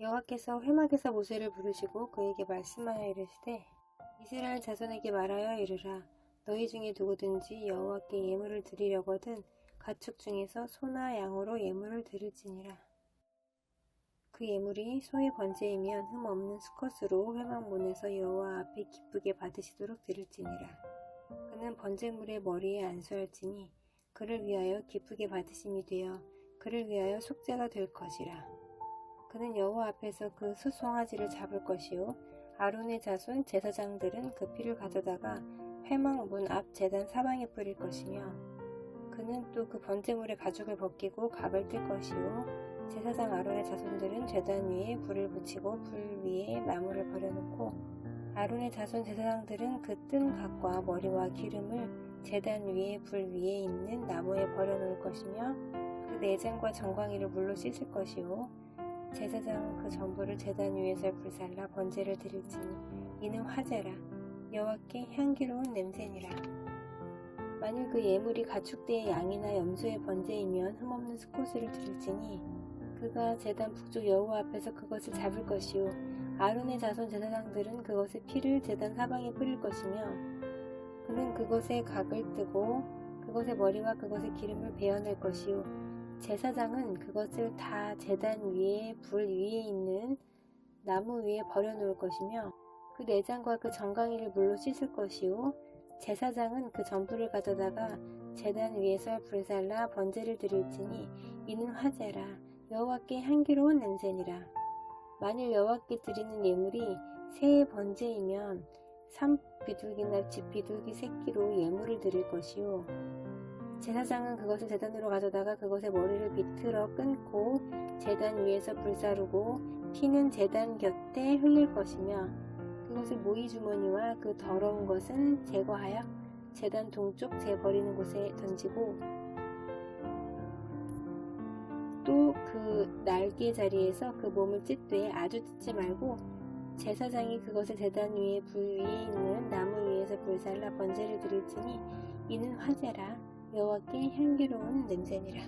여호와께서 회막에서 모세를 부르시고 그에게 말씀하여 이르시되 이스라엘 자손에게 말하여 이르라. 너희 중에 누구든지 여호와께 예물을 드리려거든 가축 중에서 소나 양으로 예물을 드릴지니라. 그 예물이 소의 번제이면 흠 없는 수컷으로 회막문에서 여호와 앞에 기쁘게 받으시도록 드릴지니라. 그는 번제물의 머리에 안수할지니 그를 위하여 기쁘게 받으심이 되어 그를 위하여 속죄가 될 것이라. 그는 여호와 앞에서 그 숫송아지를 잡을 것이요 아론의 자손 제사장들은 그 피를 가져다가 회막 문 앞 제단 사방에 뿌릴 것이며 그는 또 그 번제물의 가죽을 벗기고 각을 뜰 것이요 제사장 아론의 자손들은 제단 위에 불을 붙이고 불 위에 나무를 버려놓고 아론의 자손 제사장들은 그 뜬 각과 머리와 기름을 제단 위에 불 위에 있는 나무에 버려놓을 것이며 그 내장과 정광이를 물로 씻을 것이요 제사장은 그 전부를 제단 위에서 불살라 번제를 드릴지니 이는 화제라. 여호와께 향기로운 냄새니라. 만일 그 예물이 가축대의 양이나 염소의 번제이면 흠없는 수컷을 드릴지니 그가 제단 북쪽 여호와 앞에서 그것을 잡을 것이요 아론의 자손 제사장들은 그것의 피를 제단 사방에 뿌릴 것이며 그는 그것의 각을 뜨고 그것의 머리와 그것의 기름을 베어낼 것이요 제사장은 그것을 다 제단 위에 불 위에 있는 나무 위에 버려놓을 것이며 그 내장과 그 정강이를 물로 씻을 것이요 제사장은 그 전부를 가져다가 제단 위에서 불살라 번제를 드릴지니 이는 화제라. 여호와께 향기로운 냄새니라. 만일 여호와께 드리는 예물이 새의 번제이면 산비둘기나 집비둘기 새끼로 예물을 드릴 것이요 제사장은 그것을 제단으로 가져다가 그것의 머리를 비틀어 끊고 제단 위에서 불사르고 피는 제단 곁에 흘릴 것이며 그것을 모이주머니와 그 더러운 것은 제거하여 제단 동쪽 재버리는 곳에 던지고 또 그 날개 자리에서 그 몸을 찢되 아주 찢지 말고 제사장이 그것을 제단 위에 불 위에 있는 나무 위에서 불살라 번제를 드릴지니 이는 화제라. 여호와께 향기로운 냄새니라.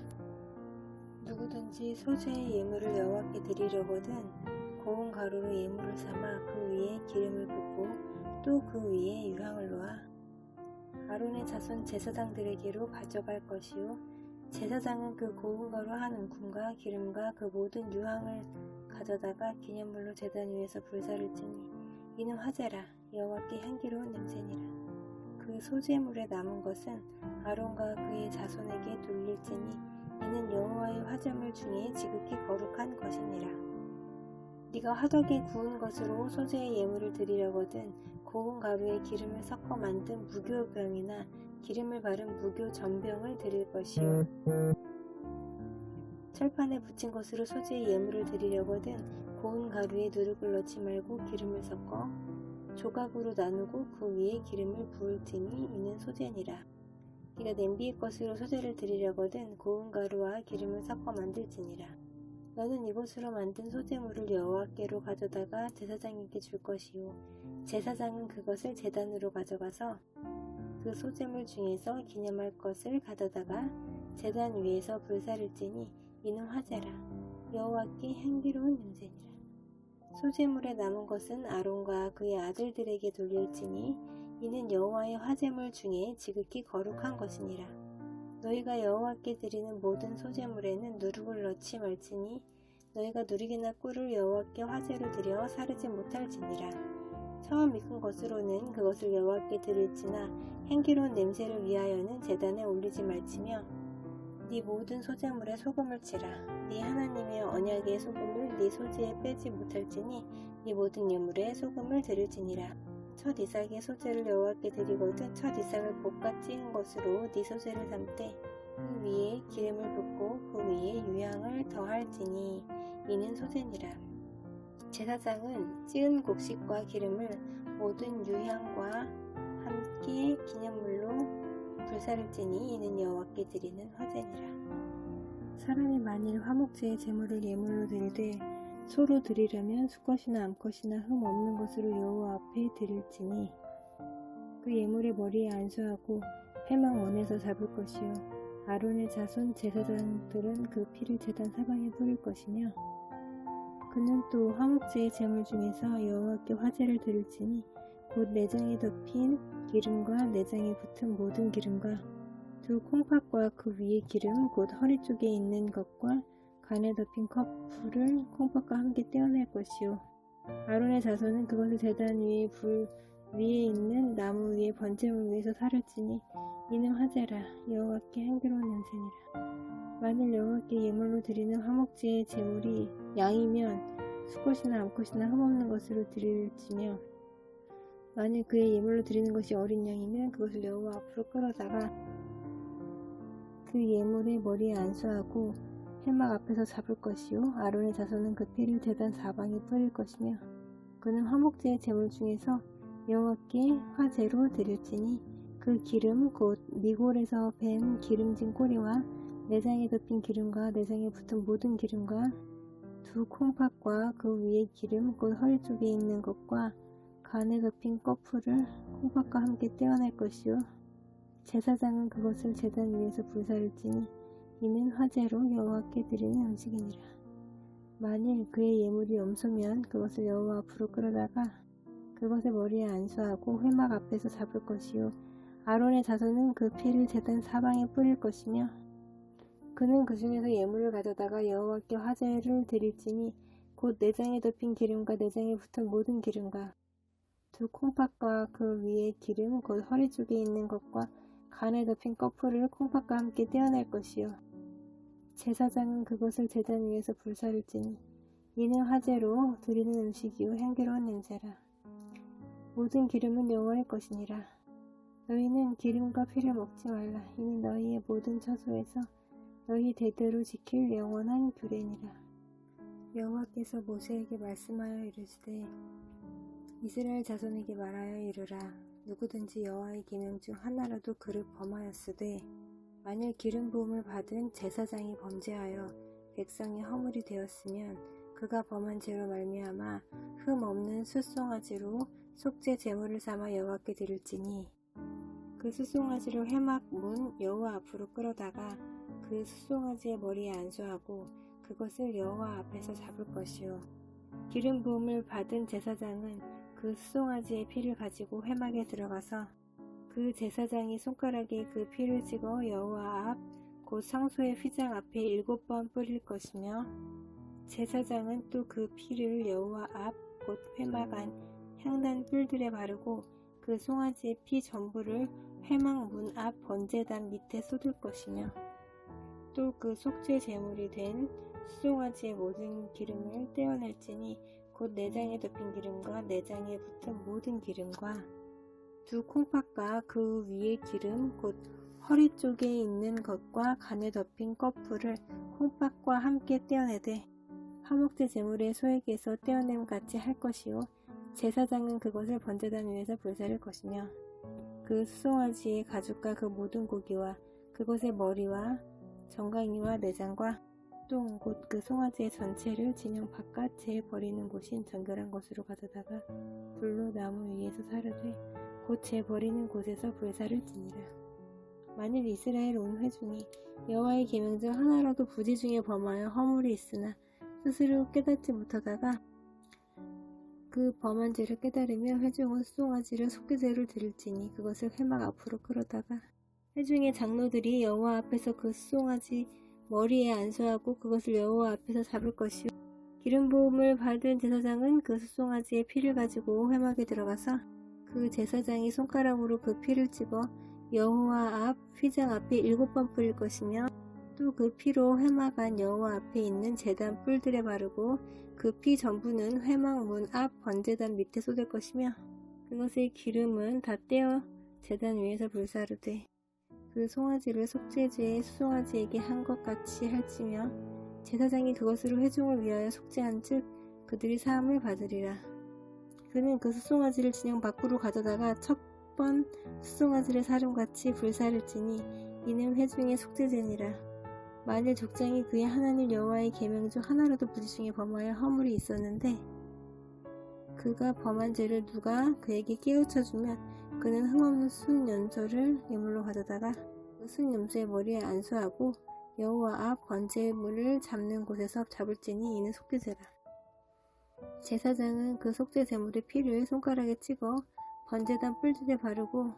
누구든지 소재의 예물을 여호와께 드리려거든 고운 가루로 예물을 삼아 그 위에 기름을 붓고 또 그 위에 유향을 놓아 아론의 자손 제사장들에게로 가져갈 것이요 제사장은 그 고운 가루 한 움큼과 기름과 그 모든 유향을 가져다가 기념물로 제단 위에서 불사를지니 이는 화제라. 여호와께 향기로운 냄새니라. 그 소재물에 남은 것은 아론과 그의 자손에게 돌릴지니 이는 여호와의 화제물 중에 지극히 거룩한 것이니라. 네가 화덕에 구운 것으로 소재의 예물을 드리려거든 고운 가루에 기름을 섞어 만든 무교병이나 기름을 바른 무교 전병을 드릴 것이요 철판에 붙인 것으로 소재의 예물을 드리려거든 고운 가루에 누룩을 넣지 말고 기름을 섞어 조각으로 나누고 그 위에 기름을 부을지니 이는 소재니라. 네가 냄비의 것으로 소재를 드리려거든 고운 가루와 기름을 섞어 만들지니라. 너는 이것으로 만든 소재물을 여호와께로 가져다가 제사장에게 줄 것이요 제사장은 그것을 제단으로 가져가서 그 소재물 중에서 기념할 것을 가져다가 제단 위에서 불사를지니 이는 화제라. 여호와께 향기로운 냄새니라. 소재물에 남은 것은 아론과 그의 아들들에게 돌릴지니 이는 여호와의 화제물 중에 지극히 거룩한 것이니라. 너희가 여호와께 드리는 모든 소재물에는 누룩을 넣지 말지니 너희가 누룩이나 꿀을 여호와께 화제로 드려 사르지 못할지니라. 처음 익은 것으로는 그것을 여호와께 드릴지나 향기로운 냄새를 위하여는 제단에 올리지 말지며 네 모든 소재물에 소금을 치라. 네 하나님의 언약의 소금을 네 소재에 빼지 못할지니 네 모든 예물에 소금을 드릴지니라. 첫 이삭의 소재를 여호와께 드리거든 첫 이삭을 볶아 찌은 것으로 네 소재를 삼되 그 위에 기름을 붓고 그 위에 유향을 더할지니 이는 소재니라. 제사장은 찌은 곡식과 기름을 모든 유향과 함께 기념물로 불사를지니 이는 여호와께 드리는 화제니라. 사람이 만일 화목제의 제물을 예물로 드리되 소로 드리려면 수컷이나 암컷이나 흠 없는 것으로 여호와 앞에 드릴지니 그 예물의 머리에 안수하고 회막원에서 잡을 것이요 아론의 자손 제사장들은 그 피를 제단 사방에 뿌릴 것이며 그는 또 화목제의 제물 중에서 여호와께 화제를 드릴지니 곧 내장에 덮인 기름과 내장에 붙은 모든 기름과 두 콩팥과 그 위의 기름 곧 허리 쪽에 있는 것과 간에 덮인 커플을 콩팥과 함께 떼어낼 것이요 아론의 자손은 그것을 제단 위에 불 위에 있는 나무 위에 번제물 위에서 살을지니 이는 화제라 여호와께 향기로운 냄새니라. 만일 여호와께 예물로 드리는 화목제의 제물이 양이면 수컷이나 암컷이나 흠없는 것으로 드릴지며 만일 그의 예물로 드리는 것이 어린 양이면 그것을 여호와 앞으로 끌어다가 그 예물의 머리에 안수하고 회막 앞에서 잡을 것이요 아론의 자손은 그 피를 제단 사방에 뿌릴 것이며 그는 화목제의 제물 중에서 여호와께 화제로 드릴지니 그 기름 곧 미골에서 밴 기름진 꼬리와 내장에 덮인 기름과 내장에 붙은 모든 기름과 두 콩팥과 그 위의 기름 곧 허리 쪽에 있는 것과 간에 덮인 꺼풀을 콩팥과 함께 떼어낼 것이요 제사장은 그것을 제단 위에서 불사를지니 이는 화제로 여호와께 드리는 음식이니라. 만일 그의 예물이 염소면 그것을 여호와 앞으로 끌어다가 그것의 머리에 안수하고 회막 앞에서 잡을 것이요 아론의 자손은 그 피를 제단 사방에 뿌릴 것이며 그는 그 중에서 예물을 가져다가 여호와께 화제를 드릴지니 곧 내장에 덮인 기름과 내장에 붙은 모든 기름과 두 콩팥과 그 위의 기름 곧 허리 쪽에 있는 것과 간에 덮인 꺼풀을 콩팥과 함께 떼어낼 것이요 제사장은 그것을 제단 위에서 불사를지니 이는 화제로 드리는 음식이요 향기로운 냄새라. 모든 기름은 여호와의 것이니라. 너희는 기름과 피를 먹지 말라. 이는 너희의 모든 처소에서 너희 대대로 지킬 영원한 규례니라. 여호와께서 모세에게 말씀하여 이르시되 이스라엘 자손에게 말하여 이르라. 누구든지 여호와의 계명 중 하나라도 그를 범하였으되 만일 기름 부음을 받은 제사장이 범죄하여 백성의 허물이 되었으면 그가 범한 죄로 말미암아 흠 없는 숫송아지로 속죄 제물을 삼아 여호와께 드릴지니 그 숫송아지를 회막 문 여호와 앞으로 끌어다가 그 숫송아지의 머리에 안수하고 그것을 여호와 앞에서 잡을 것이요 기름 부음을 받은 제사장은 그 숫송아지의 피를 가지고 회막에 들어가서 그 제사장이 손가락에 그 피를 찍어 여호와 앞 곧 성소의 휘장 앞에 7번 뿌릴 것이며 제사장은 또 그 피를 여호와 앞 곧 회막 안 향단 뿔들에 바르고 그 송아지의 피 전부를 회막 문 앞 번제단 밑에 쏟을 것이며 또 그 속죄 제물이 된 수송아지의 모든 기름을 떼어낼지니 곧 내장에 덮인 기름과 내장에 붙은 모든 기름과 두 콩팥과 그 위의 기름 곧 허리 쪽에 있는 것과 간에 덮인 꺼풀을 콩팥과 함께 떼어내되 화목제 제물의 소액에서 떼어냄 같이 할 것이요 제사장은 그것을 번제단 위에서 불사를 것이며 그 수송아지의 가죽과 그 모든 고기와 그것의 머리와 정강이와 내장과 똥 곧 그 송아지의 전체를 진영 바깥에 버리는 곳인 정결한 곳으로 가져다가 불로 나무 위에서 사르되 곧 재 버리는 곳에서 불사를 지니라. 만일 이스라엘 온 회중이 여호와의 계명 중 하나라도 부지 중에 범하여 허물이 있으나 스스로 깨닫지 못하다가 그 범한 죄를 깨달으며 회중은 수송아지를 속죄제로 드릴지니 그것을 회막 앞으로 끌어다가 회중의 장로들이 여호와 앞에서 그 수송아지 머리에 안수하고 그것을 여호와 앞에서 잡을 것이요 기름 부음을 받은 제사장은 그 수송아지의 피를 가지고 회막에 들어가서 그 제사장이 손가락으로 그 피를 찍어 여호와 앞 휘장 앞에 7번 뿌릴 것이며 또 그 피로 회막 안 여호와 앞에 있는 제단 뿔들에 바르고 그 피 전부는 회막 문 앞 번제단 밑에 쏟을 것이며 그것의 기름은 다 떼어 제단 위에서 불사르되 그 송아지를 속죄제의 수송아지에게 한 것 같이 할지며 제사장이 그것으로 회중을 위하여 속죄한 즉 그들이 사함을 받으리라. 그는 그 수송아지를 진영 밖으로 가져다가 첫 번 수송아지를 사름같이 불사를지니 이는 회중의 속죄제니라. 만일 족장이 그의 하나님 여호와의 계명 중 하나라도 부지 중에 범하여 허물이 있었는데 그가 범한 죄를 누가 그에게 깨우쳐주면 그는 흠없는 순염소를 예물로 가져다가 그 순염소의 머리에 안수하고 여호와 앞 번제물을 잡는 곳에서 잡을지니 이는 속죄제라. 제사장은 그 속죄 제물의 피를 손가락에 찍어 번제단 뿔들에 바르고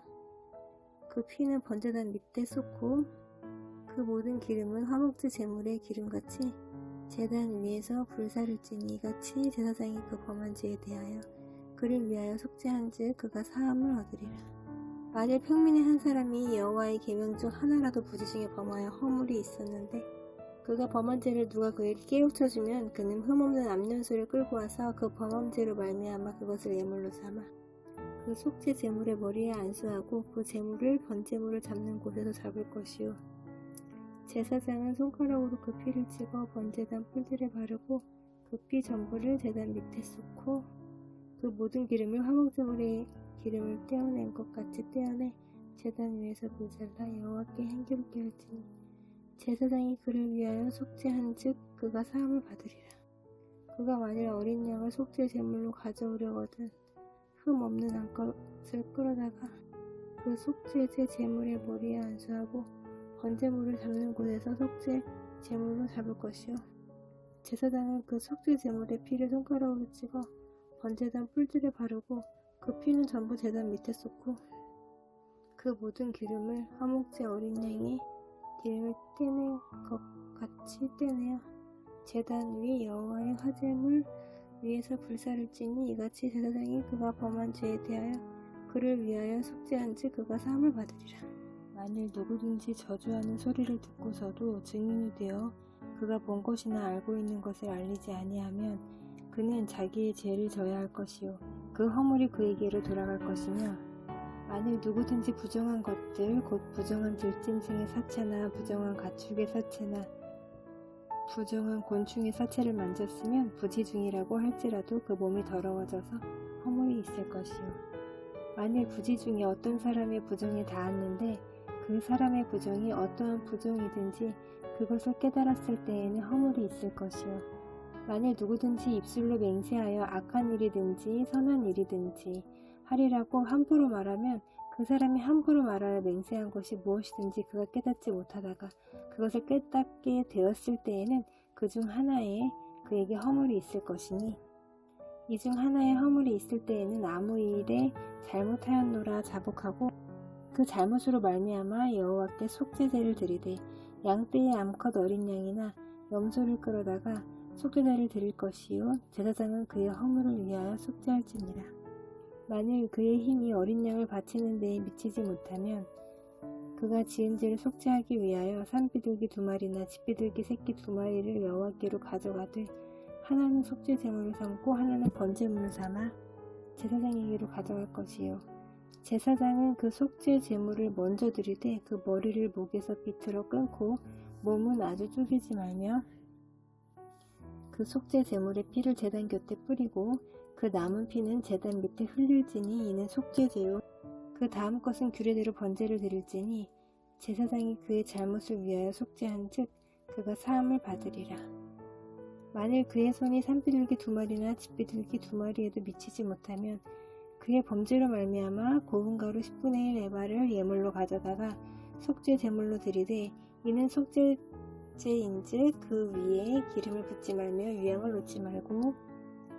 그 피는 번제단 밑에 쏟고 그 모든 기름은 화목제 제물의 기름같이 제단 위에서 불사를 찌니 이같이 제사장이 그 범한 죄에 대하여 그를 위하여 속죄한즉 그가 사함을 얻으리라. 만일 평민의 한 사람이 여호와의 계명 중 하나라도 부지 중에 범하여 허물이 있었는데 그가 범한 죄를 누가 그에게 깨우쳐주면 그는 흠없는 암염소를 끌고 와서 그 범함죄로 말미암아 그것을 예물로 삼아 그 속죄 제물의 머리에 안수하고 그 제물을 번제물을 잡는 곳에서 잡을 것이요 제사장은 손가락으로 그 피를 찍어 번제단 뿔들에 바르고 그 피 전부를 제단 밑에 쏟고 그 모든 기름을 화목제물의 기름을 떼어낸 것 같이 떼어내 제단 위에서 불살라 여호와께 향기롭게 할지니 제사장이 그를 위하여 속죄한즉 그가 사함을 받으리라. 그가 만일 어린 양을 속죄 제물로 가져오려거든 흠 없는 암컷을 끌어다가 그 속죄제 제물의 머리에 안수하고 번제물을 잡는 곳에서 속죄 제물로 잡을 것이요 제사장은 그 속죄 제물의 피를 손가락으로 찍어 번제단 뿔들에 바르고 그 피는 전부 제단 밑에 쏟고 그 모든 기름을 화목제 어린 양의 기름을 떼낸 것 같이 떼내어 제단 위 여호와의 화제물 위에서 불사를 찌니 이같이 제사장이 그가 범한 죄에 대하여 그를 위하여 속죄한즉 그가 사함을 받으리라. 만일 누구든지 저주하는 소리를 듣고서도 증인이 되어 그가 본 것이나 알고 있는 것을 알리지 아니하면 그는 자기의 죄를 져야 할 것이요 그 허물이 그에게로 돌아갈 것이며 만일 누구든지 부정한 것들 곧 부정한 들짐승의 사체나 부정한 가축의 사체나 부정한 곤충의 사체를 만졌으면 부지중이라고 할지라도 그 몸이 더러워져서 허물이 있을 것이요 만일 부지 중에 어떤 사람의 부정에 닿았는데 그 사람의 부정이 어떠한 부정이든지 그것을 깨달았을 때에는 허물이 있을 것이요 만일 누구든지 입술로 맹세하여 악한 일이든지 선한 일이든지 하리라고 함부로 말하면 그 사람이 함부로 말하여 맹세한 것이 무엇이든지 그가 깨닫지 못하다가 그것을 깨닫게 되었을 때에는 그 중 하나에 그에게 허물이 있을 것이니 이 중 하나에 허물이 있을 때에는 아무 일에 잘못하였노라 자복하고 그 잘못으로 말미암아 여호와께 속죄제를 드리되 양떼의 암컷 어린 양이나 염소를 끌어다가 속죄제를 드릴 것이요 제사장은 그의 허물을 위하여 속죄할지니라. 만일 그의 힘이 어린 양을 바치는 데에 미치지 못하면 그가 지은 죄를 속죄하기 위하여 산비둘기 2마리나 집비둘기 새끼 2마리를 여호와께로 가져가되 하나는 속죄 제물을 삼고 하나는 번제물을 삼아 제사장에게로 가져갈 것이요 제사장은 그 속죄 제물을 먼저 드리되 그 머리를 목에서 비틀어 끊고 몸은 아주 쪼개지 말며 그 속죄 제물의 피를 제단 곁에 뿌리고 그 남은 피는 제단 밑에 흘릴지니 이는 속죄제요 그 다음 것은 규례대로 번제를 드릴지니 제사장이 그의 잘못을 위하여 속죄한즉 그가 사함을 받으리라. 만일 그의 손이 산비둘기 2마리나 집비둘기 2마리에도 미치지 못하면 그의 범죄로 말미암아 고운 가루 10분의 1 에바를 예물로 가져다가 속죄 제물로 드리되 이는 속죄제인즉 그 위에 기름을 붓지 말며 유향을 놓지 말고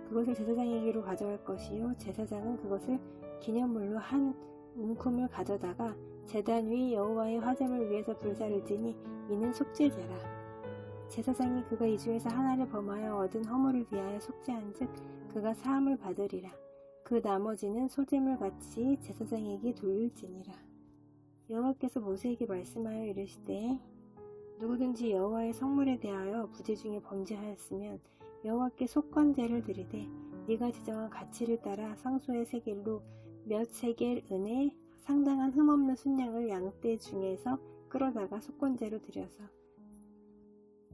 그것을 제사장에게로 가져갈 것이요 제사장은 그것을 기념물로 한 움큼을 가져다가 제단 위 여호와의 화제물 위에서 불사를 지니 이는 속죄제라. 제사장이 그가 이 중에서 하나를 범하여 얻은 허물을 위하여 속죄한즉 그가 사함을 받으리라. 그 나머지는 소제물 같이 제사장에게 돌릴지니라. 여호와께서 모세에게 말씀하여 이르시되 누구든지 여호와의 성물에 대하여 부지 중에 범죄하였으면 여호와께 속건제를 드리되 네가 지정한 가치를 따라 상소의 세겔로 몇 세겔 은에 상당한 흠없는 순양을 양떼 중에서 끌어다가 속건제로 드려서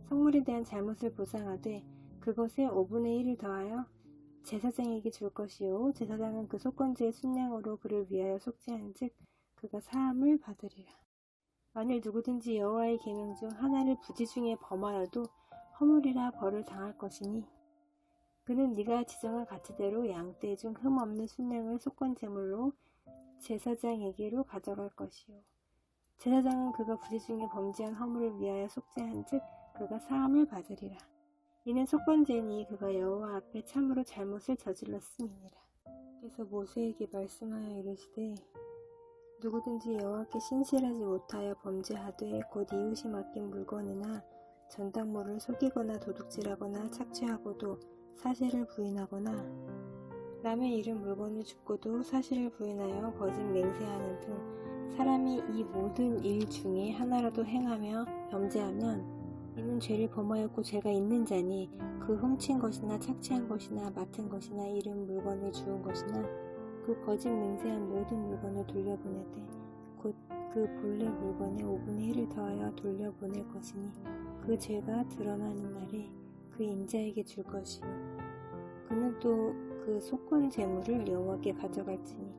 성물에 대한 잘못을 보상하되 그것에 5분의 1을 더하여 제사장에게 줄 것이요 제사장은 그 속건제의 순양으로 그를 위하여 속죄한즉 그가 사함을 받으리라. 만일 누구든지 여호와의 계명 중 하나를 부지 중에 범하여도 허물이라 벌을 당할 것이니 그는 네가 지정한 가치대로 양떼 중 흠없는 순양을 속건제물로 제사장에게로 가져갈 것이요 제사장은 그가 부지 중에 범죄한 허물을 위하여 속죄한즉 그가 사함을 받으리라. 이는 속건제니 그가 여호와 앞에 참으로 잘못을 저질렀음이니라. 그래서 모세에게 말씀하여 이르시되 누구든지 여호와께 신실하지 못하여 범죄하되 곧 이웃이 맡긴 물건이나 전당물을 속이거나 도둑질하거나 착취하고도 사실을 부인하거나 남의 잃은 물건을 줍고도 사실을 부인하여 거짓 맹세하는 등 사람이 이 모든 일 중에 하나라도 행하며 범죄하면 이는 죄를 범하였고 죄가 있는 자니 그 훔친 것이나 착취한 것이나 맡은 것이나 잃은 물건을 주운 것이나 그 거짓 맹세한 모든 물건을 돌려보내되 곧 그 본래 물건의 5분의 1을 더하여 돌려보낼 것이니 그 죄가 드러나는 날에 그 임자에게 줄 것이요 그는 또 그 속건 제물을 여호와께 가져갈지니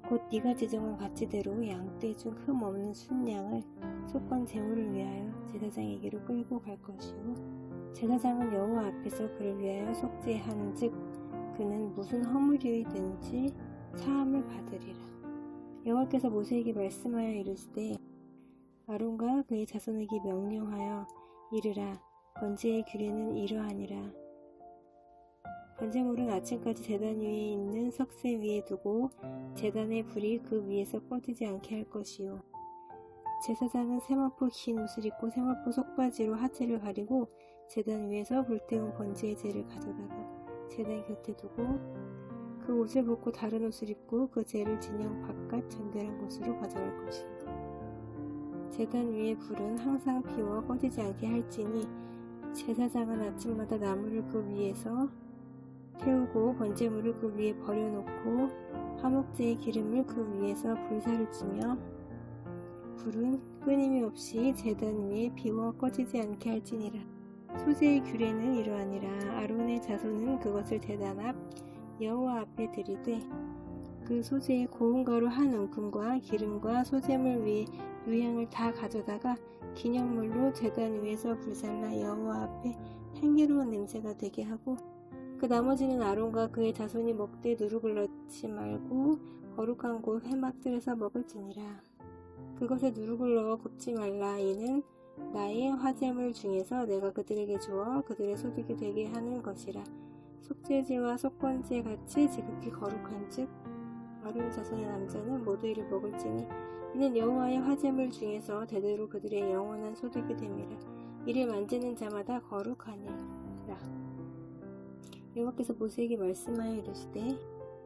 곧 네가 지정한 가치대로 양떼 중 흠 없는 순양을 속건 제물을 위하여 제사장에게로 끌고 갈 것이요 제사장은 여호와 앞에서 그를 위하여 속죄한즉 그는 무슨 허물이든지 사함을 받으리라. 여호와께서 모세에게 말씀하여 이르시되 아론과 그의 자손에게 명령하여 이르라. 번제의 규례는 이러하니라. 번제물은 아침까지 제단 위에 있는 석쇠 위에 두고 제단의 불이 그 위에서 꺼지지 않게 할 것이요 제사장은 세마포 긴 옷을 입고 세마포 속바지로 하체를 가리고 제단 위에서 불태운 번제의 재를 가져다가 제단 곁에 두고 그 옷을 벗고 다른 옷을 입고 그 재를 진영 바깥 전대란 곳으로 가져갈 것이요 제단 위의 불은 항상 피워 꺼지지 않게 할지니 제사장은 아침마다 나무를 그 위에서 태우고 번제물을 그 위에 버려놓고 화목제의 기름을 그 위에서 불사를 치며 불은 끊임이 없이 제단 위에 피워 꺼지지 않게 할지니라. 소제의 규례는 이러하니라. 아론의 자손은 그것을 제단 앞 여호와 앞에 드리되 그 소제의 고운 가루 한 움큼과 기름과 소제물 위에 유향을 다 가져다가 기념물로 제단 위에서 불살라 여호와 앞에 향기로운 냄새가 되게 하고 그 나머지는 아론과 그의 자손이 먹되 누룩을 넣지 말고 거룩한 곳 회막들에서 먹을지니라. 그것에 누룩을 넣어 굽지 말라. 이는 나의 화제물 중에서 내가 그들에게 주어 그들의 소득이 되게 하는 것이라. 속죄제와 속건제 같이 지극히 거룩한즉 아론 자손의 남자는 모두 이를 먹을지니 이는 여호와의 화제물 중에서 대대로 그들의 영원한 소득이 됨이라. 이를 만지는 자마다 거룩하니라. 여호와께서 모세에게 말씀하여 이르시되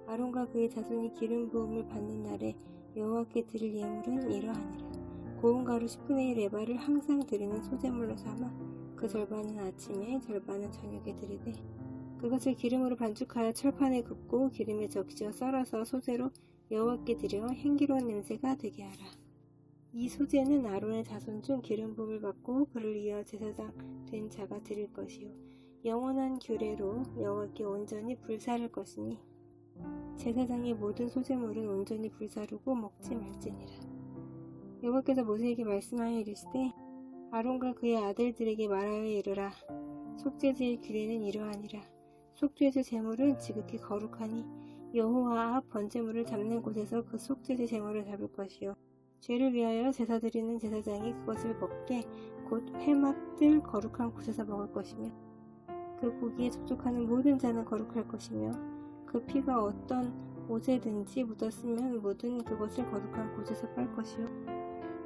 아론과 그의 자손이 기름 부음을 받는 날에 여호와께 드릴 예물은 이러하니라. 고운 가루 10분의 1 에바를 항상 드리는 소제물로 삼아 그 절반은 아침에 절반은 저녁에 드리되 그것을 기름으로 반죽하여 철판에 굽고 기름에 적셔 썰어서 소제로 여호와께 드려 향기로운 냄새가 되게 하라. 이 소제는 아론의 자손 중 기름 부음을 받고 그를 이어 제사장 된 자가 드릴 것이요 영원한 규례로 여호와께 온전히 불사를 것이니 제사장의 모든 소제물은 온전히 불사르고 먹지 말지니라. 여호와께서 모세에게 말씀하여 이르시되 아론과 그의 아들들에게 말하여 이르라. 속죄제의 규례는 이러하니라. 속죄제 제물은 지극히 거룩하니 여호와 앞 번제물을 잡는 곳에서 그 속죄제 제물을 잡을 것이요 죄를 위하여 제사 드리는 제사장이 그것을 먹되 곧 회막들 거룩한 곳에서 먹을 것이며 그 고기에 접촉하는 모든 자는 거룩할 것이며 그 피가 어떤 옷에든지 묻었으면 묻은 그것을 거룩한 곳에서 빨 것이요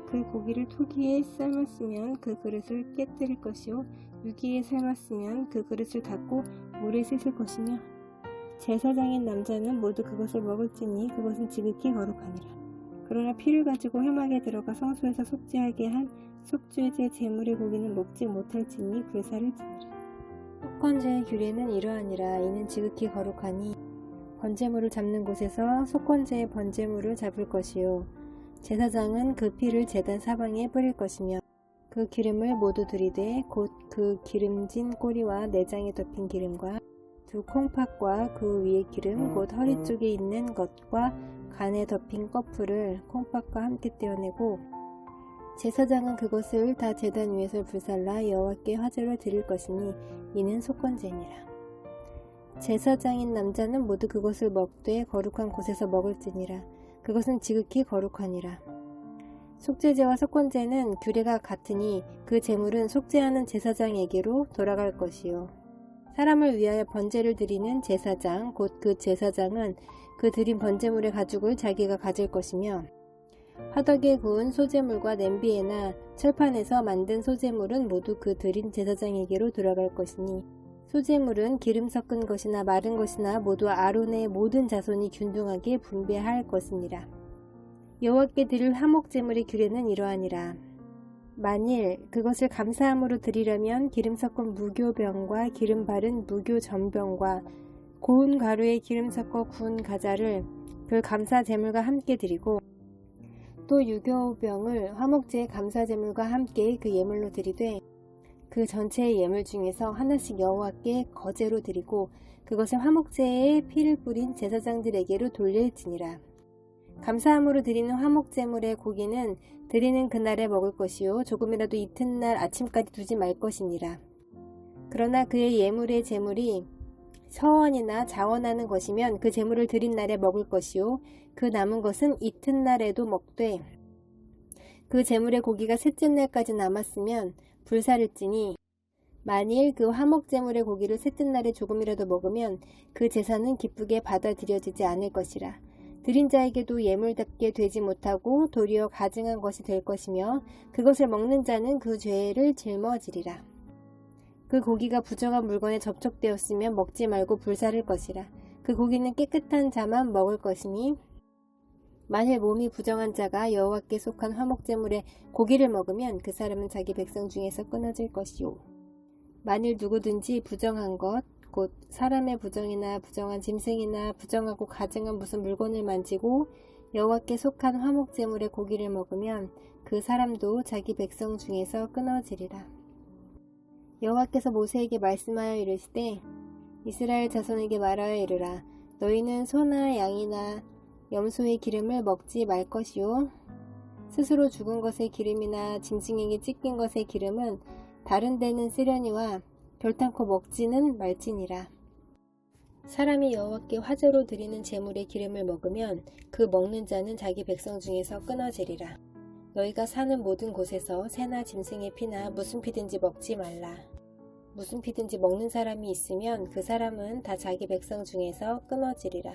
그 고기를 토기에 삶았으면 그 그릇을 깨뜨릴 것이요 유기에 삶았으면 그 그릇을 닫고 물에 씻을 것이며 제사장인 남자는 모두 그것을 먹을지니 그것은 지극히 거룩하니라. 그러나 피를 가지고 회막에 들어가 성소에서 속죄하게 한 속죄제 제물의 고기는 먹지 못할지니 불사를 지니라. 속건제의 규례는 이러하니라. 이는 지극히 거룩하니 번제물을 잡는 곳에서 속건제의 번제물을 잡을 것이요 제사장은 그 피를 제단 사방에 뿌릴 것이며 그 기름을 모두 들이되 곧 그 기름진 꼬리와 내장에 덮인 기름과 두 콩팥과 그 위의 기름 곧 허리 쪽에 있는 것과 간에 덮인 꺼풀을 콩팥과 함께 떼어내고 제사장은 그것을 다 제단 위에서 불살라 여호와께 화제로 드릴 것이니 이는 속건제니라. 제사장인 남자는 모두 그것을 먹되 거룩한 곳에서 먹을지니라. 그것은 지극히 거룩하니라. 속죄제와 속건제는 규례가 같으니 그 제물은 속죄하는 제사장에게로 돌아갈 것이요 사람을 위하여 번제를 드리는 제사장, 곧 그 제사장은 그 드린 번제물의 가죽을 자기가 가질 것이며 화덕에 구운 소제물과 냄비에나 철판에서 만든 소제물은 모두 그 드린 제사장에게로 돌아갈 것이니 소제물은 기름 섞은 것이나 마른 것이나 모두 아론의 모든 자손이 균등하게 분배할 것이니라. 여호와께 드릴 화목제물의 규례는 이러하니라. 만일 그것을 감사함으로 드리려면 기름 섞은 무교병과 기름 바른 무교전병과 고운 가루에 기름 섞어 구운 가자를 그 감사제물과 함께 드리고 또 유교병을 화목제의 감사제물과 함께 그 예물로 드리되 그 전체의 예물 중에서 하나씩 여호와께 거제로 드리고 그것을 화목제에 피를 뿌린 제사장들에게로 돌릴지니라. 감사함으로 드리는 화목제물의 고기는 드리는 그날에 먹을 것이요 조금이라도 이튿날 아침까지 두지 말 것이니라. 그러나 그의 예물의 제물이 서원이나 자원하는 것이면 그 제물을 드린 날에 먹을 것이요 그 남은 것은 이튿날에도 먹되 그 제물의 고기가 셋째 날까지 남았으면 불사를지니 만일 그 화목제물의 고기를 셋째 날에 조금이라도 먹으면 그 제사는 기쁘게 받아들여지지 않을 것이라. 드린 자에게도 예물답게 되지 못하고 도리어 가증한 것이 될 것이며 그것을 먹는 자는 그 죄를 짊어지리라. 그 고기가 부정한 물건에 접촉되었으면 먹지 말고 불사를 것이라. 그 고기는 깨끗한 자만 먹을 것이니 만일 몸이 부정한 자가 여호와께 속한 화목제물의 고기를 먹으면 그 사람은 자기 백성 중에서 끊어질 것이요 만일 누구든지 부정한 것 곧 사람의 부정이나 부정한 짐승이나 부정하고 가증한 무슨 물건을 만지고 여호와께 속한 화목제물의 고기를 먹으면 그 사람도 자기 백성 중에서 끊어지리라. 여호와께서 모세에게 말씀하여 이르시되 이스라엘 자손에게 말하여 이르라. 너희는 소나 양이나 염소의 기름을 먹지 말 것이요 스스로 죽은 것의 기름이나 짐승에게 찢긴 것의 기름은 다른 데는 쓰려니와 결탄코 먹지는 말지니라. 사람이 여호와께 화제로 드리는 제물의 기름을 먹으면 그 먹는 자는 자기 백성 중에서 끊어지리라. 너희가 사는 모든 곳에서 새나 짐승의 피나 무슨 피든지 먹지 말라. 무슨 피든지 먹는 사람이 있으면 그 사람은 다 자기 백성 중에서 끊어지리라.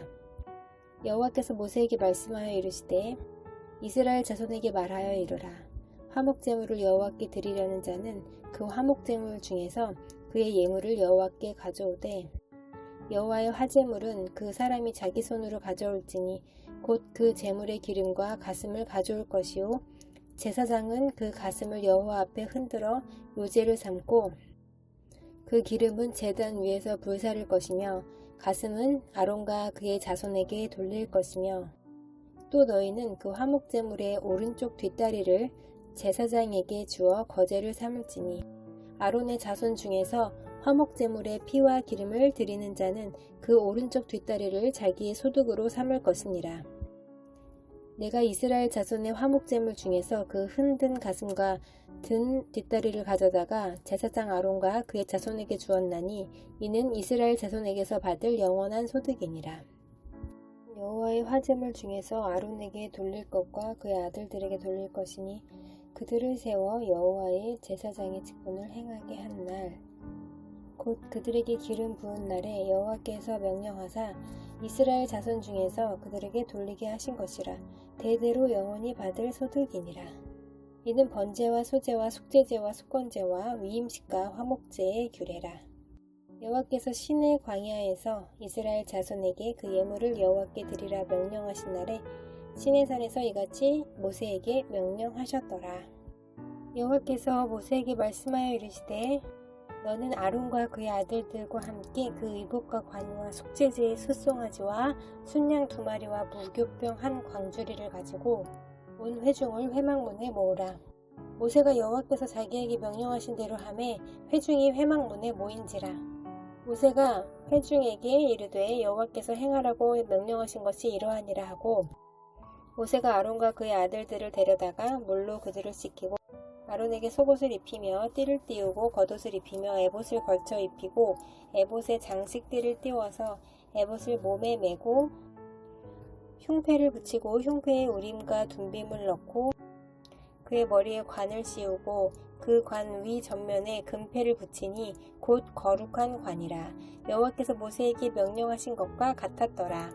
여호와께서 모세에게 말씀하여 이르시되 이스라엘 자손에게 말하여 이르라. 화목제물을 여호와께 드리려는 자는 그 화목제물 중에서 그의 예물을 여호와께 가져오되 여호와의 화제물은 그 사람이 자기 손으로 가져올지니 곧 그 제물의 기름과 가슴을 가져올 것이요 제사장은 그 가슴을 여호와 앞에 흔들어 요제를 삼고 그 기름은 제단 위에서 불사를 것이며 가슴은 아론과 그의 자손에게 돌릴 것이며 또 너희는 그 화목제물의 오른쪽 뒷다리를 제사장에게 주어 거제를 삼을지니 아론의 자손 중에서 화목제물의 피와 기름을 드리는 자는 그 오른쪽 뒷다리를 자기의 소득으로 삼을 것이니라. 내가 이스라엘 자손의 화목제물 중에서 그 흔든 가슴과 든 뒷다리를 가져다가 제사장 아론과 그의 자손에게 주었나니 이는 이스라엘 자손에게서 받을 영원한 소득이니라. 여호와의 화제물 중에서 아론에게 돌릴 것과 그의 아들들에게 돌릴 것이니 그들을 세워 여호와의 제사장의 직분을 행하게 한 날 곧 그들에게 기름 부은 날에 여호와께서 명령하사 이스라엘 자손 중에서 그들에게 돌리게 하신 것이라. 대대로 영원히 받을 소득이니라. 이는 번제와 소제와 속죄제와 속건제와 위임식과 화목제의 규례라. 여호와께서 시내 광야에서 이스라엘 자손에게 그 예물을 여호와께 드리라 명령하신 날에 시내산에서 이같이 모세에게 명령하셨더라. 여호와께서 모세에게 말씀하여 이르시되 너는 아론과 그의 아들들과 함께 그 의복과 관과 속죄제의 숫송아지와 순양 2마리와 무교병 1광주리를 가지고 온 회중을 회막문에 모으라. 모세가 여호와께서 자기에게 명령하신 대로 하매 회중이 회막문에 모인지라. 모세가 회중에게 이르되 여호와께서 행하라고 명령하신 것이 이러하니라 하고 모세가 아론과 그의 아들들을 데려다가 물로 그들을 씻기고 아론에게 속옷을 입히며 띠를 띄우고 겉옷을 입히며 에봇을 걸쳐 입히고 에봇에 장식띠를 띄워서 에봇을 몸에 메고 흉패를 붙이고 흉패에 우림과 둠빔을 넣고 그의 머리에 관을 씌우고 그 관 위 전면에 금패를 붙이니 곧 거룩한 관이라. 여호와께서 모세에게 명령하신 것과 같았더라.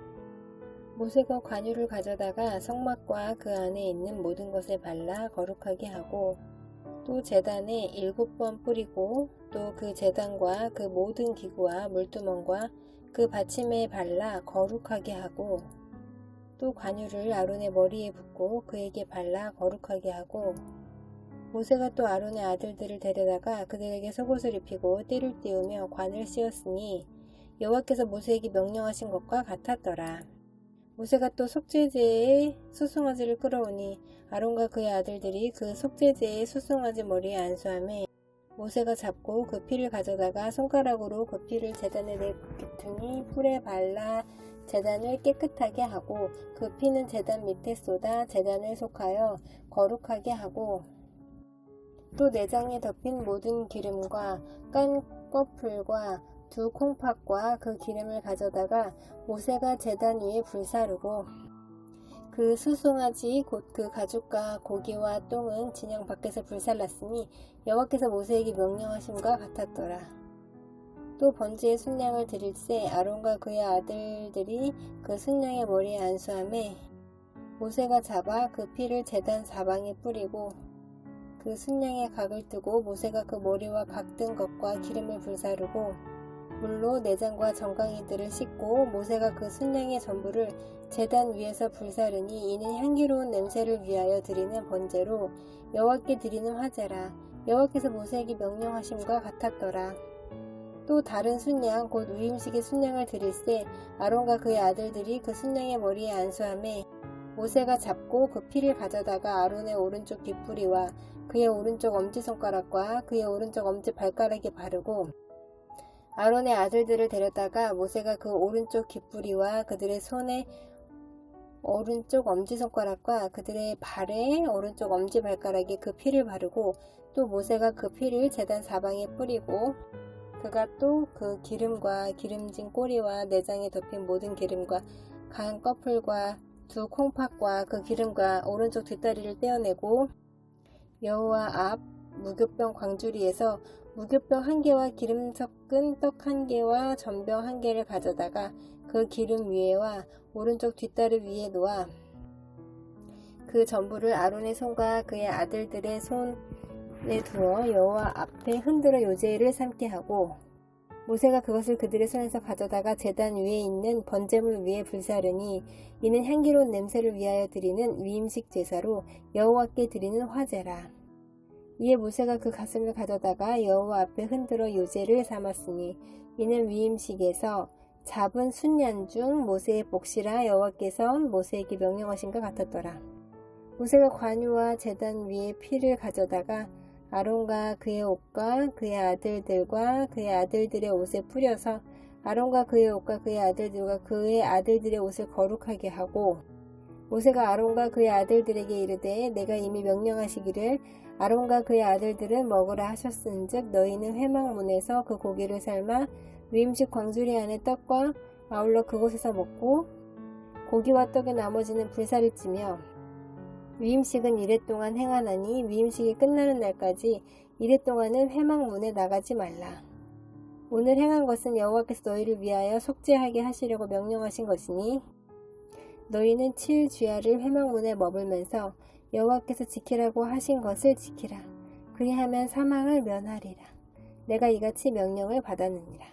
모세가 관유를 가져다가 성막과 그 안에 있는 모든 것에 발라 거룩하게 하고 또 제단에 7번 뿌리고 또 그 제단과 그 모든 기구와 물두멍과 그 받침에 발라 거룩하게 하고 또 관유를 아론의 머리에 붓고 그에게 발라 거룩하게 하고 모세가 또 아론의 아들들을 데려다가 그들에게 속옷을 입히고 띠를 띄우며 관을 씌웠으니 여호와께서 모세에게 명령하신 것과 같았더라. 모세가 또 속죄제의 수송아지를 끌어오니 아론과 그의 아들들이 그 속죄제의 수송아지 머리에 안수하매 모세가 잡고 그 피를 가져다가 손가락으로 그 피를 제단에 내기퉁이 뿔에 발라 제단을 깨끗하게 하고 그 피는 제단 밑에 쏟아 제단을 속하여 거룩하게 하고 또 내장에 덮인 모든 기름과 깐 껍풀과 두 콩팥과 그 기름을 가져다가 모세가 제단 위에 불사르고 그 수송아지 곧 그 가죽과 고기와 똥은 진영 밖에서 불살랐으니 여호와께서 모세에게 명령하심과 같았더라. 또 번제의 순양을 드릴새 아론과 그의 아들들이 그 순양의 머리에 안수하매 모세가 잡아 그 피를 제단 사방에 뿌리고 그 순양의 각을 뜨고 모세가 그 머리와 각 든 것과 기름을 불사르고 물로 내장과 정강이들을 씻고 모세가 그 순양의 전부를 제단 위에서 불사르니 이는 향기로운 냄새를 위하여 드리는 번제로 여호와께 드리는 화제라. 여호와께서 모세에게 명령하심과 같았더라. 또 다른 순양 곧 위임식의 순양을 드릴새 아론과 그의 아들들이 그 순양의 머리에 안수하매 모세가 잡고 그 피를 가져다가 아론의 오른쪽 뒷부리와 그의 오른쪽 엄지손가락과 그의 오른쪽 엄지발가락에 바르고 아론의 아들들을 데려다가 모세가 그 오른쪽 깃부리와 그들의 손에 오른쪽 엄지손가락과 그들의 발에 오른쪽 엄지발가락에 그 피를 바르고 또 모세가 그 피를 제단 사방에 뿌리고 그가 또 그 기름과 기름진 꼬리와 내장에 덮인 모든 기름과 간 껍풀과 두 콩팥과 그 기름과 오른쪽 뒷다리를 떼어내고 여호와 앞 무교병 광주리에서 무교병 1개와 기름 섞은 떡 1개와 전병 1개를 가져다가 그 기름 위에와 오른쪽 뒷다리 위에 놓아 그 전부를 아론의 손과 그의 아들들의 손에 두어 여호와 앞에 흔들어 요제를 삼게 하고 모세가 그것을 그들의 손에서 가져다가 제단 위에 있는 번제물 위에 불사르니 이는 향기로운 냄새를 위하여 드리는 위임식 제사로 여호와께 드리는 화제라. 이에 모세가 그 가슴을 가져다가 여호와 앞에 흔들어 요제를 삼았으니 이는 위임식에서 잡은 순양 중 모세의 몫이라 여호와께서 모세에게 명령하신 것 같았더라. 모세가 관유와 제단 위에 피를 가져다가 아론과 그의 옷과 그의 아들들과 그의 아들들의 옷에 뿌려서 아론과 그의 옷과 그의 아들들과 그의 아들들의 옷을 거룩하게 하고 모세가 아론과 그의 아들들에게 이르되 내가 이미 명령하시기를 아론과 그의 아들들은 먹으라 하셨은즉 너희는 회막문에서 그 고기를 삶아 위임식 광주리 안에 떡과 아울러 그곳에서 먹고 고기와 떡의 나머지는 불사를 찌며 위임식은 이레 동안 행하나니 위임식이 끝나는 날까지 이레 동안은 회막문에 나가지 말라. 오늘 행한 것은 여호와께서 너희를 위하여 속죄하게 하시려고 명령하신 것이니 너희는 7주야를 회막문에 머물면서 여호와께서 지키라고 하신 것을 지키라. 그리하면 사망을 면하리라. 내가 이같이 명령을 받았느니라.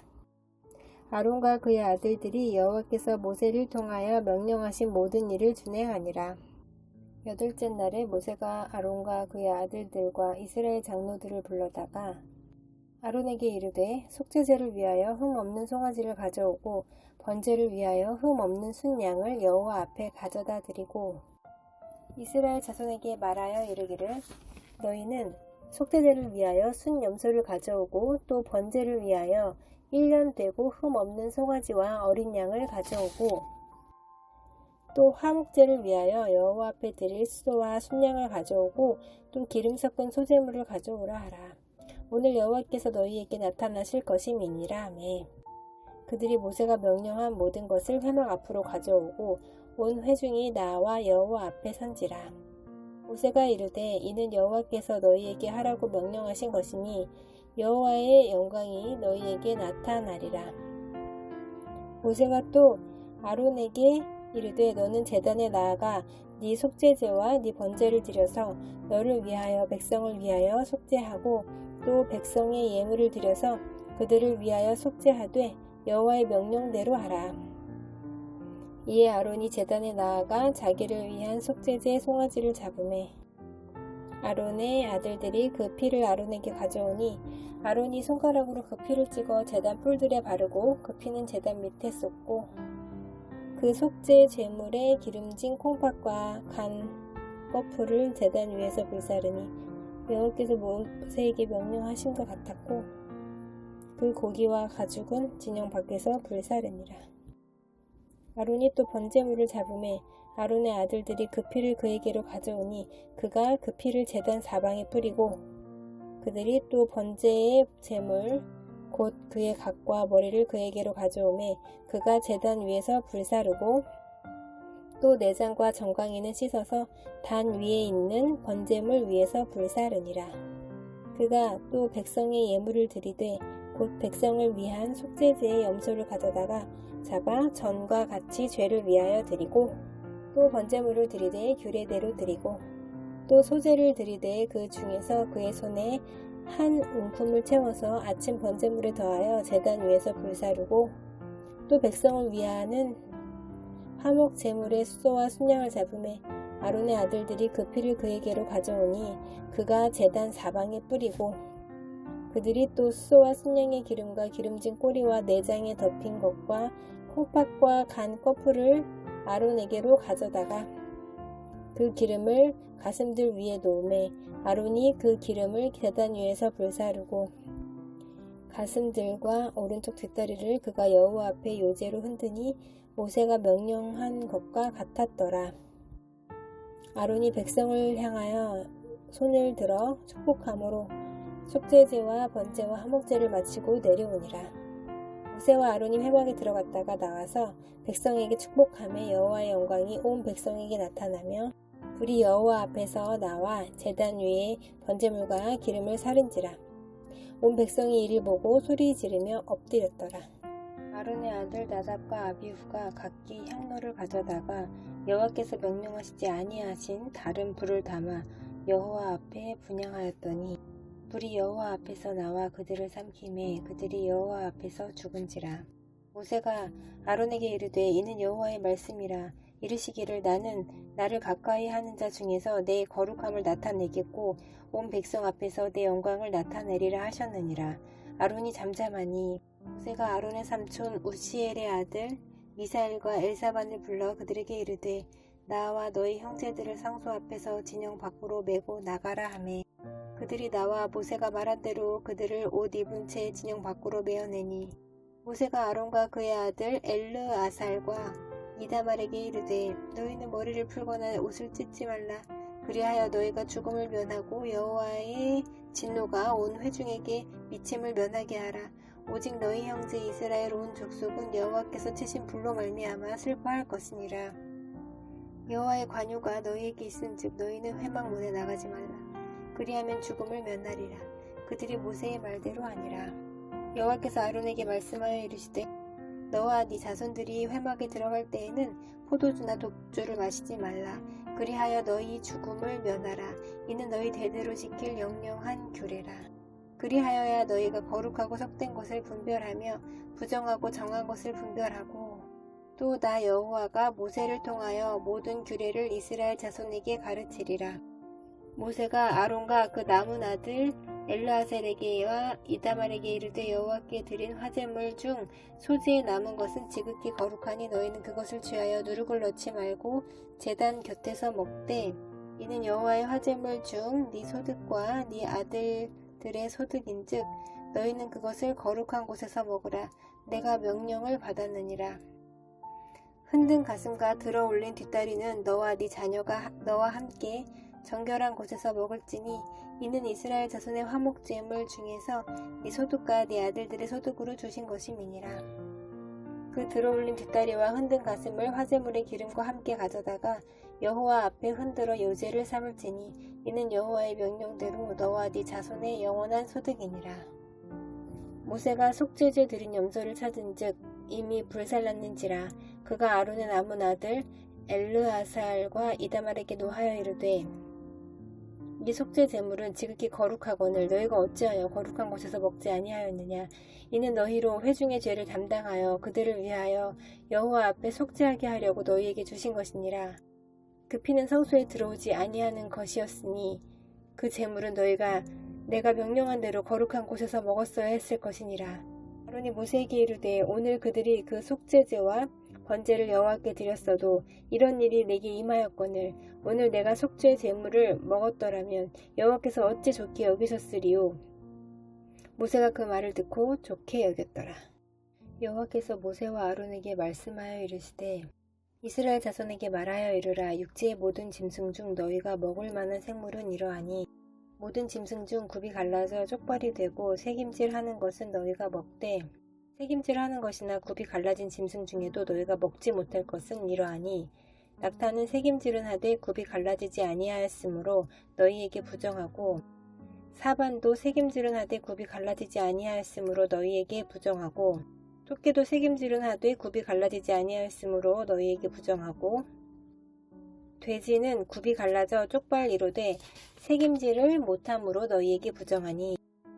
아론과 그의 아들들이 여호와께서 모세를 통하여 명령하신 모든 일을 준행하니라. 8째 날에 모세가 아론과 그의 아들들과 이스라엘 장로들을 불러다가 아론에게 이르되 속죄제를 위하여 흠 없는 송아지를 가져오고 번제를 위하여 흠 없는 순양을 여호와 앞에 가져다 드리고 이스라엘 자손에게 말하여 이르기를 너희는 속죄제를 위하여 순 염소를 가져오고 또 번제를 위하여 1년 되고 흠 없는 송아지와 어린 양을 가져오고 또 화목제를 위하여 여호와 앞에 드릴 수소와 순양을 가져오고 또 기름 섞은 소제물을 가져오라 하라. 오늘 여호와께서 너희에게 나타나실 것임이니라 하매 그들이 모세가 명령한 모든 것을 회막 앞으로 가져오고 온 회중이 나와 여호와 앞에 선지라. 모세가 이르되 이는 여호와께서 너희에게 하라고 명령하신 것이니 여호와의 영광이 너희에게 나타나리라. 모세가 또 아론에게 이르되 너는 제단에 나아가 네 속죄제와 네 번제를 드려서 너를 위하여 백성을 위하여 속죄하고 또 백성의 예물을 드려서 그들을 위하여 속죄하되 여호와의 명령대로 하라. 이에 아론이 제단에 나아가 자기를 위한 속죄제 송아지를 잡으매 아론의 아들들이 그 피를 아론에게 가져오니 아론이 손가락으로 그 피를 찍어 제단 뿔들에 바르고 그 피는 제단 밑에 쏟고 그 속죄 제물에 기름진 콩팥과 간 꺼풀을 제단 위에서 불사르니 여호와께서 모세에게 명령하신 것 같았고 그 고기와 가죽은 진영 밖에서 불사르니라. 아론이 또 번제물을 잡으매 아론의 아들들이 그 피를 그에게로 가져오니 그가 그 피를 제단 사방에 뿌리고 그들이 또 번제의 제물 곧 그의 각과 머리를 그에게로 가져오매 그가 제단 위에서 불사르고 또 내장과 정강이는 씻어서 단 위에 있는 번제물 위에서 불사르니라. 그가 또 백성의 예물을 드리되 곧 백성을 위한 속죄제의 염소를 가져다가 잡아 전과 같이 죄를 위하여 드리고 또 번제물을 드리되 규례대로 드리고 또 소제를 드리되 그 중에서 그의 손에 한 웅품을 채워서 아침 번제물에 더하여 제단 위에서 불사르고 또 백성을 위하는 화목 제물의 수소와 순양을 잡으매 아론의 아들들이 그 피를 그에게로 가져오니 그가 제단 사방에 뿌리고 그들이 또 수소와 순양의 기름과 기름진 꼬리와 내장에 덮인 것과 콩팥과 간 꺼풀을 아론에게로 가져다가 그 기름을 가슴들 위에 놓으매 아론이 그 기름을 제단 위에서 불사르고 가슴들과 오른쪽 뒷다리를 그가 여호와 앞에 요제로 흔드니 모세가 명령한 것과 같았더라. 아론이 백성을 향하여 손을 들어 축복함으로 속죄제와 번제와 화목제를 마치고 내려오니라. 모세와 아론이 회막에 들어갔다가 나와서 백성에게 축복하며 여호와의 영광이 온 백성에게 나타나며 불이 여호와 앞에서 나와 제단 위에 번제물과 기름을 사른지라. 온 백성이 이를 보고 소리 지르며 엎드렸더라. 아론의 아들 나답과 아비후가 각기 향로를 가져다가 여호와께서 명령하시지 아니하신 다른 불을 담아 여호와 앞에 분향하였더니 불이 여호와 앞에서 나와 그들을 삼키매 그들이 여호와 앞에서 죽은지라. 모세가 아론에게 이르되 이는 여호와의 말씀이라. 이르시기를 나는 나를 가까이 하는 자 중에서 내 거룩함을 나타내겠고 온 백성 앞에서 내 영광을 나타내리라 하셨느니라. 아론이 잠잠하니 모세가 아론의 삼촌 우시엘의 아들 미사엘과 엘사반을 불러 그들에게 이르되 나와 너희 형제들을 상소 앞에서 진영 밖으로 메고 나가라 하매 그들이 나와 모세가 말한 대로 그들을 옷 입은 채 진영 밖으로 메어내니 모세가 아론과 그의 아들 엘르아살과 이다말에게 이르되 너희는 머리를 풀거나 옷을 찢지 말라. 그리하여 너희가 죽음을 면하고 여호와의 진노가 온 회중에게 미침을 면하게 하라. 오직 너희 형제 이스라엘 온 족속은 여호와께서 치신 불로 말미암아 슬퍼할 것이니라. 여호와의 관유가 너희에게 있은즉 너희는 회막 문에 나가지 말라. 그리하면 죽음을 면하리라. 그들이 모세의 말대로 하니라. 여호와께서 아론에게 말씀하여 이르시되 너와 네 자손들이 회막에 들어갈 때에는 포도주나 독주를 마시지 말라. 그리하여 너희 죽음을 면하라. 이는 너희 대대로 지킬 영영한 규례라. 그리하여야 너희가 거룩하고 섞된 것을 분별하며 부정하고 정한 것을 분별하고 또 나 여호와가 모세를 통하여 모든 규례를 이스라엘 자손에게 가르치리라. 모세가 아론과 그 남은 아들 엘르아셀에게와 이다말에게 이르되 여호와께 드린 화제물 중 소지에 남은 것은 지극히 거룩하니 너희는 그것을 취하여 누룩을 넣지 말고 제단 곁에서 먹되 이는 여호와의 화제물 중 네 소득과 네 아들들의 소득인즉 너희는 그것을 거룩한 곳에서 먹으라. 내가 명령을 받았느니라. 흔든 가슴과 들어 올린 뒷다리는 너와 네 자녀가 너와 함께 정결한 곳에서 먹을지니 이는 이스라엘 자손의 화목제물 중에서 네 소득과 네 아들들의 소득으로 주신 것임이니라. 그 들어올린 뒷다리와 흔든 가슴을 화제물의 기름과 함께 가져다가 여호와 앞에 흔들어 요제를 삼을지니 이는 여호와의 명령대로 너와 네 자손의 영원한 소득이니라. 모세가 속죄제 드린 염소를 찾은즉 이미 불살랐는지라. 그가 아론의 남은 아들 엘르아살과 이다말에게 노하여 이르되 이 속죄 제물은 지극히 거룩하거늘 너희가 어찌하여 거룩한 곳에서 먹지 아니하였느냐. 이는 너희로 회중의 죄를 담당하여 그들을 위하여 여호와 앞에 속죄하게 하려고 너희에게 주신 것이니라. 그 피는 성소에 들어오지 아니하는 것이었으니 그 제물은 너희가 내가 명령한 대로 거룩한 곳에서 먹었어야 했을 것이니라. 아론이 모세에게 이르되 오늘 그들이 그 속죄제와 번제를 여호와께 드렸어도 이런 일이 내게 임하였거늘 오늘 내가 속죄 제물을 먹었더라면 여호와께서 어찌 좋게 여기셨으리요. 모세가 그 말을 듣고 좋게 여겼더라. 여호와께서 모세와 아론에게 말씀하여 이르시되 이스라엘 자손에게 말하여 이르라. 육지의 모든 짐승 중 너희가 먹을 만한 생물은 이러하니 모든 짐승 중 굽이 갈라져 쪽발이 되고 새김질하는 것은 너희가 먹되 새김질하는 것이나 굽이 갈라진 짐승 중에도 너희가 먹지 못할 것은 이러하니 낙타는 새김질은 하되 굽이 갈라지지 아니하였으므로 너희에게 부정하고 사반도 새김질은 하되 굽이 갈라지지 아니하였으므로 너희에게 부정하고 토끼도 새김질은 하되 굽이 갈라지지 아니하였으므로 너희에게 부정하고 돼지는 굽이 갈라져 쪽발이로되 새김질을 못함으로 너희에게 부정하니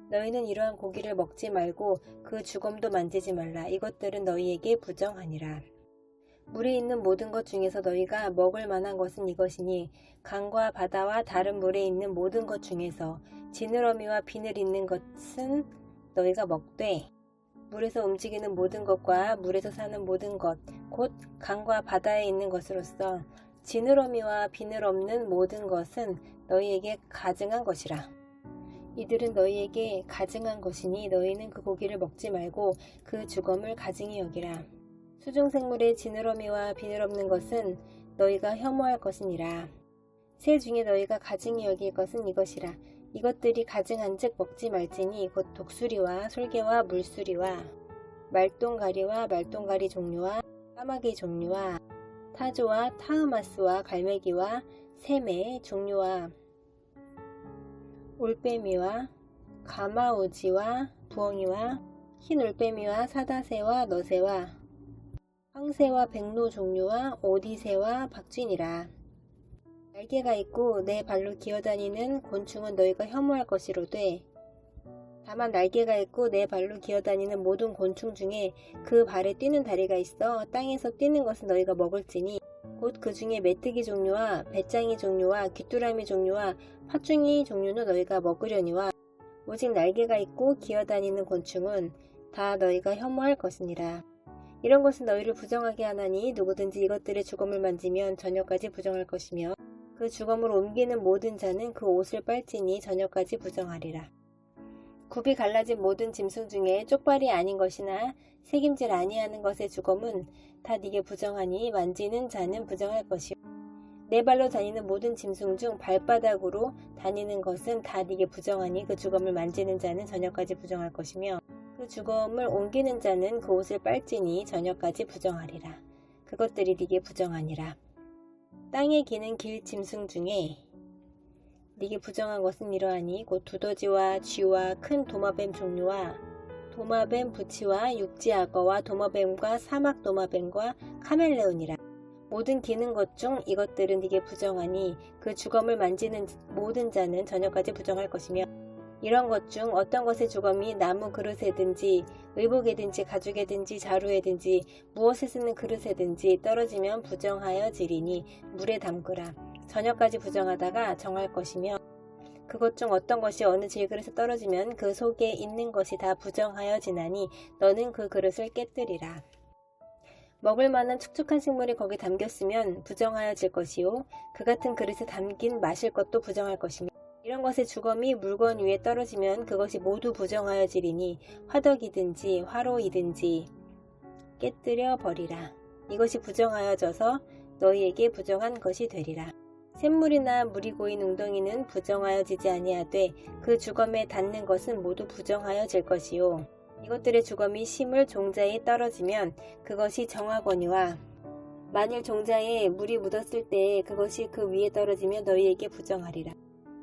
너희는 이러한 고기를 먹지 말고 그 주검도 만지지 말라. 이것들은 너희에게 부정하니라. 물에 있는 모든 것 중에서 너희가 먹을 만한 것은 이것이니 강과 바다와 다른 물에 있는 모든 것 중에서 지느러미와 비늘 있는 것은 너희가 먹되 물에서 움직이는 모든 것과 물에서 사는 모든 것 곧 강과 바다에 있는 것으로서 지느러미와 비늘 없는 모든 것은 너희에게 가증한 것이라. 이들은 너희에게 가증한 것이니 너희는 그 고기를 먹지 말고 그 주검을 가증히 여기라. 수중생물의 지느러미와 비늘 없는 것은 너희가 혐오할 것이니라. 새 중에 너희가 가증히 여길 것은 이것이라. 이것들이 가증한즉 먹지 말지니 곧 독수리와 솔개와 물수리와 말똥가리와 말똥가리 종류와 까마귀 종류와 타조와 타흐마스와 갈매기와 샘의 종류와 올빼미와 가마오지와 부엉이와 흰 올빼미와 사다새와 너새와 황새와 백로 종류와 오디새와 박쥐니라. 날개가 있고 내 발로 기어다니는 곤충은 너희가 혐오할 것이로되 다만 날개가 있고 내 발로 기어다니는 모든 곤충 중에 그 발에 뛰는 다리가 있어 땅에서 뛰는 것은 너희가 먹을지니 곧 그 중에 메뚜기 종류와 배짱이 종류와 귀뚜라미 종류와 팥중이 종류는 너희가 먹으려니와 오직 날개가 있고 기어다니는 곤충은 다 너희가 혐오할 것이니라. 이런 것은 너희를 부정하게 하나니 누구든지 이것들의 주검을 만지면 저녁까지 부정할 것이며 그 주검을 옮기는 모든 자는 그 옷을 빨지니 저녁까지 부정하리라. 굽이 갈라진 모든 짐승 중에 쪽발이 아닌 것이나 새김질 아니하는 것의 주검은 다 네게 부정하니 만지는 자는 부정할 것이요 네 발로 다니는 모든 짐승 중 발바닥으로 다니는 것은 다 네게 부정하니 그 주검을 만지는 자는 저녁까지 부정할 것이며 그 주검을 옮기는 자는 그 옷을 빨지니 저녁까지 부정하리라. 그것들이 네게 부정하니라. 땅에 기는 길 짐승 중에 네게 부정한 것은 이러하니 곧 두더지와 쥐와 큰 도마뱀 종류와 도마뱀 부치와 육지악어와 도마뱀과 사막 도마뱀과 카멜레온이라. 모든 기는 것 중 이것들은 네게 부정하니 그 주검을 만지는 모든 자는 저녁까지 부정할 것이며 이런 것 중 어떤 것의 주검이 나무 그릇에든지 의복에든지 가죽에든지 자루에든지 무엇에 쓰는 그릇에든지 떨어지면 부정하여 지리니 물에 담그라. 저녁까지 부정하다가 정할 것이며 그것 중 어떤 것이 어느 질그릇에 떨어지면 그 속에 있는 것이 다 부정하여 지나니 너는 그 그릇을 깨뜨리라. 먹을 만한 축축한 식물이 거기 담겼으면 부정하여질 것이요 그 같은 그릇에 담긴 마실 것도 부정할 것이며 이런 것의 주검이 물건 위에 떨어지면 그것이 모두 부정하여지리니 화덕이든지 화로이든지 깨뜨려 버리라. 이것이 부정하여져서 너희에게 부정한 것이 되리라. 샘물이나 물이 고인 웅덩이는 부정하여지지 아니하되 그 주검에 닿는 것은 모두 부정하여질 것이요 이것들의 주검이 심을 종자에 떨어지면 그것이 정하거니와 만일 종자에 물이 묻었을 때에 그것이 그 위에 떨어지면 너희에게 부정하리라.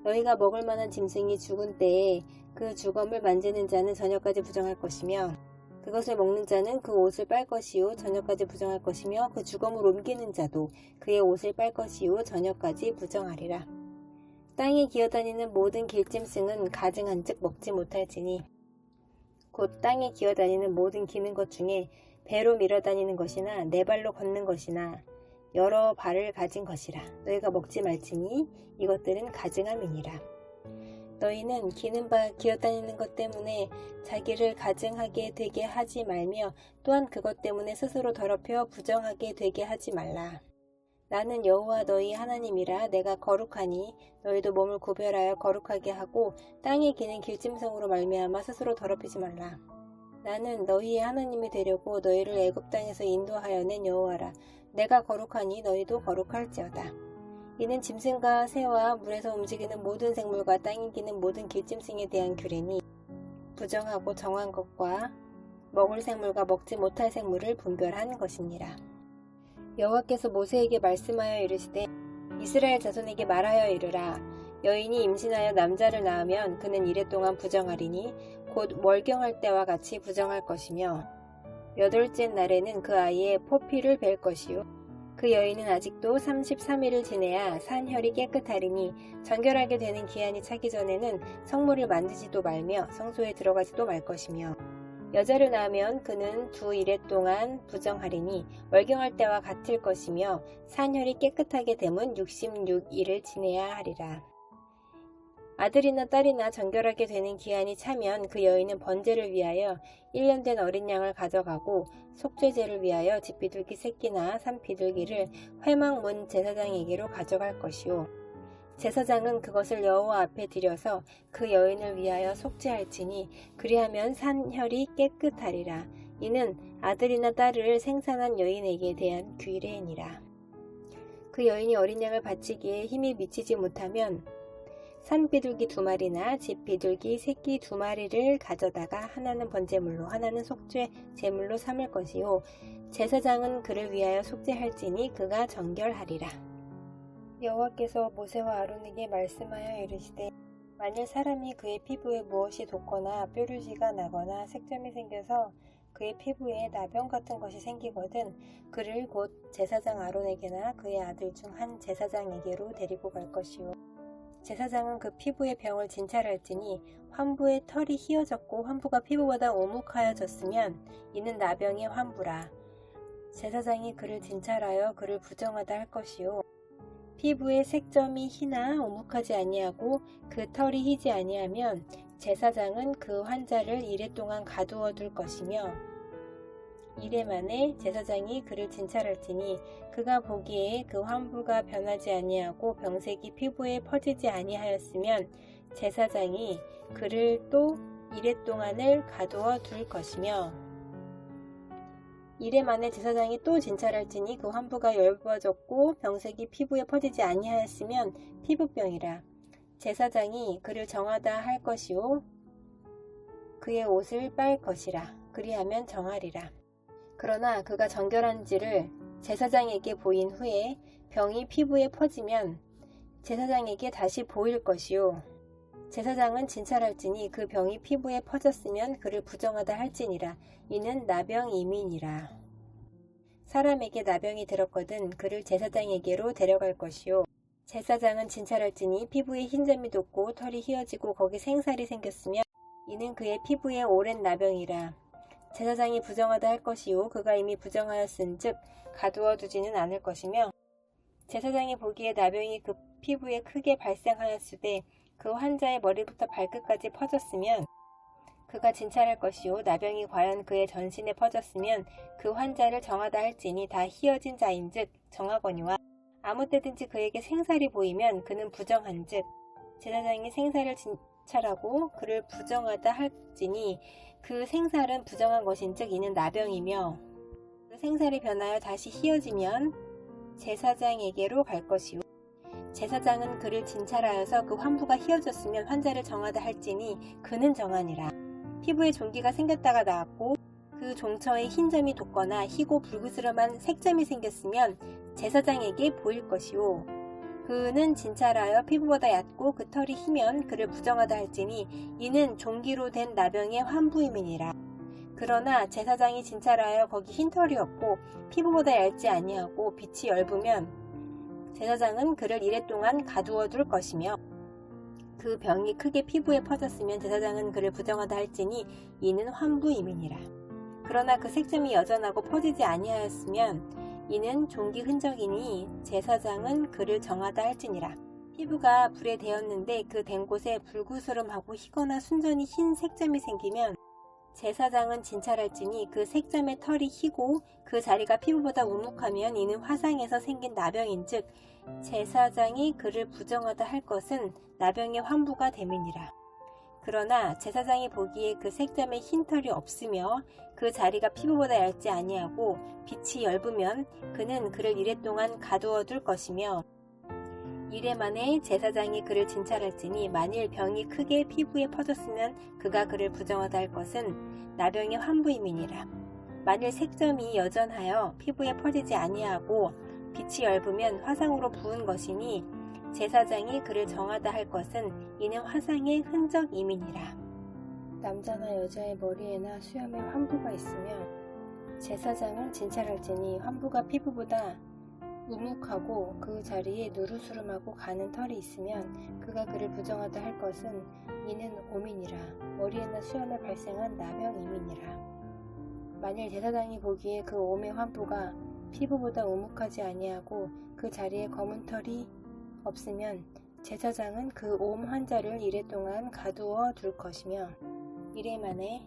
너희가 먹을 만한 짐승이 죽은 때에 그 주검을 만지는 자는 저녁까지 부정할 것이며 그것을 먹는 자는 그 옷을 빨 것이요 저녁까지 부정할 것이며 그 주검을 옮기는 자도 그의 옷을 빨 것이요 저녁까지 부정하리라. 땅에 기어다니는 모든 길짐승은 가증한즉 먹지 못할지니 곧 땅에 기어다니는 모든 기는 것 중에 배로 밀어다니는 것이나 네 발로 걷는 것이나 여러 발을 가진 것이라. 너희가 먹지 말지니 이것들은 가증함이니라. 너희는 기어다니는 것 때문에 자기를 가증하게 되게 하지 말며 또한 그것 때문에 스스로 더럽혀 부정하게 되게 하지 말라. 나는 여호와 너희 하나님이라. 내가 거룩하니 너희도 몸을 구별하여 거룩하게 하고 땅에 기는 길짐승으로 말미암아 스스로 더럽히지 말라. 나는 너희의 하나님이 되려고 너희를 애굽 땅에서 인도하여 낸 여호와라. 내가 거룩하니 너희도 거룩할지어다. 이는 짐승과 새와 물에서 움직이는 모든 생물과 땅에 기는 모든 길짐승에 대한 규례니 부정하고 정한 것과 먹을 생물과 먹지 못할 생물을 분별한 것이니라. 여호와께서 모세에게 말씀하여 이르시되 이스라엘 자손에게 말하여 이르라. 여인이 임신하여 남자를 낳으면 그는 이레 동안 부정하리니 곧 월경할 때와 같이 부정할 것이며 여덟째 날에는 그 아이의 포피를 벨 것이요 그 여인은 아직도 33일을 지내야 산혈이 깨끗하리니 정결하게 되는 기한이 차기 전에는 성물을 만지지도 말며 성소에 들어가지도 말 것이며 여자를 낳으면 그는 2일에 동안 부정하리니 월경할 때와 같을 것이며 산혈이 깨끗하게 되면 66일을 지내야 하리라. 아들이나 딸이나 정결하게 되는 기한이 차면 그 여인은 번제를 위하여 1년 된 어린 양을 가져가고 속죄제를 위하여 집비둘기 새끼나 산비둘기를 회막문 제사장에게로 가져갈 것이요 제사장은 그것을 여호와 앞에 드려서 그 여인을 위하여 속죄할지니 그리하면 산혈이 깨끗하리라. 이는 아들이나 딸을 생산한 여인에게 대한 규례니라. 그 여인이 어린 양을 바치기에 힘이 미치지 못하면 산비둘기 2마리나 집비둘기 새끼 2마리를 가져다가 하나는 번제물로 하나는 속죄 제물로 삼을 것이요 제사장은 그를 위하여 속죄할지니 그가 정결하리라. 여호와께서 모세와 아론에게 말씀하여 이르시되 만일 사람이 그의 피부에 무엇이 돋거나 뾰루지가 나거나 색점이 생겨서 그의 피부에 나병 같은 것이 생기거든 그를 곧 제사장 아론에게나 그의 아들 중 한 제사장에게로 데리고 갈 것이요 제사장은 그 피부의 병을 진찰할지니 환부의 털이 휘어졌고 환부가 피부보다 오묵하여졌으면 이는 나병의 환부라. 제사장이 그를 진찰하여 그를 부정하다 할 것이요 피부의 색점이 희나 오묵하지 아니하고 그 털이 희지 아니하면 제사장은 그 환자를 이레 동안 가두어 둘 것이며 이레 만에 제사장이 그를 진찰할지니 그가 보기에 그 환부가 변하지 아니하고 병색이 피부에 퍼지지 아니하였으면 제사장이 그를 또 이레 동안을 가두어 둘 것이며 이레 만에 제사장이 또 진찰할지니 그 환부가 엷어졌고 병색이 피부에 퍼지지 아니하였으면 피부병이라. 제사장이 그를 정하다 할 것이요 그의 옷을 빨 것이라. 그리하면 정하리라. 그러나 그가 정결한지를 제사장에게 보인 후에 병이 피부에 퍼지면 제사장에게 다시 보일 것이요 제사장은 진찰할지니 그 병이 피부에 퍼졌으면 그를 부정하다 할지니라. 이는 나병임이니라. 사람에게 나병이 들었거든 그를 제사장에게로 데려갈 것이요 제사장은 진찰할지니 피부에 흰점이 돋고 털이 휘어지고 거기 생살이 생겼으며 이는 그의 피부에 오랜 나병이라. 제사장이 부정하다 할 것이요 그가 이미 부정하였은즉 가두어 두지는 않을 것이며 제사장이 보기에 나병이 그 피부에 크게 발생하였으되 그 환자의 머리부터 발끝까지 퍼졌으면 그가 진찰할 것이요 나병이 과연 그의 전신에 퍼졌으면 그 환자를 정하다 할지니 다 휘어진 자인즉 정하거니와 아무 때든지 그에게 생살이 보이면 그는 부정한즉 제사장이 생살을 진찰하고 그를 부정하다 할지니 그 생살은 부정한 것인즉 이는 나병이며 그 생살이 변하여 다시 휘어지면 제사장에게로 갈 것이요 제사장은 그를 진찰하여서 그 환부가 휘어졌으면 환자를 정하다 할지니 그는 정하니라. 피부에 종기가 생겼다가 나았고 그 종처에 흰 점이 돋거나 희고 붉으스름한 색점이 생겼으면 제사장에게 보일 것이요. 그는 진찰하여 피부보다 얕고 그 털이 희면 그를 부정하다 할지니 이는 종기로 된 나병의 환부임이니라. 그러나 제사장이 진찰하여 거기 흰 털이 없고 피부보다 얇지 아니하고 빛이 엷으면 제사장은 그를 이랫동안 가두어 둘 것이며 그 병이 크게 피부에 퍼졌으면 제사장은 그를 부정하다 할지니 이는 환부임이니라. 그러나 그 색점이 여전하고 퍼지지 아니하였으면 이는 종기 흔적이니 제사장은 그를 정하다 할지니라. 피부가 불에 데었는데 그 댄 곳에 불구스름하고 희거나 순전히 흰 색점이 생기면 제사장은 진찰할지니 그 색점의 털이 희고 그 자리가 피부보다 우묵하면 이는 화상에서 생긴 나병인즉 제사장이 그를 부정하다 할 것은 나병의 환부가 됨이니라. 그러나 제사장이 보기에 그 색점에 흰 털이 없으며 그 자리가 피부보다 얇지 아니하고 빛이 엷으면 그는 그를 이랫동안 가두어 둘 것이며 이래 만에 제사장이 그를 진찰할지니 만일 병이 크게 피부에 퍼졌으면 그가 그를 부정하다 할 것은 나병의 환부임이니라. 만일 색점이 여전하여 피부에 퍼지지 아니하고 빛이 엷으면 화상으로 부은 것이니 제사장이 그를 정하다 할 것은 이는 화상의 흔적임이니라. 남자나 여자의 머리에나 수염에 환부가 있으면 제사장은 진찰할지니 환부가 피부보다 우묵하고 그 자리에 누르스름하고 가는 털이 있으면 그가 그를 부정하다 할 것은 이는 오민이라. 머리에나 수염에 발생한 나병임이니라. 만일 제사장이 보기에 그 옴의 환부가 피부보다 우묵하지 아니하고 그 자리에 검은 털이 없으면 제사장은 그 옴 환자를 이랫동안 가두어 둘 것이며 이래 만에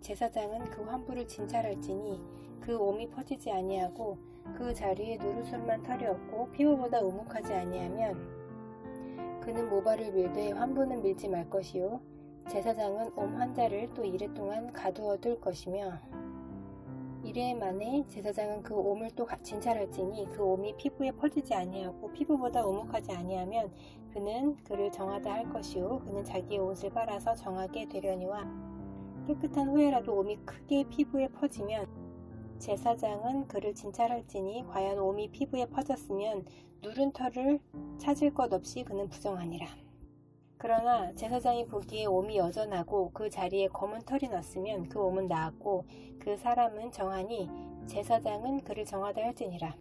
제사장은 그 환부를 진찰할지니 그 옴이 퍼지지 아니하고 그 자리에 누르술만 털이 없고 피부보다 우묵하지 아니하면 그는 모발을 밀되 환부는 밀지 말 것이요 제사장은 옴 환자를 또 이랫동안 가두어 둘 것이며 이래 만에 제사장은 그 옴을 또 진찰할지니 그 옴이 피부에 퍼지지 아니하고 피부보다 우묵하지 아니하면 그는 그를 정하다 할 것이요 그는 자기의 옷을 빨아서 정하게 되려니와 깨끗한 후에라도 옴이 크게 피부에 퍼지면 제사장은 그를 진찰할지니 과연 옴이 피부에 퍼졌으면 누른 털을 찾을 것 없이 그는 부정하니라. 그러나 제사장이 보기에 옴이 여전하고 그 자리에 검은 털이 났으면 그 옴은 나았고 그 사람은 정하니 제사장은 그를 정하다 할지니라.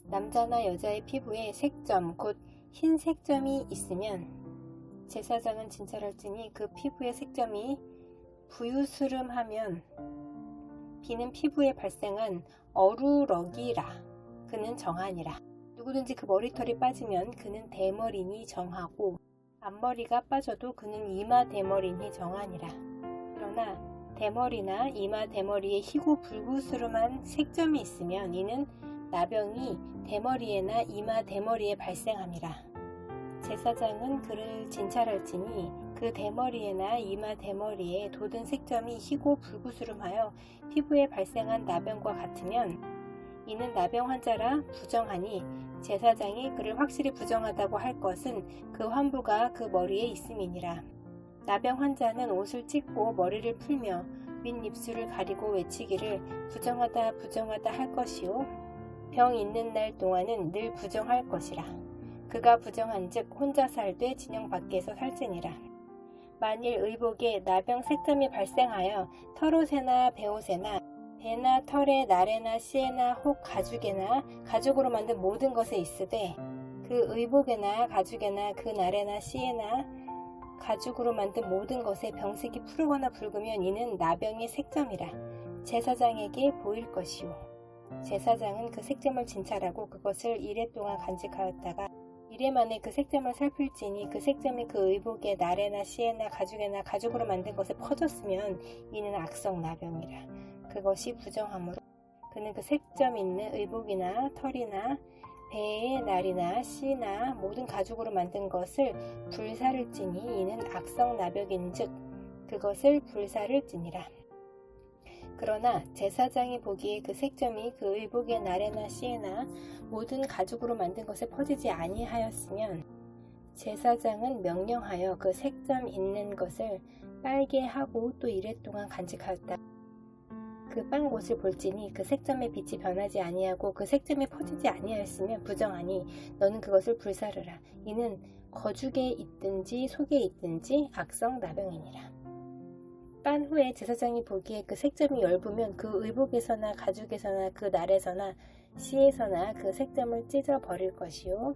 남자나 여자의 피부에 색점 곧 흰 색점이 있으면 제사장은 진찰할지니 그 피부의 색점이 부유스름하면 비는 피부에 발생한 어루러기라. 그는 정하니라. 누구든지 그 머리털이 빠지면 그는 대머리니 정하고 앞머리가 빠져도 그는 이마 대머리니 정하니라. 그러나 대머리나 이마 대머리에 희고 불구스름한 색점이 있으면 이는 나병이 대머리에나 이마 대머리에 발생함이라. 제사장은 그를 진찰할지니 그 대머리에나 이마 대머리에 돋은 색점이 희고 불구스름하여 피부에 발생한 나병과 같으면 이는 나병 환자라 부정하니 제사장이 그를 확실히 부정하다고 할 것은 그 환부가 그 머리에 있음이니라. 나병 환자는 옷을 찢고 머리를 풀며 윗입술을 가리고 외치기를 부정하다 부정하다 할 것이요 병 있는 날 동안은 늘 부정할 것이라. 그가 부정한즉 혼자 살되 진영 밖에서 살지니라. 만일 의복에 나병 색점이 발생하여 털옷에나 베옷에나 배나 털에 나래나 씨에나 혹 가죽에나 가죽으로 만든 모든 것에 있으되 그 의복에나 가죽에나 그 나래나 씨에나 가죽으로 만든 모든 것에 병색이 푸르거나 붉으면 이는 나병의 색점이라. 제사장에게 보일 것이요 제사장은 그 색점을 진찰하고 그것을 이래 동안 간직하였다가 이래 만에 그 색점을 살필지니 그 색점이 그 의복에 나래나 씨에나 가죽에나 가죽으로 만든 것에 퍼졌으면 이는 악성 나병이라. 그것이 부정하므로 그는 그 색점 있는 의복이나 털이나 배의 날이나 씨나 모든 가죽으로 만든 것을 불사를지니 이는 악성 나병인즉 그것을 불사를지니라. 그러나 제사장이 보기에 그 색점이 그 의복의 나래나 씨에나 모든 가죽으로 만든 것에 퍼지지 아니하였으면 제사장은 명령하여 그 색점 있는 것을 빨게 하고 또 이랫 동안 간직하였다. 그 빤 곳을 볼지니 그 색점의 빛이 변하지 아니하고 그 색점이 퍼지지 아니하였으면 부정하니 너는 그것을 불사르라. 이는 거죽에 있든지 속에 있든지 악성 나병이니라. 빤 후에 제사장이 보기에 그 색점이 엷으면 그 의복에서나 가죽에서나 그 날에서나 씨에서나 그 색점을 찢어 버릴 것이요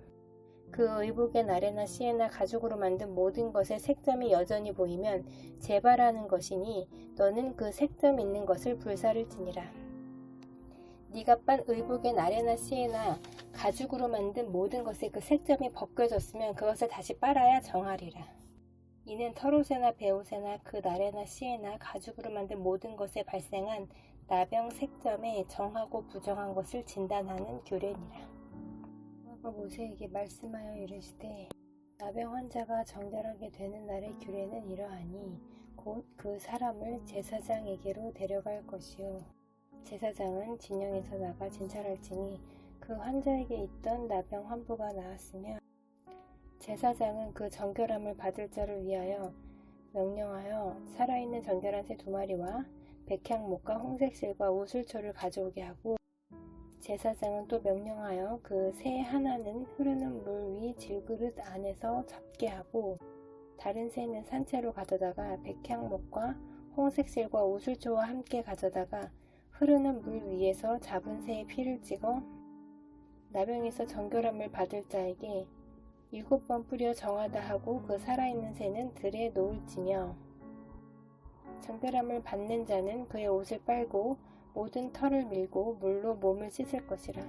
그 의복의 날에나 씨에나 가죽으로 만든 모든 것에 색점이 여전히 보이면 재발하는 것이니 너는 그 색점 있는 것을 불사를지니라. 네가 빤 의복의 날에나 씨에나 가죽으로 만든 모든 것에 그 색점이 벗겨졌으면 그것을 다시 빨아야 정하리라. 이는 털옷에나 베옷에나 그 날에나 씨에나 가죽으로 만든 모든 것에 발생한 나병 색점에 정하고 부정한 것을 진단하는 규례니라. 여호와가 모세에게 말씀하여 이르시되 나병 환자가 정결하게 되는 날의 규례는 이러하니 곧 그 사람을 제사장에게로 데려갈 것이요 제사장은 진영에서 나가 진찰할지니 그 환자에게 있던 나병 환부가 나았으며 제사장은 그 정결함을 받을 자를 위하여 명령하여 살아있는 정결한 새 2마리와 백향목과 홍색실과 우슬초를 가져오게 하고 제사장은 또 명령하여 그 새 하나는 흐르는 물 위 질그릇 안에서 잡게 하고 다른 새는 산채로 가져다가 백향목과 홍색실과 우슬초와 함께 가져다가 흐르는 물 위에서 잡은 새의 피를 찍어 나병에서 정결함을 받을 자에게 7번 뿌려 정하다 하고 그 살아있는 새는 들에 놓을지며 정결함을 받는 자는 그의 옷을 빨고 모든 털을 밀고 물로 몸을 씻을 것이라.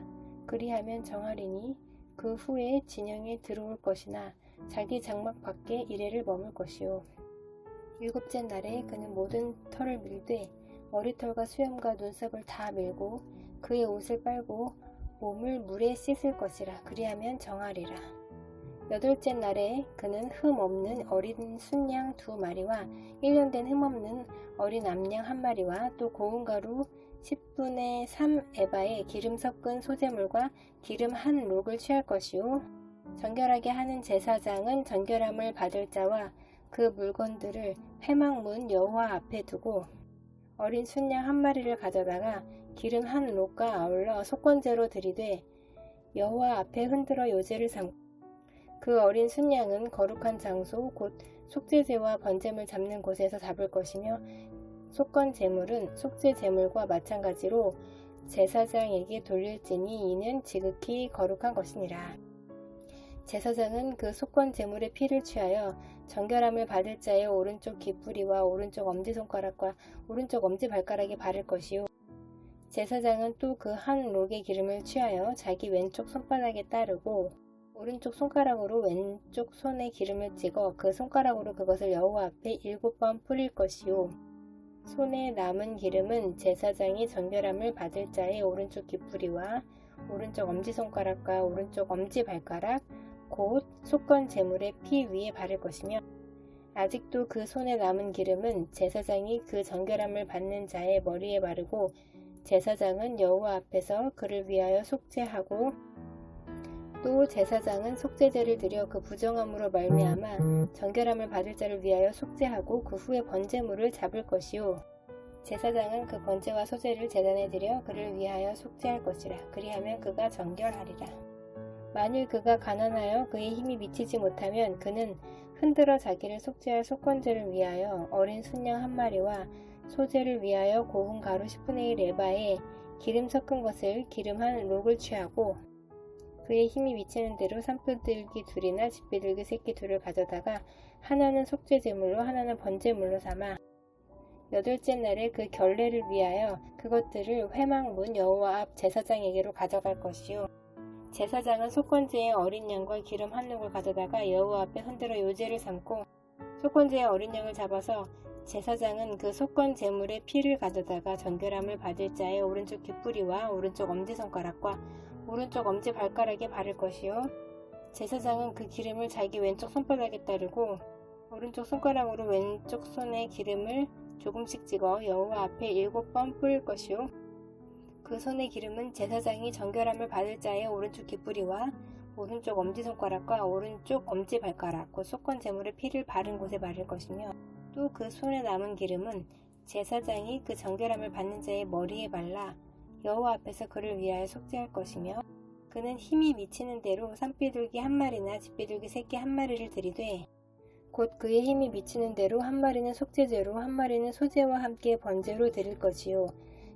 그리하면 정하리니 그 후에 진영에 들어올 것이나 자기 장막 밖에 이래를 머물 것이요 7째 날에 그는 모든 털을 밀되 머리털과 수염과 눈썹을 다 밀고 그의 옷을 빨고 몸을 물에 씻을 것이라. 그리하면 정하리라. 8째 날에 그는 흠 없는 어린 순양 2마리와 1년 된 흠 없는 어린 암양 1마리와 또 고운 가루 10분의 3 에바에 기름 섞은 소재물과 기름 1록을 취할 것이요 정결하게 하는 제사장은 정결함을 받을 자와 그 물건들을 회막문 여호와 앞에 두고 어린 순양 1마리를 가져다가 기름 1록과 아울러 속건제로 드리되 여호와 앞에 흔들어 요제를 삼고 그 어린 순양은 거룩한 장소 곧 속죄제와 번제물 잡는 곳에서 잡을 것이며 속건 제물은 속죄 제물과 마찬가지로 제사장에게 돌릴지니 이는 지극히 거룩한 것이니라. 제사장은 그 속건 제물의 피를 취하여 정결함을 받을 자의 오른쪽 귀뿌리와 오른쪽 엄지손가락과 오른쪽 엄지발가락에 바를 것이요 제사장은 또 그 1록의 기름을 취하여 자기 왼쪽 손바닥에 따르고 오른쪽 손가락으로 왼쪽 손에 기름을 찍어 그 손가락으로 그것을 여호와 앞에 7번 뿌릴 것이요 손에 남은 기름은 제사장이 정결함을 받을 자의 오른쪽 귀뿌리와 오른쪽 엄지손가락과 오른쪽 엄지발가락 곧 속건 제물의 피 위에 바를 것이며 아직도 그 손에 남은 기름은 제사장이 그 정결함을 받는 자의 머리에 바르고 제사장은 여호와 앞에서 그를 위하여 속죄하고 또 제사장은 속죄제를 드려 그 부정함으로 말미암아 정결함을 받을 자를 위하여 속죄하고 그 후에 번제물을 잡을 것이요 제사장은 그 번제와 소제를 제단에 드려 그를 위하여 속죄할 것이라. 그리하면 그가 정결하리라. 만일 그가 가난하여 그의 힘이 미치지 못하면 그는 흔들어 자기를 속죄할 속건제를 위하여 어린 순양 1마리와 소제를 위하여 고운 가루 10분의 1 에바에 기름 섞은 것을 기름 1록을 취하고 그의 힘이 미치는 대로 산비둘기 2이나 집비둘기 새끼 2를 가져다가 하나는 속죄제물로 하나는 번제물로 삼아 8째 날에 그 결례를 위하여 그것들을 회막문 여호와 앞 제사장에게로 가져갈 것이요 제사장은 속건제의 어린 양과 기름 1록을 가져다가 여호와 앞에 흔들어 요제를 삼고 속건제의 어린 양을 잡아서 제사장은 그 속건 제물의 피를 가져다가 정결함을 받을 자의 오른쪽 귀뿌리와 오른쪽 엄지손가락과 오른쪽 엄지발가락에 바를 것이요 제사장은 그 기름을 자기 왼쪽 손바닥에 따르고 오른쪽 손가락으로 왼쪽 손에 기름을 조금씩 찍어 여호와 앞에 7번 뿌릴 것이요 그 손의 기름은 제사장이 정결함을 받을 자의 오른쪽 귀뿌리와 오른쪽 엄지손가락과 오른쪽 엄지발가락 곧 속건 제물의 피를 바른 곳에 바를 것이며 또 그 손에 남은 기름은 제사장이 그 정결함을 받는 자의 머리에 발라 여호와 앞에서 그를 위하여 속죄할 것이며, 그는 힘이 미치는 대로 산비둘기 한 마리나 집비둘기 새끼 한 마리를 드리되, 곧 그의 힘이 미치는 대로 한 마리는 속죄제로 한 마리는 소제와 함께 번제로 드릴 것이요,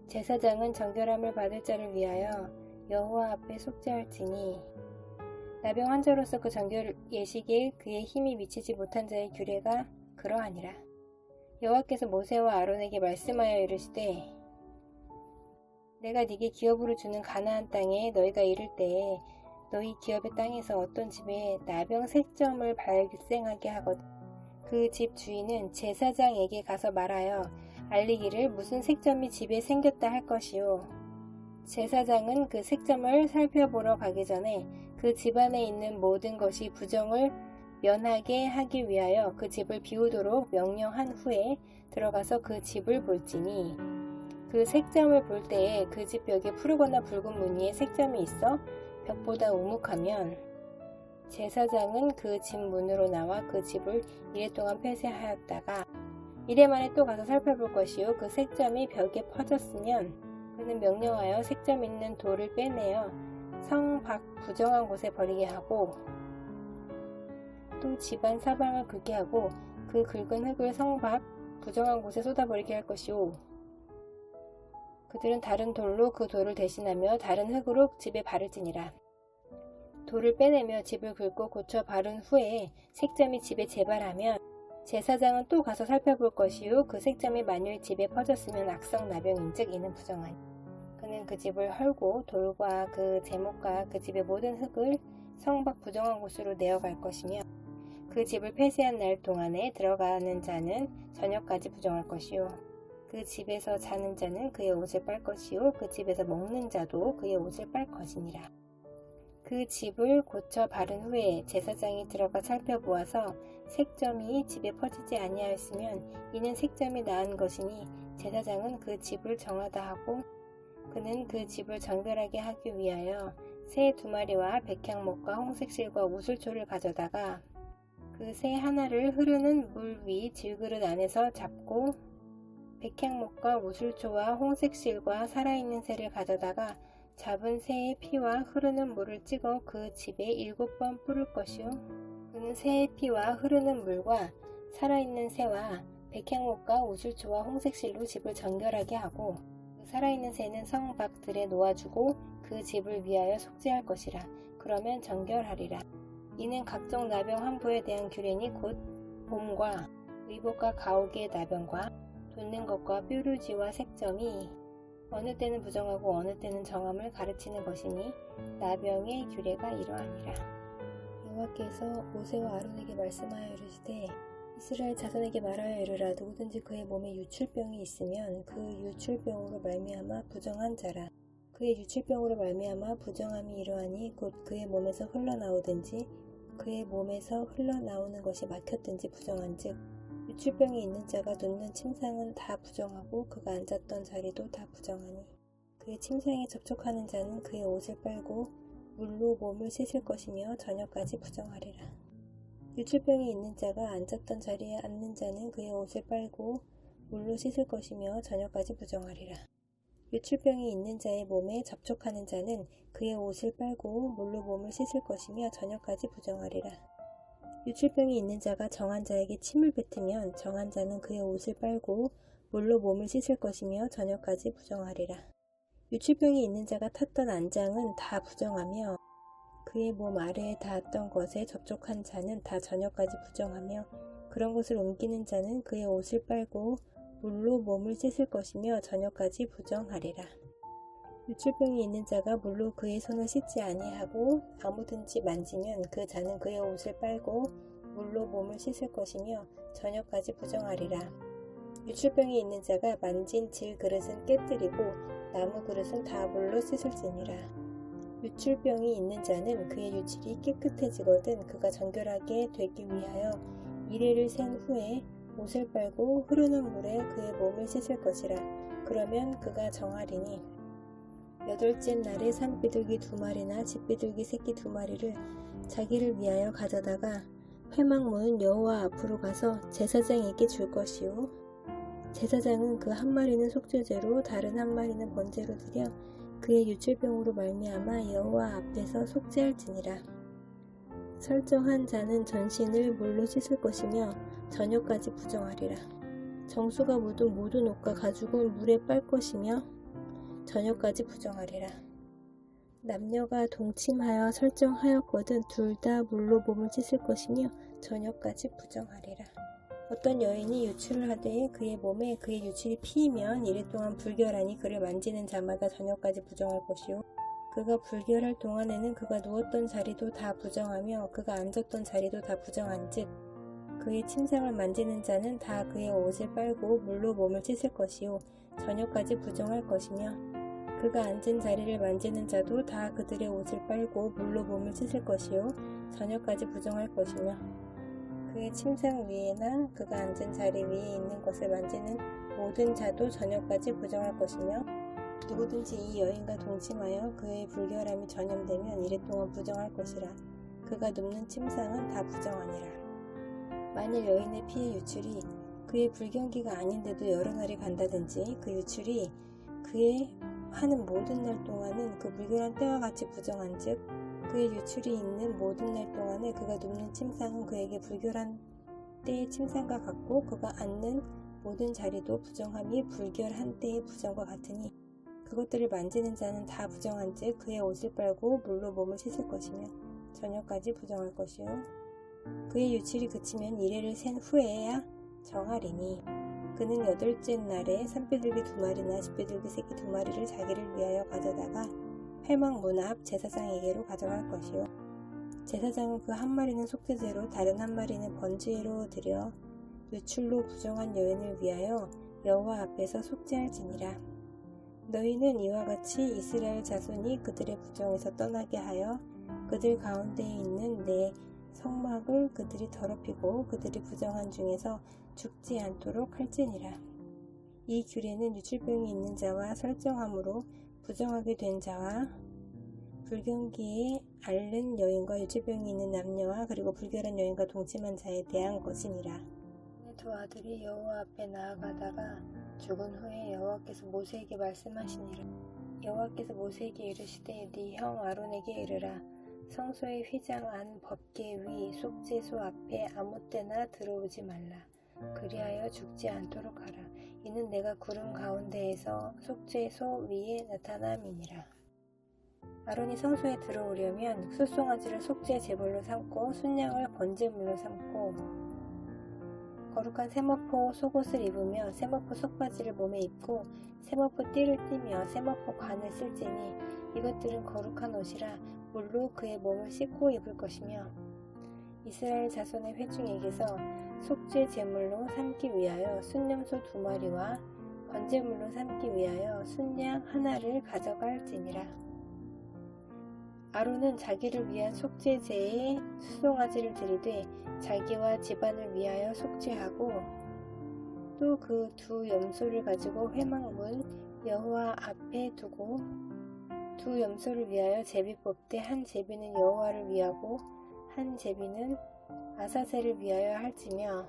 제사장은 정결함을 받을 자를 위하여 여호와 앞에 속죄할지니, 나병 환자로서 그 정결 예식에 그의 힘이 미치지 못한 자의 규례가 그러하니라. 여호와께서 모세와 아론에게 말씀하여 이르시되, 내가 네게 기업으로 주는 가나안 땅에 너희가 이를 때에 너희 기업의 땅에서 어떤 집에 나병 색점을 발생하게 하거든 그 집 주인은 제사장에게 가서 말하여 알리기를 무슨 색점이 집에 생겼다 할 것이요, 제사장은 그 색점을 살펴보러 가기 전에 그 집 안에 있는 모든 것이 부정을 면하게 하기 위하여 그 집을 비우도록 명령한 후에 들어가서 그 집을 볼지니, 그 색점을 볼 때에 그 집 벽에 푸르거나 붉은 무늬의 색점이 있어 벽보다 우묵하면 제사장은 그 집 문으로 나와 그 집을 이래 동안 폐쇄하였다가 이래 만에 또 가서 살펴볼 것이요, 그 색점이 벽에 퍼졌으면 그는 명령하여 색점 있는 돌을 빼내어 성 밖 부정한 곳에 버리게 하고, 또 집안 사방을 긁게 하고 그 긁은 흙을 성 밖 부정한 곳에 쏟아버리게 할 것이요, 그들은 다른 돌로 그 돌을 대신하며 다른 흙으로 집에 바를지니라. 돌을 빼내며 집을 긁고 고쳐 바른 후에 색점이 집에 재발하면 제사장은 또 가서 살펴볼 것이요, 그 색점이 만일 집에 퍼졌으면 악성 나병인즉 이는 부정하니, 그는 그 집을 헐고 돌과 그 제목과 그 집의 모든 흙을 성 밖 부정한 곳으로 내어갈 것이며, 그 집을 폐쇄한 날 동안에 들어가는 자는 저녁까지 부정할 것이요, 그 집에서 자는 자는 그의 옷을 빨 것이요, 그 집에서 먹는 자도 그의 옷을 빨 것이니라. 그 집을 고쳐 바른 후에 제사장이 들어가 살펴보아서 색점이 집에 퍼지지 아니하였으면 이는 색점이 나은 것이니, 제사장은 그 집을 정하다 하고, 그는 그 집을 정결하게 하기 위하여 새 2마리와 백향목과 홍색실과 우슬초를 가져다가 그 새 하나를 흐르는 물 위 질그릇 안에서 잡고, 백향목과 우슬초와 홍색실과 살아있는 새를 가져다가 잡은 새의 피와 흐르는 물을 찍어 그 집에 7번 뿌릴 것이요, 그는 새의 피와 흐르는 물과 살아있는 새와 백향목과 우슬초와 홍색실로 집을 정결하게 하고, 그 살아있는 새는 성 밖들에 놓아주고 그 집을 위하여 속죄할 것이라. 그러면 정결하리라. 이는 각종 나병 환부에 대한 규례니 곧 봄과 의복과 가옥의 나병과 돋는 것과 뾰루지와 색점이 어느 때는 부정하고 어느 때는 정함을 가르치는 것이니, 나병의 규례가 이러하니라. 여호와께서 모세와 아론에게 말씀하여 이르시되, 이스라엘 자손에게 말하여 이르라. 누구든지 그의 몸에 유출병이 있으면 그 유출병으로 말미암아 부정한 자라. 그의 유출병으로 말미암아 부정함이 이러하니 곧 그의 몸에서 흘러나오든지 그의 몸에서 흘러나오는 것이 막혔든지 부정한즉, 유출병이 있는 자가 눕는 침상은 다 부정하고 그가 앉았던 자리도 다 부정하니, 그의 침상에 접촉하는 자는 그의 옷을 빨고 물로 몸을 씻을 것이며 저녁까지 부정하리라. 유출병이 있는 자가 앉았던 자리에 앉는 자는 그의 옷을 빨고 물로 씻을 것이며 저녁까지 부정하리라. 유출병이 있는 자의 몸에 접촉하는 자는 그의 옷을 빨고 물로 몸을 씻을 것이며 저녁까지 부정하리라. 유출병이 있는 자가 정한 자에게 침을 뱉으면 정한 자는 그의 옷을 빨고 물로 몸을 씻을 것이며 저녁까지 부정하리라. 유출병이 있는 자가 탔던 안장은 다 부정하며 그의 몸 아래에 닿았던 것에 접촉한 자는 다 저녁까지 부정하며, 그런 것을 옮기는 자는 그의 옷을 빨고 물로 몸을 씻을 것이며 저녁까지 부정하리라. 유출병이 있는 자가 물로 그의 손을 씻지 아니하고 아무든지 만지면 그 자는 그의 옷을 빨고 물로 몸을 씻을 것이며 저녁까지 부정하리라. 유출병이 있는 자가 만진 질 그릇은 깨뜨리고 나무 그릇은 다 물로 씻을지니라. 유출병이 있는 자는 그의 유출이 깨끗해지거든 그가 정결하게 되기 위하여 이래를 센 후에 옷을 빨고 흐르는 물에 그의 몸을 씻을 것이라. 그러면 그가 정하리니, 8째 날에 산비둘기 2마리나 집비둘기 새끼 2마리를 자기를 위하여 가져다가 회막문 여호와 앞으로 가서 제사장에게 줄 것이요 제사장은 그 한 마리는 속죄제로 다른 한 마리는 번제로 드려 그의 유출병으로 말미암아 여호와 앞에서 속죄할지니라. 설정한 자는 전신을 물로 씻을 것이며 저녁까지 부정하리라. 정수가 묻은 모든 옷과 가죽은 물에 빨 것이며 저녁까지 부정하리라. 남녀가 동침하여 설정하였거든 둘 다 물로 몸을 씻을 것이며 저녁까지 부정하리라. 어떤 여인이 유출을 하되 그의 몸에 그의 유출이 피이면 이래 동안 불결하니 그를 만지는 자마다 저녁까지 부정할 것이요 그가 불결할 동안에는 그가 누웠던 자리도 다 부정하며 그가 앉았던 자리도 다 부정한즉 그의 침상을 만지는 자는 다 그의 옷을 빨고 물로 몸을 씻을 것이요 저녁까지 부정할 것이며 그가 앉은 자리를 만지는 자도 다 그들의 옷을 빨고 물로 몸을 씻을 것이요 저녁까지 부정할 것이며 그의 침상 위에나 그가 앉은 자리 위에 있는 것을 만지는 모든 자도 저녁까지 부정할 것이며 누구든지 이 여인과 동침하여 그의 불결함이 전염되면 이래 동안 부정할 것이라. 그가 눕는 침상은 다 부정하니라. 만일 여인의 피의 유출이 그의 불경기가 아닌데도 여러 날이 간다든지 그 유출이 그의 하는 모든 날 동안은 그 불결한 때와 같이 부정한즉 그의 유출이 있는 모든 날 동안에 그가 눕는 침상은 그에게 불결한 때의 침상과 같고 그가 앉는 모든 자리도 부정함이 불결한 때의 부정과 같으니 그것들을 만지는 자는 다 부정한즉 그의 옷을 빨고 물로 몸을 씻을 것이며 저녁까지 부정할 것이요 그의 유출이 그치면 이래를 센 후에야 정하리니 그는 여덟째 날에 산비둘기 2마리나 집비둘기 새끼 2마리를 자기를 위하여 가져다가 회막 문 앞 제사장에게로 가져갈 것이요 제사장은 그 한 마리는 속죄제로 다른 한 마리는 번제로 드려 유출로 부정한 여인을 위하여 여호와 앞에서 속죄할지니라. 너희는 이와 같이 이스라엘 자손이 그들의 부정에서 떠나게 하여 그들 가운데에 있는 내 성막을 그들이 더럽히고 그들이 부정한 중에서 죽지 않도록 할지니라. 이 규례는 유출병이 있는 자와 설정함으로 부정하게 된 자와 불경기에 앓는 여인과 유출병이 있는 남녀와 그리고 불결한 여인과 동침한 자에 대한 것이니라. 두 아들이 여호와 앞에 나아가다가 죽은 후에 여호와께서 모세에게 말씀하시니라. 여호와께서 모세에게 이르시되 네 형 아론에게 이르라. 성소의 휘장 안 법궤 위 속죄소 앞에 아무 때나 들어오지 말라. 그리하여 죽지 않도록 하라. 이는 내가 구름 가운데에서 속죄소 위에 나타남이니라. 아론이 성소에 들어오려면 숫송아지를 속죄 제물로 삼고 순양을 번제물로 삼고 거룩한 세마포 속옷을 입으며 세마포 속바지를 몸에 입고 세마포 띠를 띠며 세마포 관을 쓸지니 이것들은 거룩한 옷이라 물로 그의 몸을 씻고 입을 것이며 이스라엘 자손의 회중에게서 속죄 제물로 삼기 위하여 순염소 2마리와 번제물로 삼기 위하여 순양 하나를 가져갈지니라. 아론은 자기를 위한 속죄제에 수송아지를 드리되 자기와 집안을 위하여 속죄하고 또 그 2 염소를 가지고 회막문 여호와 앞에 두고 2 염소를 위하여 제비 뽑되 한 제비는 여호와를 위하고 한 제비는 아사셀을 위하여 할지며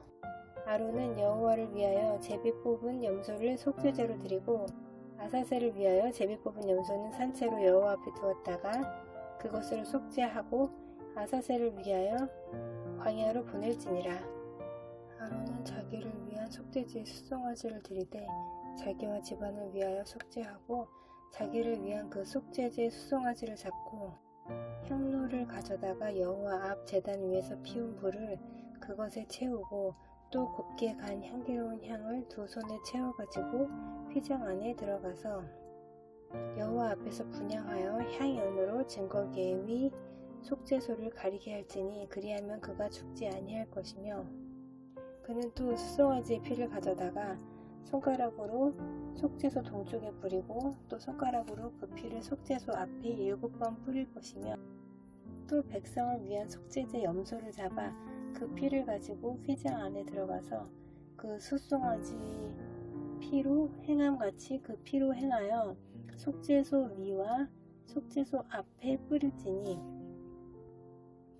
아론은 여호와를 위하여 제비 뽑은 염소를 속죄제로 드리고 아사셀을 위하여 제비 뽑은 염소는 산채로 여호와 앞에 두었다가 그것을 속죄하고 아사셀을 위하여 광야로 보낼지니라. 아론은 자기를 위한 속죄제에 수송아지를 드리되 자기와 집안을 위하여 속죄하고 자기를 위한 그 속죄제의 수송아지를 잡고 향로를 가져다가 여호와 앞 제단 위에서 피운 불을 그것에 채우고 또 곱게 간 향기로운 향을 2 손에 채워가지고 휘장 안에 들어가서 여호와 앞에서 분향하여 향연으로 증거궤 위 속죄소를 가리게 할지니 그리하면 그가 죽지 아니할 것이며 그는 또 수송아지의 피를 가져다가 손가락으로 속죄소 동쪽에 뿌리고 또 손가락으로 그 피를 속죄소 앞에 7번 뿌릴 것이며 또 백성을 위한 속죄제 염소를 잡아 그 피를 가지고 휘장 안에 들어가서 그 수송아지 피로 행함같이 그 피로 행하여 속죄소 위와 속죄소 앞에 뿌릴지니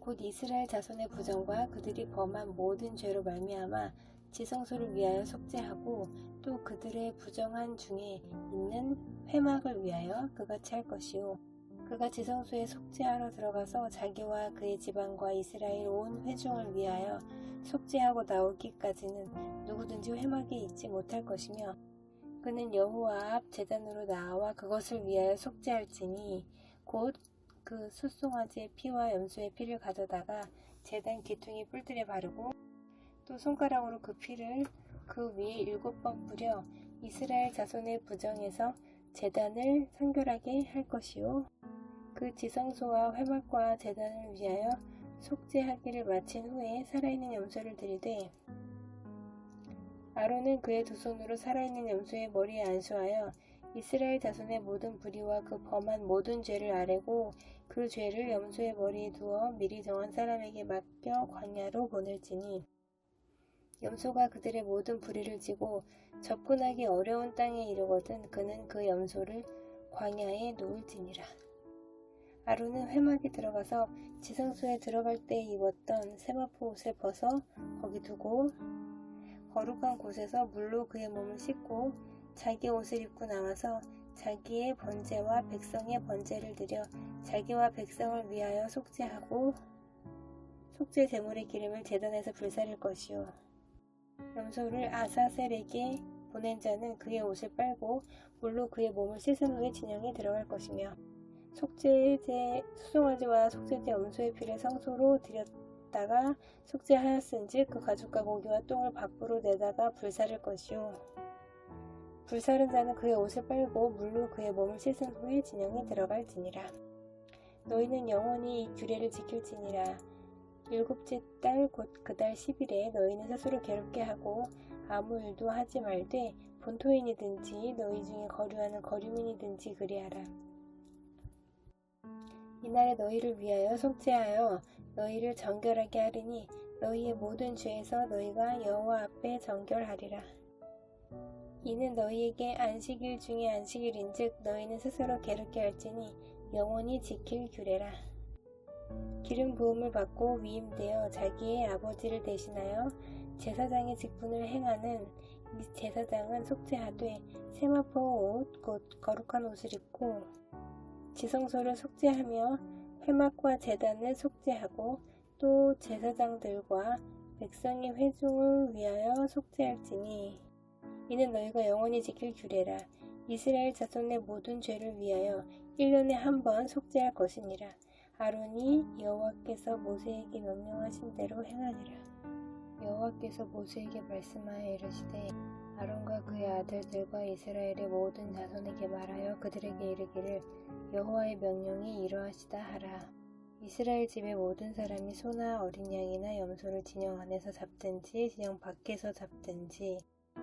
곧 이스라엘 자손의 부정과 그들이 범한 모든 죄로 말미암아 지성소를 위하여 속죄하고 또 그들의 부정한 중에 있는 회막을 위하여 그같이 할 것이요 그가 지성소에 속죄하러 들어가서 자기와 그의 집안과 이스라엘 온 회중을 위하여 속죄하고 나오기까지는 누구든지 회막에 있지 못할 것이며 그는 여호와 앞 제단으로 나와 그것을 위하여 속죄할지니 곧 그 숫송아지의 피와 염소의 피를 가져다가 제단 기퉁이 뿔들에 바르고 또 손가락으로 그 피를 그 위에 7번 뿌려 이스라엘 자손의 부정에서 제단을 성결하게 할 것이요 그 지성소와 회막과 제단을 위하여 속죄하기를 마친 후에 살아있는 염소를 들이되 아론은 그의 두 손으로 살아있는 염소의 머리에 안수하여 이스라엘 자손의 모든 불의와 그 범한 모든 죄를 아뢰고 그 죄를 염소의 머리에 두어 미리 정한 사람에게 맡겨 광야로 보낼지니 염소가 그들의 모든 불의를 지고 접근하기 어려운 땅에 이르거든 그는 그 염소를 광야에 놓을지니라. 아론은 회막에 들어가서 지성소에 들어갈 때 입었던 세마포 옷을 벗어 거기 두고 거룩한 곳에서 물로 그의 몸을 씻고 자기 옷을 입고 나와서 자기의 번제와 백성의 번제를 드려 자기와 백성을 위하여 속죄하고 속죄 제물의 기름을 제단에서 불사를 것이요 염소를 아사셀에게 보낸 자는 그의 옷을 빨고 물로 그의 몸을 씻은 후에 진영에 들어갈 것이며 속죄제 수송아지와 속죄제 염소의 피를 성소로 들였다가 속죄하였은즉 그 가죽과 고기와 똥을 밖으로 내다가 불사를 것이요 불사른 자는 그의 옷을 빨고 물로 그의 몸을 씻은 후에 진영에 들어갈지니라. 너희는 영원히 이 규례를 지킬지니라. 7째 달 곧 그 달 10일에 너희는 스스로 괴롭게 하고 아무 일도 하지 말되 본토인이든지 너희 중에 거류하는 거류민이든지 그리하라. 이날에 너희를 위하여 속죄하여 너희를 정결하게 하리니 너희의 모든 죄에서 너희가 여호와 앞에 정결하리라. 이는 너희에게 안식일 중에 안식일인즉 너희는 스스로 괴롭게 할지니 영원히 지킬 규례라. 기름 부음을 받고 위임되어 자기의 아버지를 대신하여 제사장의 직분을 행하는 이 제사장은 속죄하되 세마포 옷 곧 거룩한 옷을 입고 지성소를 속죄하며 회막과 제단을 속죄하고 또 제사장들과 백성의 회중을 위하여 속죄할지니 이는 너희가 영원히 지킬 규례라. 이스라엘 자손의 모든 죄를 위하여 1년에 한 번 속죄할 것이니라. 아론이 여호와께서 모세에게 명령하신 대로 행하니라. 여호와께서 모세에게 말씀하여 이르시되 아론과 그의 아들들과 이스라엘의 모든 자손에게 말하여 그들에게 이르기를 여호와의 명령이 이러하시다 하라. 이스라엘 집의 모든 사람이 소나 어린 양이나 염소를 진영 안에서 잡든지 진영 밖에서 잡든지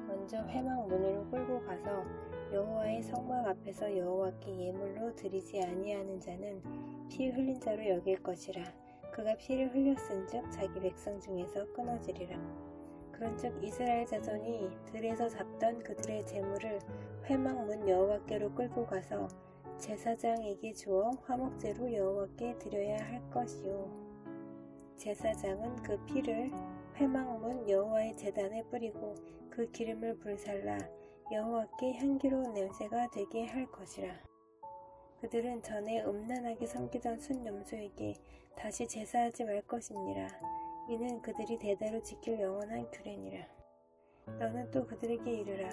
먼저 회막 문으로 끌고 가서 여호와의 성막 앞에서 여호와께 예물로 드리지 아니하는 자는 피 흘린 자로 여길 것이라. 그가 피를 흘렸은즉 자기 백성 중에서 끊어지리라. 그런즉 이스라엘 자손이 들에서 잡던 그들의 제물을 회막 문 여호와께로 끌고 가서 제사장에게 주어 화목제로 여호와께 드려야 할 것이요 제사장은 그 피를 회막 문 여호와의 제단에 뿌리고 그 기름을 불살라 여호와께 향기로운 냄새가 되게 할 것이라. 그들은 전에 음란하게 섬기던 순염소에게 다시 제사하지 말 것이니라. 이는 그들이 대대로 지킬 영원한 규례니라. 너는 또 그들에게 이르라.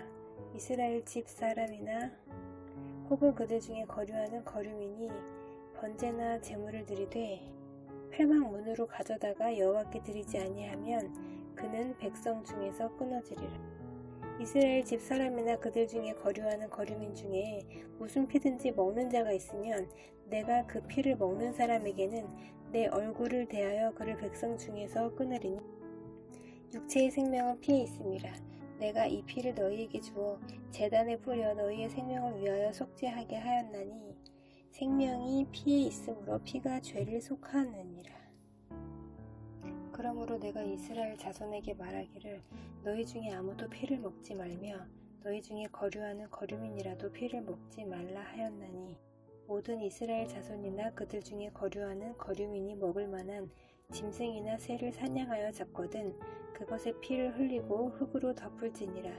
이스라엘 집 사람이나 혹은 그들 중에 거류하는 거류민이 번제나 제물을 드리되 회막 문으로 가져다가 여호와께 드리지 아니하면 그는 백성 중에서 끊어지리라. 이스라엘 집 사람이나 그들 중에 거류하는 거류민 중에 무슨 피든지 먹는 자가 있으면 내가 그 피를 먹는 사람에게는 내 얼굴을 대하여 그를 백성 중에서 끊으리니 육체의 생명은 피에 있음이라. 내가 이 피를 너희에게 주어 제단에 뿌려 너희의 생명을 위하여 속죄하게 하였나니 생명이 피에 있으므로 피가 죄를 속하느니라. 그러므로 내가 이스라엘 자손에게 말하기를 너희 중에 아무도 피를 먹지 말며 너희 중에 거류하는 거류민이라도 피를 먹지 말라 하였나니 모든 이스라엘 자손이나 그들 중에 거류하는 거류민이 먹을 만한 짐승이나 새를 사냥하여 잡거든 그것의 피를 흘리고 흙으로 덮을지니라.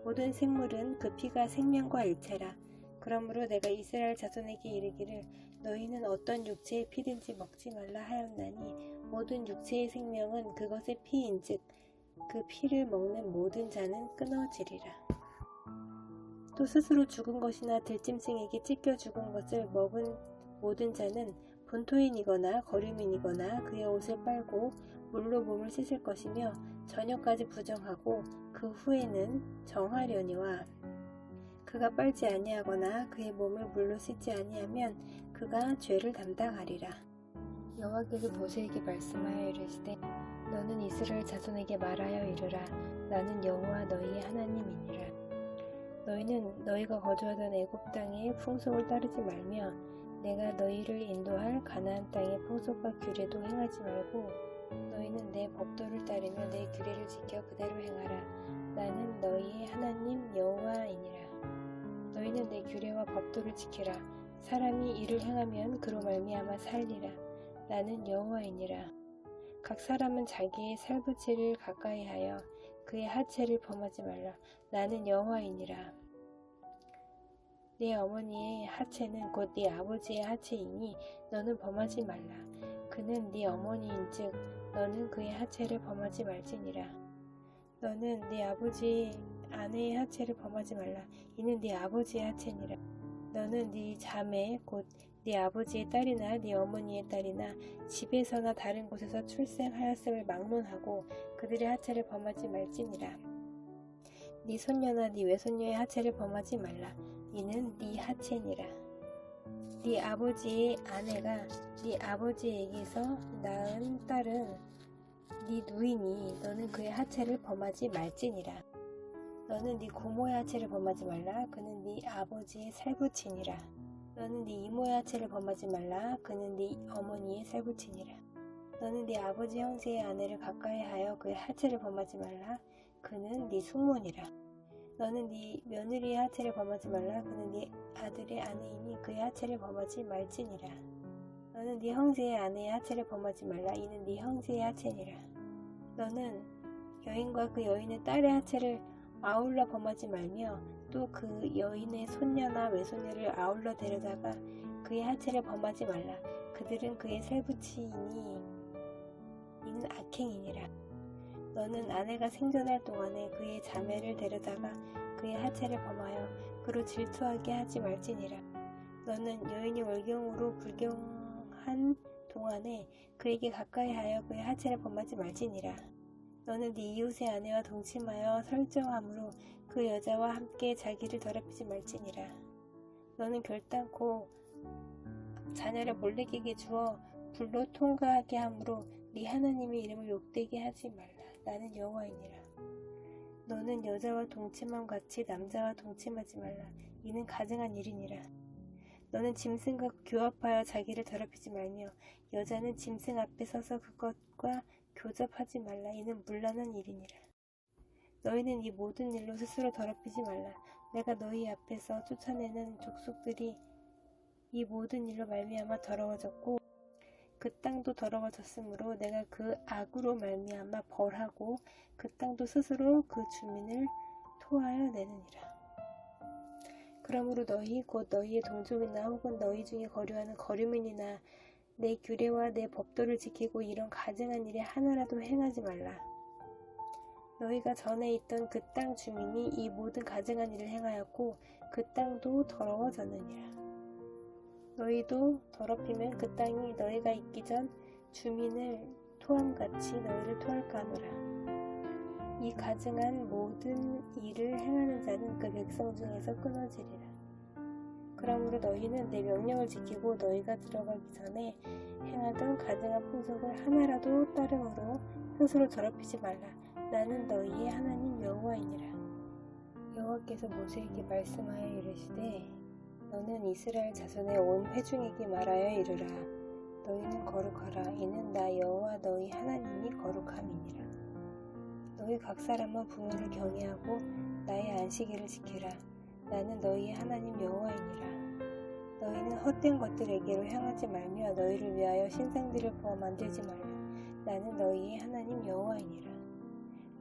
모든 생물은 그 피가 생명과 일체라. 그러므로 내가 이스라엘 자손에게 이르기를 너희는 어떤 육체의 피든지 먹지 말라 하였나니 모든 육체의 생명은 그것의 피인즉 그 피를 먹는 모든 자는 끊어지리라. 또 스스로 죽은 것이나 들짐승에게 찢겨 죽은 것을 먹은 모든 자는 본토인이거나 거류민이거나 그의 옷을 빨고 물로 몸을 씻을 것이며 저녁까지 부정하고 그 후에는 정하려니와 그가 빨지 아니하거나 그의 몸을 물로 씻지 아니하면 그가 죄를 담당하리라. 여호와께서 모세에게 말씀하여 이르시되 너는 이스라엘 자손에게 말하여 이르라. 나는 여호와 너희의 하나님이니라. 너희는 너희가 거주하던 애굽 땅의 풍속을 따르지 말며 내가 너희를 인도할 가나안 땅의 풍속과 규례도 행하지 말고 너희는 내 법도를 따르며 내 규례를 지켜 그대로 행하라. 나는 너희의 하나님 여호와이니라. 너희는 내 규례와 법도를 지키라. 사람이 이를 행하면 그로 말미암아 살리라. 나는 여호와이니라. 각 사람은 자기의 살부치를 가까이하여 그의 하체를 범하지 말라. 나는 여호와이니라. 네 어머니의 하체는 곧 네 아버지의 하체이니 너는 범하지 말라. 그는 네 어머니인즉 너는 그의 하체를 범하지 말지니라. 너는 네 아버지의 아내의 하체를 범하지 말라. 이는 네 아버지의 하체니라. 너는 네 자매 곧 네 아버지의 딸이나 네 어머니의 딸이나 집에서나 다른 곳에서 출생하였음을 막론하고 그들의 하체를 범하지 말지니라. 네 손녀나 네 외손녀의 하체를 범하지 말라. 이는 네 하체니라. 네 아버지의 아내가 네 아버지에게서 낳은 딸은 네 누이니 너는 그의 하체를 범하지 말지니라. 너는 네 고모의 하체를 범하지 말라. 그는 네 아버지의 살부치니라. 너는 네 이모의 하체를 범하지 말라. 그는 네 어머니의 살부치니라. 너는 네 아버지 형제의 아내를 가까이하여 그의 하체를 범하지 말라. 그는 네 숙모니라. 너는 네 며느리의 하체를 범하지 말라. 그는 네 아들의 아내이니 그의 하체를 범하지 말지니라. 너는 네 형제의 아내의 하체를 범하지 말라. 이는 네 형제의 하체니라. 너는 여인과 그 여인의 딸의 하체를 아울러 범하지 말며 또 그 여인의 손녀나 외손녀를 아울러 데려다가 그의 하체를 범하지 말라. 그들은 그의 살부치이니 이는 악행이니라. 너는 아내가 생존할 동안에 그의 자매를 데려다가 그의 하체를 범하여 그로 질투하게 하지 말지니라. 너는 여인이 월경으로 불경한 동안에 그에게 가까이하여 그의 하체를 범하지 말지니라. 너는 네 이웃의 아내와 동침하여 설정함으로 그 여자와 함께 자기를 더럽히지 말지니라. 너는 결단코 자녀를 몰래에게 주어 불로 통과하게 함으로 네 하나님의 이름을 욕되게 하지 말라. 나는 여호와이니라. 너는 여자와 동침함 같이 남자와 동침하지 말라. 이는 가증한 일이니라. 너는 짐승과 교합하여 자기를 더럽히지 말며 여자는 짐승 앞에 서서 그것과 교접하지 말라. 이는 문란한 일이니라. 너희는 이 모든 일로 스스로 더럽히지 말라. 내가 너희 앞에서 쫓아내는 족속들이 이 모든 일로 말미암아 더러워졌고 그 땅도 더러워졌으므로 내가 그 악으로 말미암아 벌하고 그 땅도 스스로 그 주민을 토하여 내느니라. 그러므로 너희 곧 너희의 동족이나 혹은 너희 중에 거류하는 거류민이나 내 규례와 내 법도를 지키고 이런 가증한 일에 하나라도 행하지 말라. 너희가 전에 있던 그 땅 주민이 이 모든 가증한 일을 행하였고 그 땅도 더러워졌느니라. 너희도 더럽히면 그 땅이 너희가 있기 전 주민을 토함같이 너희를 토할까 하노라. 이 가증한 모든 일을 행하는 자는 그 백성 중에서 끊어지리라. 그러므로 너희는 내 명령을 지키고 너희가 들어가기 전에 행하던 가증한 풍속을 하나라도 따름으로 스스로 더럽히지 말라. 나는 너희의 하나님 여호와이니라. 여호와께서 모세에게 말씀하여 이르시되 너는 이스라엘 자손의 온 회중에게 말하여 이르라. 너희는 거룩하라. 이는 나 여호와 너희 하나님이 거룩함이니라. 너희 각 사람은 부모를 경외하고 나의 안식일을 지키라. 나는 너희의 하나님 여호와이니라. 너희는 헛된 것들에게로 향하지 말며 너희를 위하여 신상들을 부어 만들지 말라. 나는 너희의 하나님 여호와이니라.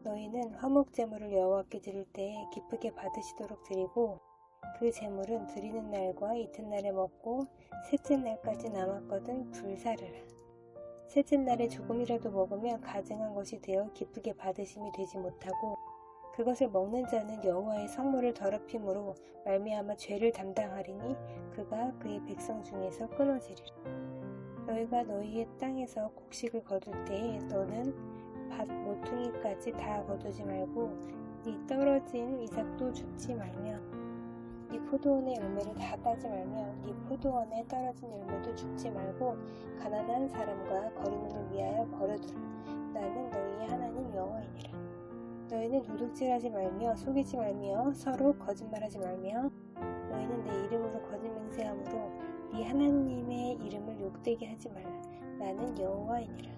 너희는 화목 제물을 여호와께 드릴 때에 기쁘게 받으시도록 드리고 그 제물은 드리는 날과 이튿날에 먹고 셋째 날까지 남았거든 불사르라. 셋째 날에 조금이라도 먹으면 가증한 것이 되어 기쁘게 받으심이 되지 못하고 그것을 먹는 자는 여호와의 성물을 더럽힘으로 말미암아 죄를 담당하리니 그가 그의 백성 중에서 끊어지리라. 너희가 너희의 땅에서 곡식을 거둘 때에 너는 밭 모퉁이까지 다 거두지 말고 네 떨어진 이삭도 줍지 말며 네 포도원의 열매를 다 따지 말며 네 포도원에 떨어진 열매도 줍지 말고 가난한 사람과 거류민을 위하여 버려두라. 나는 너희의 하나님 여호와이니라. 너희는 도둑질하지 말며 속이지 말며 서로 거짓말하지 말며 너희는 내 이름으로 거짓 맹세함으로 네 하나님의 이름을 욕되게 하지 말라. 나는 여호와이니라.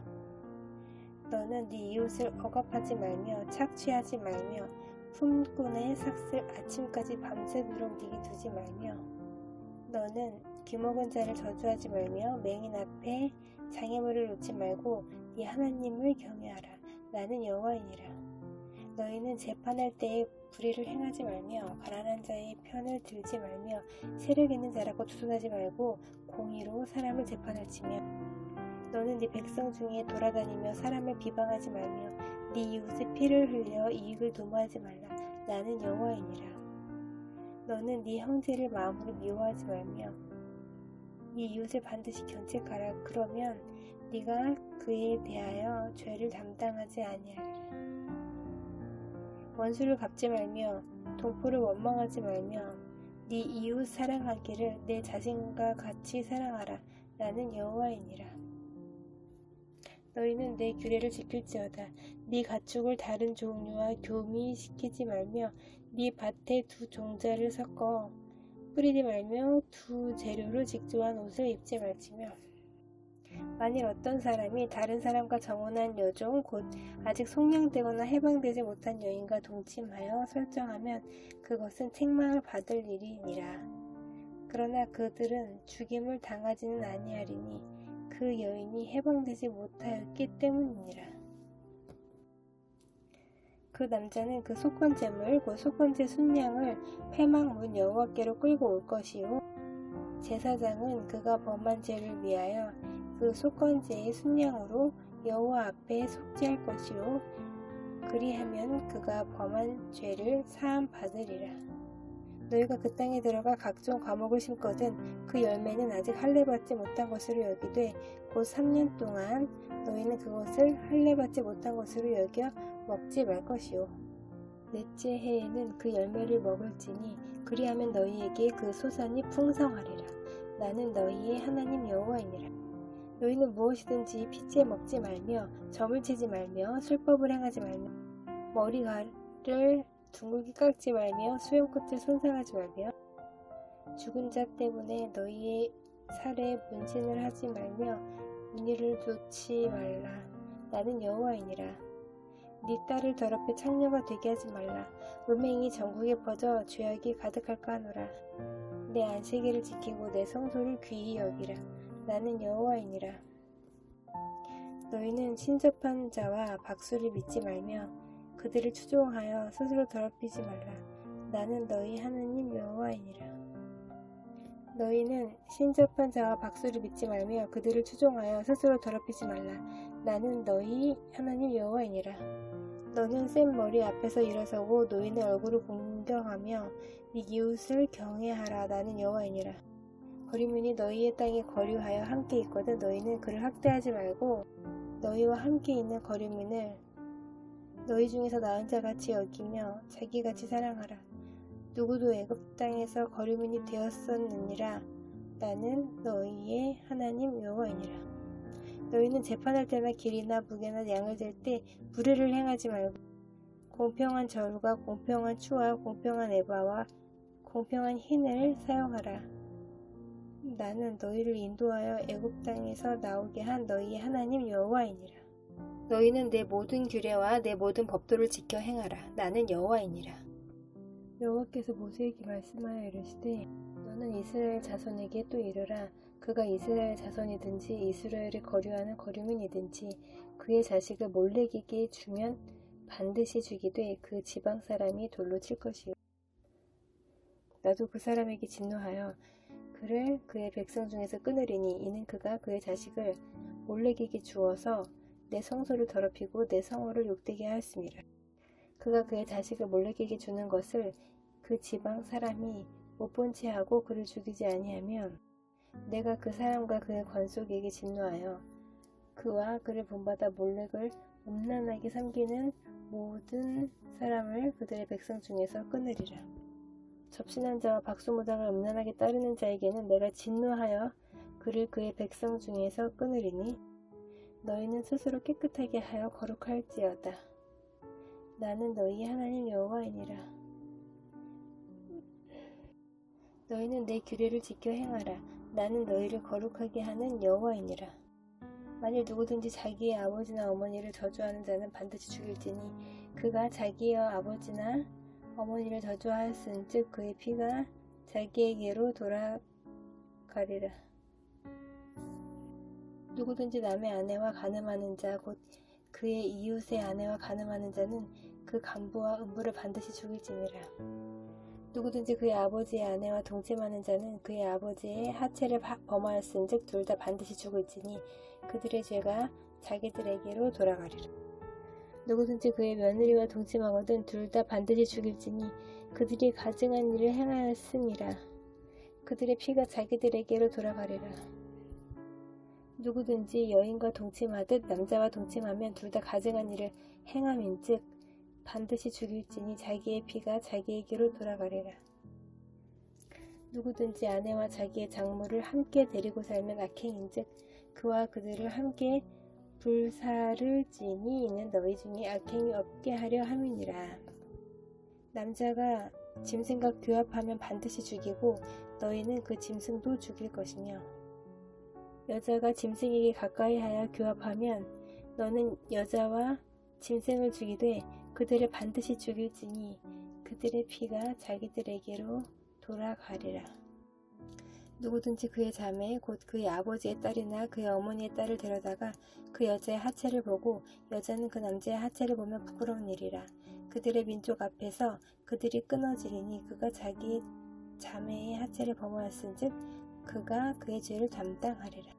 너는 네 이웃을 억압하지 말며 착취하지 말며 품꾼의 삭슬 아침까지 밤새도록 네게 두지 말며 너는 귀먹은 자를 저주하지 말며 맹인 앞에 장애물을 놓지 말고 네 하나님을 경외하라. 나는 여호와이니라. 너희는 재판할 때에 불의를 행하지 말며 가난한 자의 편을 들지 말며 세력 있는 자라고 두둔하지 말고 공의로 사람을 재판할지며 너는 네 백성 중에 돌아다니며 사람을 비방하지 말며 네 이웃의 피를 흘려 이익을 도모하지 말라. 나는 여호와이니라. 너는 네 형제를 마음으로 미워하지 말며 네 이웃을 반드시 견책하라. 그러면 네가 그에 대하여 죄를 담당하지 아니하리라. 원수를 갚지 말며 동포를 원망하지 말며 네 이웃 사랑하기를 내 자신과 같이 사랑하라. 나는 여호와이니라. 너희는 내 규례를 지킬지어다. 네 가축을 다른 종류와 교미시키지 말며 네 밭에 두 종자를 섞어 뿌리지 말며 두 재료로 직조한 옷을 입지 말지며 만일 어떤 사람이 다른 사람과 정혼한 여종 곧 아직 속량되거나 해방되지 못한 여인과 동침하여 설정하면 그것은 책망을 받을 일이니라. 그러나 그들은 죽임을 당하지는 아니하리니 그 여인이 해방되지 못하였기 때문이니라. 그 남자는 그 속건제물 곧 속건제 순양을 회막문 여호와께로 끌고 올 것이요 제사장은 그가 범한 죄를 위하여 그 속건제의 순양으로 여호와 앞에 속죄할 것이요 그리하면 그가 범한 죄를 사함 받으리라. 너희가 그 땅에 들어가 각종 과목을 심거든 그 열매는 아직 할례받지 못한 것으로 여기되 곧 3년 동안 너희는 그것을 할례받지 못한 것으로 여겨 먹지 말 것이요 넷째 해에는 그 열매를 먹을지니 그리하면 너희에게 그 소산이 풍성하리라. 나는 너희의 하나님 여호와이니라. 너희는 무엇이든지 피째 먹지 말며 점을 치지 말며 술법을 행하지 말며 머리가를 둥글게 깎지 말며 수염끝을 손상하지 말며 죽은 자 때문에 너희의 살에 문신을 하지 말며 무늬를 놓지 말라. 나는 여호와이니라. 네 딸을 더럽혀 창녀가 되게 하지 말라. 음행이 전국에 퍼져 죄악이 가득할까 하노라. 내 안식일을 지키고 내 성소를 귀히 여기라. 나는 여호와이니라. 너희는 신접한 자와 박수를 믿지 말며 그들을 추종하여 스스로 더럽히지 말라. 나는 너희 하나님 여호와이니라. 너희는 신접한 자와 박수를 믿지 말며 그들을 추종하여 스스로 더럽히지 말라. 나는 너희 하나님 여호와이니라. 너는 센 머리 앞에서 일어서고 노인의 얼굴을 공경하며 네 이웃을 경외하라. 나는 여호와이니라. 거류민이 너희의 땅에 거류하여 함께 있거든 너희는 그를 학대하지 말고 너희와 함께 있는 거류민을 너희 중에서 나은 자같이 여기며 자기같이 사랑하라. 누구도 애굽 땅에서 거류민이 되었었느니라. 나는 너희의 하나님 여호와이니라. 너희는 재판할 때나 길이나 무게나 양을 잴 때 불의를 행하지 말고 공평한 저울과 공평한 추와 공평한 에바와 공평한 흰을 사용하라. 나는 너희를 인도하여 애굽 땅에서 나오게 한 너희의 하나님 여호와이니라. 너희는 내 모든 규례와 내 모든 법도를 지켜 행하라. 나는 여호와이니라. 여호와께서 모세에게 말씀하여 이르시되 너는 너는 이스라엘 자손에게 또 이르라. 그가 이스라엘 자손이든지 이스라엘을 거류하는 거류민이든지 그의 자식을 몰렉에게 주면 반드시 죽이되 그 지방 사람이 돌로 칠 것이요. 나도 그 사람에게 진노하여 그를 그의 백성 중에서 끊으리니 이는 그가 그의 자식을 몰렉에게 주어서 내 성소를 더럽히고 내 성호를 욕되게 하였음이라. 그가 그의 자식을 몰렉에게 주는 것을 그 지방 사람이 못 본 채 하고 그를 죽이지 아니하면 내가 그 사람과 그의 관속에게 진노하여 그와 그를 본받아 몰렉을 음란하게 섬기는 모든 사람을 그들의 백성 중에서 끊으리라. 접신한 자와 박수무당을 음란하게 따르는 자에게는 내가 진노하여 그를 그의 백성 중에서 끊으리니 너희는 스스로 깨끗하게 하여 거룩할지어다. 나는 너희의 하나님 여호와이니라. 너희는 내 규례를 지켜 행하라. 나는 너희를 거룩하게 하는 여호와이니라. 만일 누구든지 자기의 아버지나 어머니를 저주하는 자는 반드시 죽일지니 그가 자기의 아버지나 어머니를 저주하였은즉 그의 피가 자기에게로 돌아가리라. 누구든지 남의 아내와 간음하는 자 곧 그의 이웃의 아내와 간음하는 자는 그 간부와 음부를 반드시 죽일지니라. 누구든지 그의 아버지의 아내와 동침하는 자는 그의 아버지의 하체를 범하였은즉 둘 다 반드시 죽을지니 그들의 죄가 자기들에게로 돌아가리라. 누구든지 그의 며느리와 동침하거든 둘 다 반드시 죽일지니 그들이 가증한 일을 행하였음이라. 그들의 피가 자기들에게로 돌아가리라. 누구든지 여인과 동침하듯 남자와 동침하면 둘 다 가증한 일을 행함인즉 반드시 죽일지니 자기의 피가 자기에게로 돌아가리라. 누구든지 아내와 자기의 장모를 함께 데리고 살면 악행인즉 그와 그들을 함께 불사를 지니 이는 너희 중에 악행이 없게 하려 함이니라. 남자가 짐승과 교합하면 반드시 죽이고 너희는 그 짐승도 죽일 것이며 여자가 짐승에게 가까이하여 교합하면 너는 여자와 짐승을 죽이되 그들을 반드시 죽일지니 그들의 피가 자기들에게로 돌아가리라. 누구든지 그의 자매 곧 그의 아버지의 딸이나 그의 어머니의 딸을 데려다가 그 여자의 하체를 보고 여자는 그 남자의 하체를 보면 부끄러운 일이라. 그들의 민족 앞에서 그들이 끊어지리니 그가 자기 자매의 하체를 범하였은즉 그가 그의 죄를 담당하리라.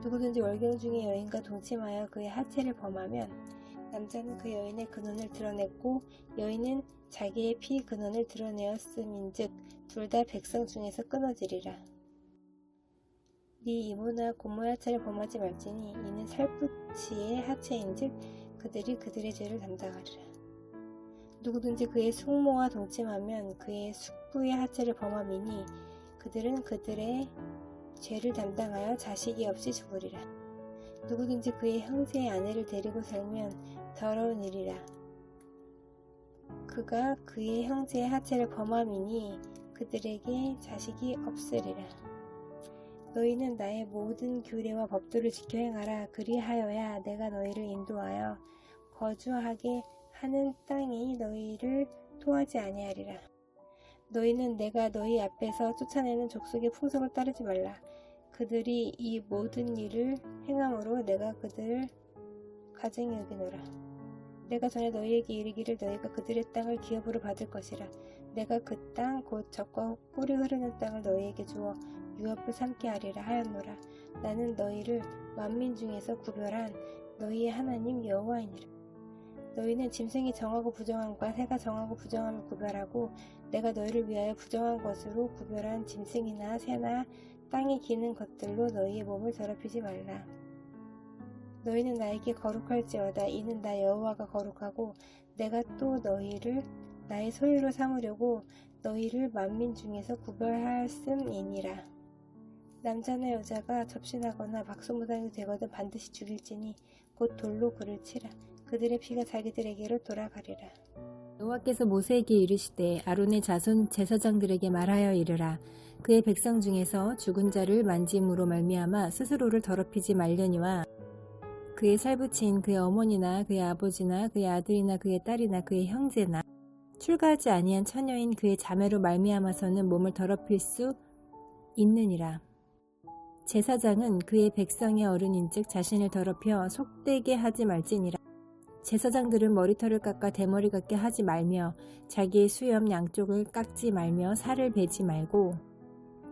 누구든지 월경 중에 여인과 동침하여 그의 하체를 범하면 남자는 그 여인의 근원을 드러냈고 여인은 자기의 피 근원을 드러내었음인즉 둘 다 백성 중에서 끊어지리라. 네 이모나 고모의 하체를 범하지 말지니 이는 살부치의 하체인즉 그들이 그들의 죄를 담당하리라. 누구든지 그의 숙모와 동침하면 그의 숙부의 하체를 범함이니 그들은 그들의 죄를 담당하여 자식이 없이 죽으리라. 누구든지 그의 형제의 아내를 데리고 살면 더러운 일이라. 그가 그의 형제의 하체를 범함이니 그들에게 자식이 없으리라. 너희는 나의 모든 규례와 법도를 지켜 행하라. 그리하여야 내가 너희를 인도하여 거주하게 하는 땅이 너희를 토하지 아니하리라. 너희는 내가 너희 앞에서 쫓아내는 족속의 풍속을 따르지 말라. 그들이 이 모든 일을 행함으로 내가 그들을 가증히 여기노라. 내가 전에 너희에게 이르기를 너희가 그들의 땅을 기업으로 받을 것이라. 내가 그 땅 곧 젖과 꿀이 흐르는 땅을 너희에게 주어 유업을 삼게 하리라 하였노라. 나는 너희를 만민 중에서 구별한 너희의 하나님 여호와이니라. 너희는 짐승이 정하고 부정함과 새가 정하고 부정함을 구별하고 내가 너희를 위하여 부정한 것으로 구별한 짐승이나 새나 땅에 기는 것들로 너희의 몸을 더럽히지 말라. 너희는 나에게 거룩할지어다. 이는 나 여호와가 거룩하고 내가 또 너희를 나의 소유로 삼으려고 너희를 만민 중에서 구별하였음이니라. 남자나 여자가 접신하거나 박수무당이 되거든 반드시 죽일지니 곧 돌로 그를 치라. 그들의 피가 자기들에게로 돌아가리라. 여호와께서 모세에게 이르시되 아론의 자손 제사장들에게 말하여 이르라. 그의 백성 중에서 죽은 자를 만짐으로 말미암아 스스로를 더럽히지 말려니와 그의 살부친 그의 어머니나 그의 아버지나 그의 아들이나 그의 딸이나 그의 형제나 출가하지 아니한 처녀인 그의 자매로 말미암아서는 몸을 더럽힐 수 있느니라. 제사장은 그의 백성의 어른인즉 자신을 더럽혀 속되게 하지 말지니라. 제사장들은 머리털을 깎아 대머리 같게 하지 말며 자기의 수염 양쪽을 깎지 말며 살을 베지 말고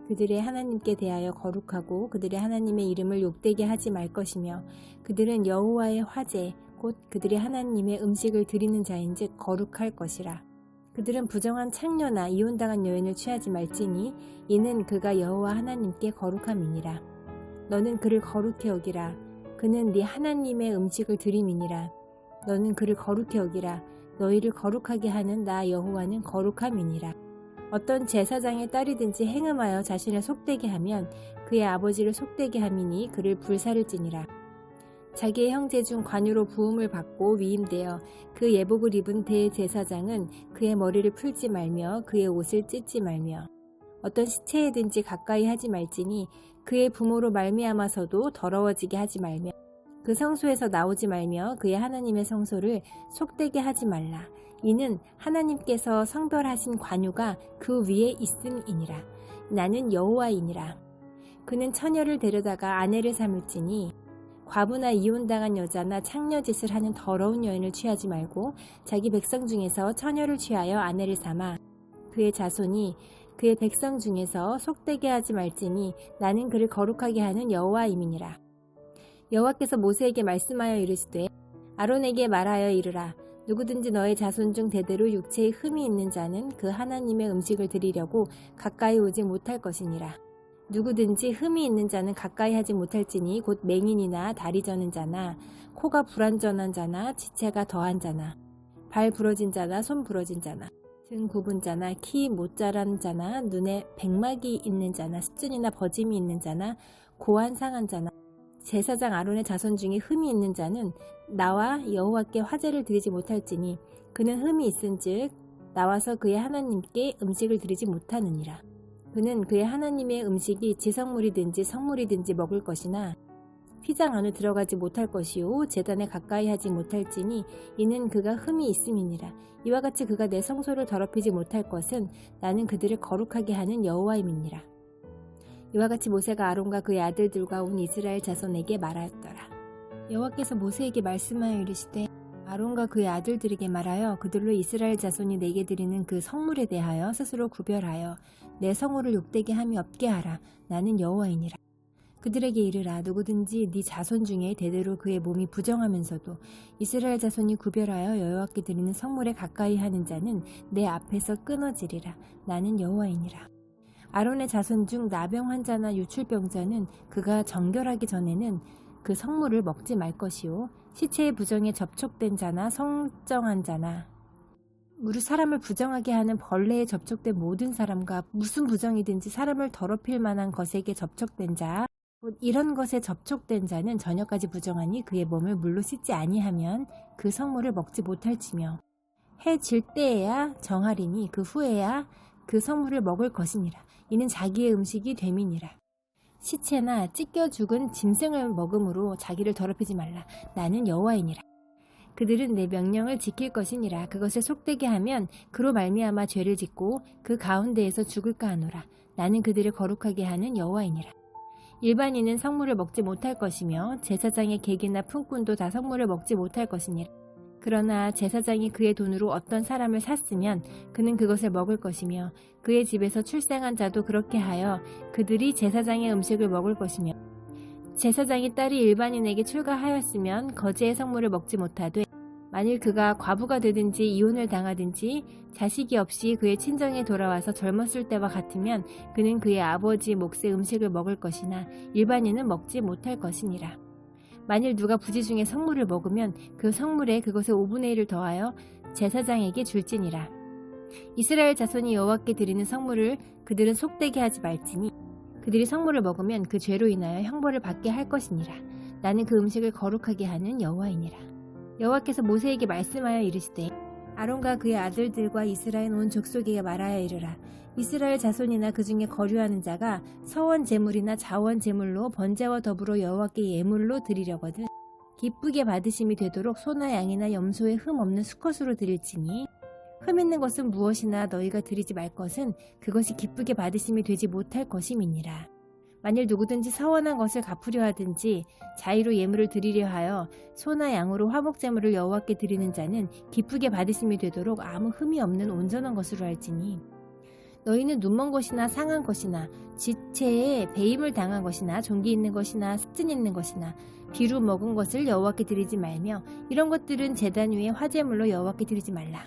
그들의 하나님께 대하여 거룩하고 그들의 하나님의 이름을 욕되게 하지 말 것이며 그들은 여호와의 화제 곧 그들의 하나님의 음식을 드리는 자인즉 거룩할 것이라. 그들은 부정한 창녀나 이혼당한 여인을 취하지 말지니 이는 그가 여호와 하나님께 거룩함이니라. 너는 그를 거룩히 여기라. 그는 네 하나님의 음식을 드림이니라. 너는 그를 거룩히 여기라. 너희를 거룩하게 하는 나 여호와는 거룩함이니라. 어떤 제사장의 딸이든지 행음하여 자신을 속되게 하면 그의 아버지를 속되게 함이니 그를 불사를지니라. 자기의 형제 중 관유로 부음을 받고 위임되어 그 예복을 입은 대제사장은 그의 머리를 풀지 말며 그의 옷을 찢지 말며 어떤 시체에든지 가까이 하지 말지니 그의 부모로 말미암아서도 더러워지게 하지 말며 그 성소에서 나오지 말며 그의 하나님의 성소를 속되게 하지 말라. 이는 하나님께서 성별하신 관유가 그 위에 있음이니라. 나는 여호와이니라. 그는 처녀를 데려다가 아내를 삼을지니 과부나 이혼당한 여자나 창녀짓을 하는 더러운 여인을 취하지 말고 자기 백성 중에서 처녀를 취하여 아내를 삼아 그의 자손이 그의 백성 중에서 속되게 하지 말지니 나는 그를 거룩하게 하는 여호와임이니라. 여호와께서 모세에게 말씀하여 이르시되 아론에게 말하여 이르라. 누구든지 너의 자손 중 대대로 육체에 흠이 있는 자는 그 하나님의 음식을 드리려고 가까이 오지 못할 것이니라. 누구든지 흠이 있는 자는 가까이 하지 못할지니 곧 맹인이나 다리 저는 자나 코가 불완전한 자나 지체가 더한 자나 발 부러진 자나 손 부러진 자나 등 굽은 자나 키 못 자란 자나 눈에 백막이 있는 자나 수준이나 버짐이 있는 자나 고안 상한 자나 제사장 아론의 자손 중에 흠이 있는 자는 나와 여호와께 화제를 드리지 못할지니 그는 흠이 있은즉 나와서 그의 하나님께 음식을 드리지 못하느니라. 그는 그의 하나님의 음식이 지성물이든지 성물이든지 먹을 것이나 휘장 안에 들어가지 못할 것이요 제단에 가까이 하지 못할지니 이는 그가 흠이 있음이니라. 이와 같이 그가 내 성소를 더럽히지 못할 것은 나는 그들을 거룩하게 하는 여호와임이니라. 이와 같이 모세가 아론과 그의 아들들과 온 이스라엘 자손에게 말하였더라. 여호와께서 모세에게 말씀하여 이르시되 아론과 그의 아들들에게 말하여 그들로 이스라엘 자손이 내게 드리는 그 성물에 대하여 스스로 구별하여 내 성호를 욕되게 함이 없게 하라. 나는 여호와이니라. 그들에게 이르라. 누구든지 네 자손 중에 대대로 그의 몸이 부정하면서도 이스라엘 자손이 구별하여 여호와께 드리는 성물에 가까이 하는 자는 내 앞에서 끊어지리라. 나는 여호와이니라. 아론의 자손 중 나병 환자나 유출병자는 그가 정결하기 전에는 그 성물을 먹지 말 것이요 시체의 부정에 접촉된 자나 성정한 자나 무릇 사람을 부정하게 하는 벌레에 접촉된 모든 사람과 무슨 부정이든지 사람을 더럽힐 만한 것에게 접촉된 자 곧 이런 것에 접촉된 자는 저녁까지 부정하니 그의 몸을 물로 씻지 아니하면 그 성물을 먹지 못할지며 해 질 때에야 정하리니 그 후에야 그 성물을 먹을 것이니라. 이는 자기의 음식이 됨이니라. 시체나 찢겨 죽은 짐승을 먹음으로 자기를 더럽히지 말라. 나는 여호와이니라. 그들은 내 명령을 지킬 것이니라. 그것을 속되게 하면 그로 말미암아 죄를 짓고 그 가운데에서 죽을까 하노라. 나는 그들을 거룩하게 하는 여호와이니라. 일반인은 성물을 먹지 못할 것이며 제사장의 객이나 품꾼도 다 성물을 먹지 못할 것이니라. 그러나 제사장이 그의 돈으로 어떤 사람을 샀으면 그는 그것을 먹을 것이며 그의 집에서 출생한 자도 그렇게 하여 그들이 제사장의 음식을 먹을 것이며 제사장의 딸이 일반인에게 출가하였으면 거제의 성물을 먹지 못하되 만일 그가 과부가 되든지 이혼을 당하든지 자식이 없이 그의 친정에 돌아와서 젊었을 때와 같으면 그는 그의 아버지 몫의 음식을 먹을 것이나 일반인은 먹지 못할 것이니라. 만일 누가 부지 중에 성물을 먹으면 그 성물에 그것의 5분의 1을 더하여 제사장에게 줄지니라. 이스라엘 자손이 여호와께 드리는 성물을 그들은 속되게 하지 말지니 그들이 성물을 먹으면 그 죄로 인하여 형벌을 받게 할 것이니라. 나는 그 음식을 거룩하게 하는 여호와이니라. 여호와께서 모세에게 말씀하여 이르시되 아론과 그의 아들들과 이스라엘 온 족속에게 말하여 이르라. 이스라엘 자손이나 그 중에 거류하는 자가 서원 제물이나 자원 제물로 번제와 더불어 여호와께 예물로 드리려거든 기쁘게 받으심이 되도록 소나 양이나 염소의 흠 없는 수컷으로 드릴지니 흠 있는 것은 무엇이나 너희가 드리지 말 것은 그것이 기쁘게 받으심이 되지 못할 것임이니라. 만일 누구든지 서원한 것을 갚으려 하든지 자의로 예물을 드리려 하여 소나 양으로 화목제물을 여호와께 드리는 자는 기쁘게 받으심이 되도록 아무 흠이 없는 온전한 것으로 할지니 너희는 눈먼 것이나 상한 것이나 지체에 배임을 당한 것이나 종기 있는 것이나 습진 있는 것이나 비루 먹은 것을 여호와께 드리지 말며 이런 것들은 제단 위에 화제물로 여호와께 드리지 말라.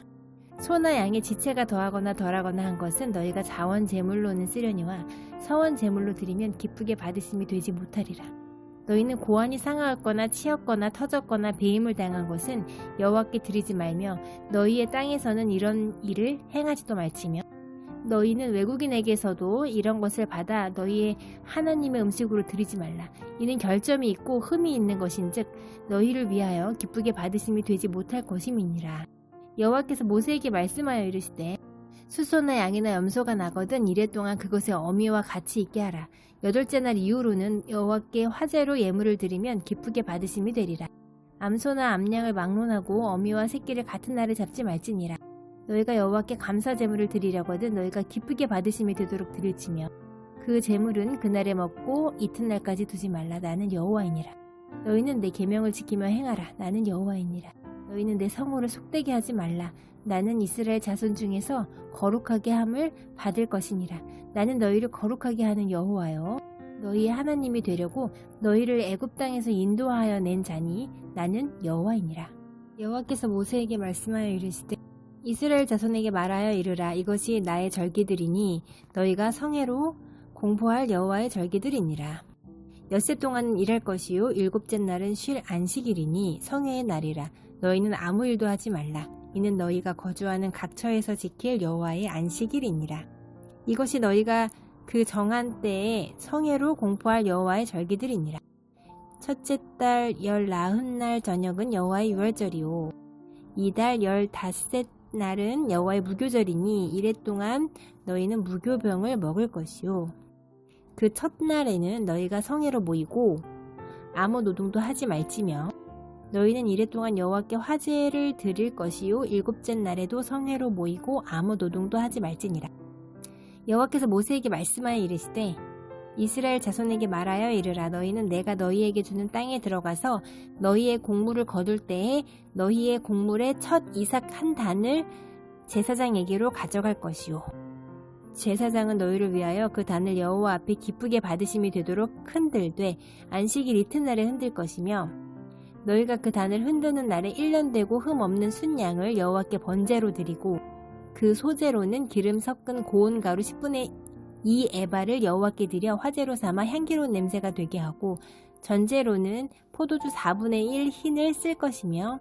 소나 양의 지체가 더하거나 덜하거나 한 것은 너희가 자원 제물로는 쓰려니와 서원 제물로 드리면 기쁘게 받으심이 되지 못하리라. 너희는 고환이 상하였거나 치였거나 터졌거나 배임을 당한 것은 여호와께 드리지 말며 너희의 땅에서는 이런 일을 행하지도 말지며 너희는 외국인에게서도 이런 것을 받아 너희의 하나님의 음식으로 드리지 말라. 이는 결점이 있고 흠이 있는 것인즉 너희를 위하여 기쁘게 받으심이 되지 못할 것임이니라. 여호와께서 모세에게 말씀하여 이르시되 수소나 양이나 염소가 나거든 이래 동안 그것의 어미와 같이 있게 하라. 8째 날 이후로는 여호와께 화제로 예물을 드리면 기쁘게 받으심이 되리라. 암소나 암양을 막론하고 어미와 새끼를 같은 날에 잡지 말지니라. 너희가 여호와께 감사 제물을 드리려거든 너희가 기쁘게 받으심이 되도록 드릴지며 그 제물은 그날에 먹고 이튿날까지 두지 말라. 나는 여호와이니라. 너희는 내 계명을 지키며 행하라. 나는 여호와이니라. 너희는 내 성호를 속되게 하지 말라. 나는 이스라엘 자손 중에서 거룩하게 함을 받을 것이니라. 나는 너희를 거룩하게 하는 여호와요 너희의 하나님이 되려고 너희를 애굽 땅에서 인도하여 낸 자니 나는 여호와이니라. 여호와께서 모세에게 말씀하여 이르시되 이스라엘 자손에게 말하여 이르라. 이것이 나의 절기들이니 너희가 성회로 공포할 여호와의 절기들이니라. 엿새 동안은 일할 것이요 7째 날은 쉴 안식일이니 성회의 날이라. 너희는 아무 일도 하지 말라. 이는 너희가 거주하는 각처에서 지킬 여호와의 안식일이니라. 이것이 너희가 그 정한 때에 성회로 공포할 여호와의 절기들이니라. 첫째 달 19날 저녁은 여호와의 유월절이요 이달 15셋 날은 여호와의 무교절이니 이래 동안 너희는 무교병을 먹을 것이요 그 첫날에는 너희가 성회로 모이고 아무 노동도 하지 말지며 너희는 이래 동안 여호와께 화제를 드릴 것이요 7째 날에도 성회로 모이고 아무 노동도 하지 말지니라. 여호와께서 모세에게 말씀하여 이르시되 이스라엘 자손에게 말하여 이르라. 너희는 내가 너희에게 주는 땅에 들어가서 너희의 곡물을 거둘 때에 너희의 곡물의 첫 이삭 한 단을 제사장에게로 가져갈 것이요 제사장은 너희를 위하여 그 단을 여호와 앞에 기쁘게 받으심이 되도록 흔들되 안식일 이튿날에 흔들 것이며 너희가 그 단을 흔드는 날에 1년 되고 흠 없는 순양을 여호와께 번제로 드리고 그 소제로는 기름 섞은 고운 가루 10분의 2 에바를 여호와께 드려 화제로 삼아 향기로운 냄새가 되게 하고 전제로는 포도주 4분의 1 흰을 쓸 것이며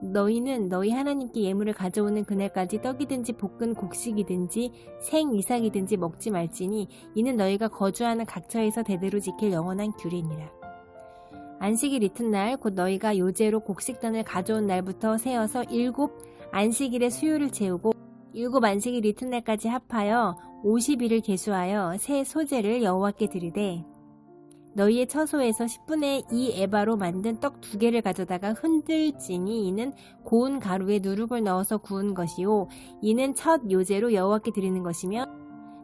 너희는 너희 하나님께 예물을 가져오는 그날까지 떡이든지 볶은 곡식이든지 생 이삭이든지 먹지 말지니 이는 너희가 거주하는 각처에서 대대로 지킬 영원한 규례니라. 안식일 이튿날 곧 너희가 요제로 곡식단을 가져온 날부터 세어서 7 안식일의 수요를 채우고 7 안식일 이튿날까지 합하여 50일을 계수하여 새 소제를 여호와께 드리되 너희의 처소에서 10분의 2 에바로 만든 떡 2개를 가져다가 흔들지니 이는 고운 가루에 누룩을 넣어서 구운 것이요 이는 첫 요제로 여호와께 드리는 것이며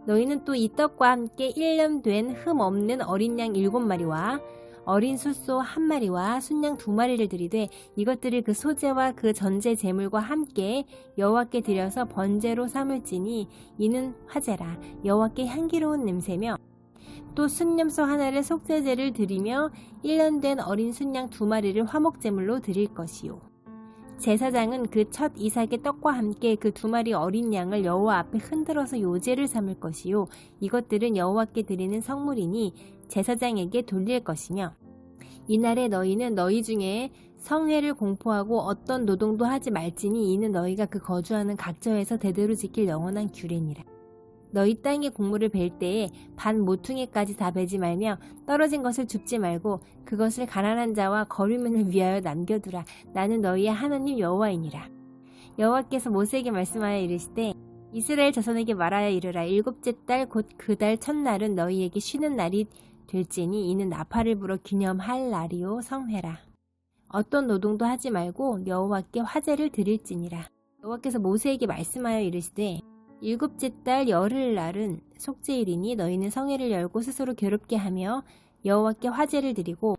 너희는 또 이 떡과 함께 1년 된 흠 없는 어린 양 7마리와 어린 숫소 1마리와 순양 2마리를 드리되 이것들을 그 소제와 그 전제 제물과 함께 여호와께 드려서 번제로 삼을지니 이는 화제라. 여호와께 향기로운 냄새며 또 순념소 하나를 속죄제를 드리며 1년 된 어린 순양 2마리를 화목제물로 드릴 것이요 제사장은 그 첫 이삭의 떡과 함께 그 2마리 어린 양을 여호와 앞에 흔들어서 요제를 삼을 것이요 이것들은 여호와께 드리는 성물이니 제사장에게 돌릴 것이며 이날에 너희는 너희 중에 성회를 공포하고 어떤 노동도 하지 말지니 이는 너희가 그 거주하는 각처에서 대대로 지킬 영원한 규례니라. 너희 땅의 곡물을 벨 때에 반 모퉁이까지 다 베지 말며 떨어진 것을 줍지 말고 그것을 가난한 자와 거류민을 위하여 남겨두라. 나는 너희의 하나님 여호와이니라. 여호와께서 모세에게 말씀하여 이르시되 이스라엘 자손에게 말하여 이르라. 7째 달 곧 그 달 첫날은 너희에게 쉬는 날이 될지니 이는 나팔을 불어 기념할 날이요 성회라. 어떤 노동도 하지 말고 여호와께 화제를 드릴지니라. 여호와께서 모세에게 말씀하여 이르시되 일곱째 달 열흘날은 속죄일이니 너희는 성회를 열고 스스로 괴롭게 하며 여호와께 화제를 드리고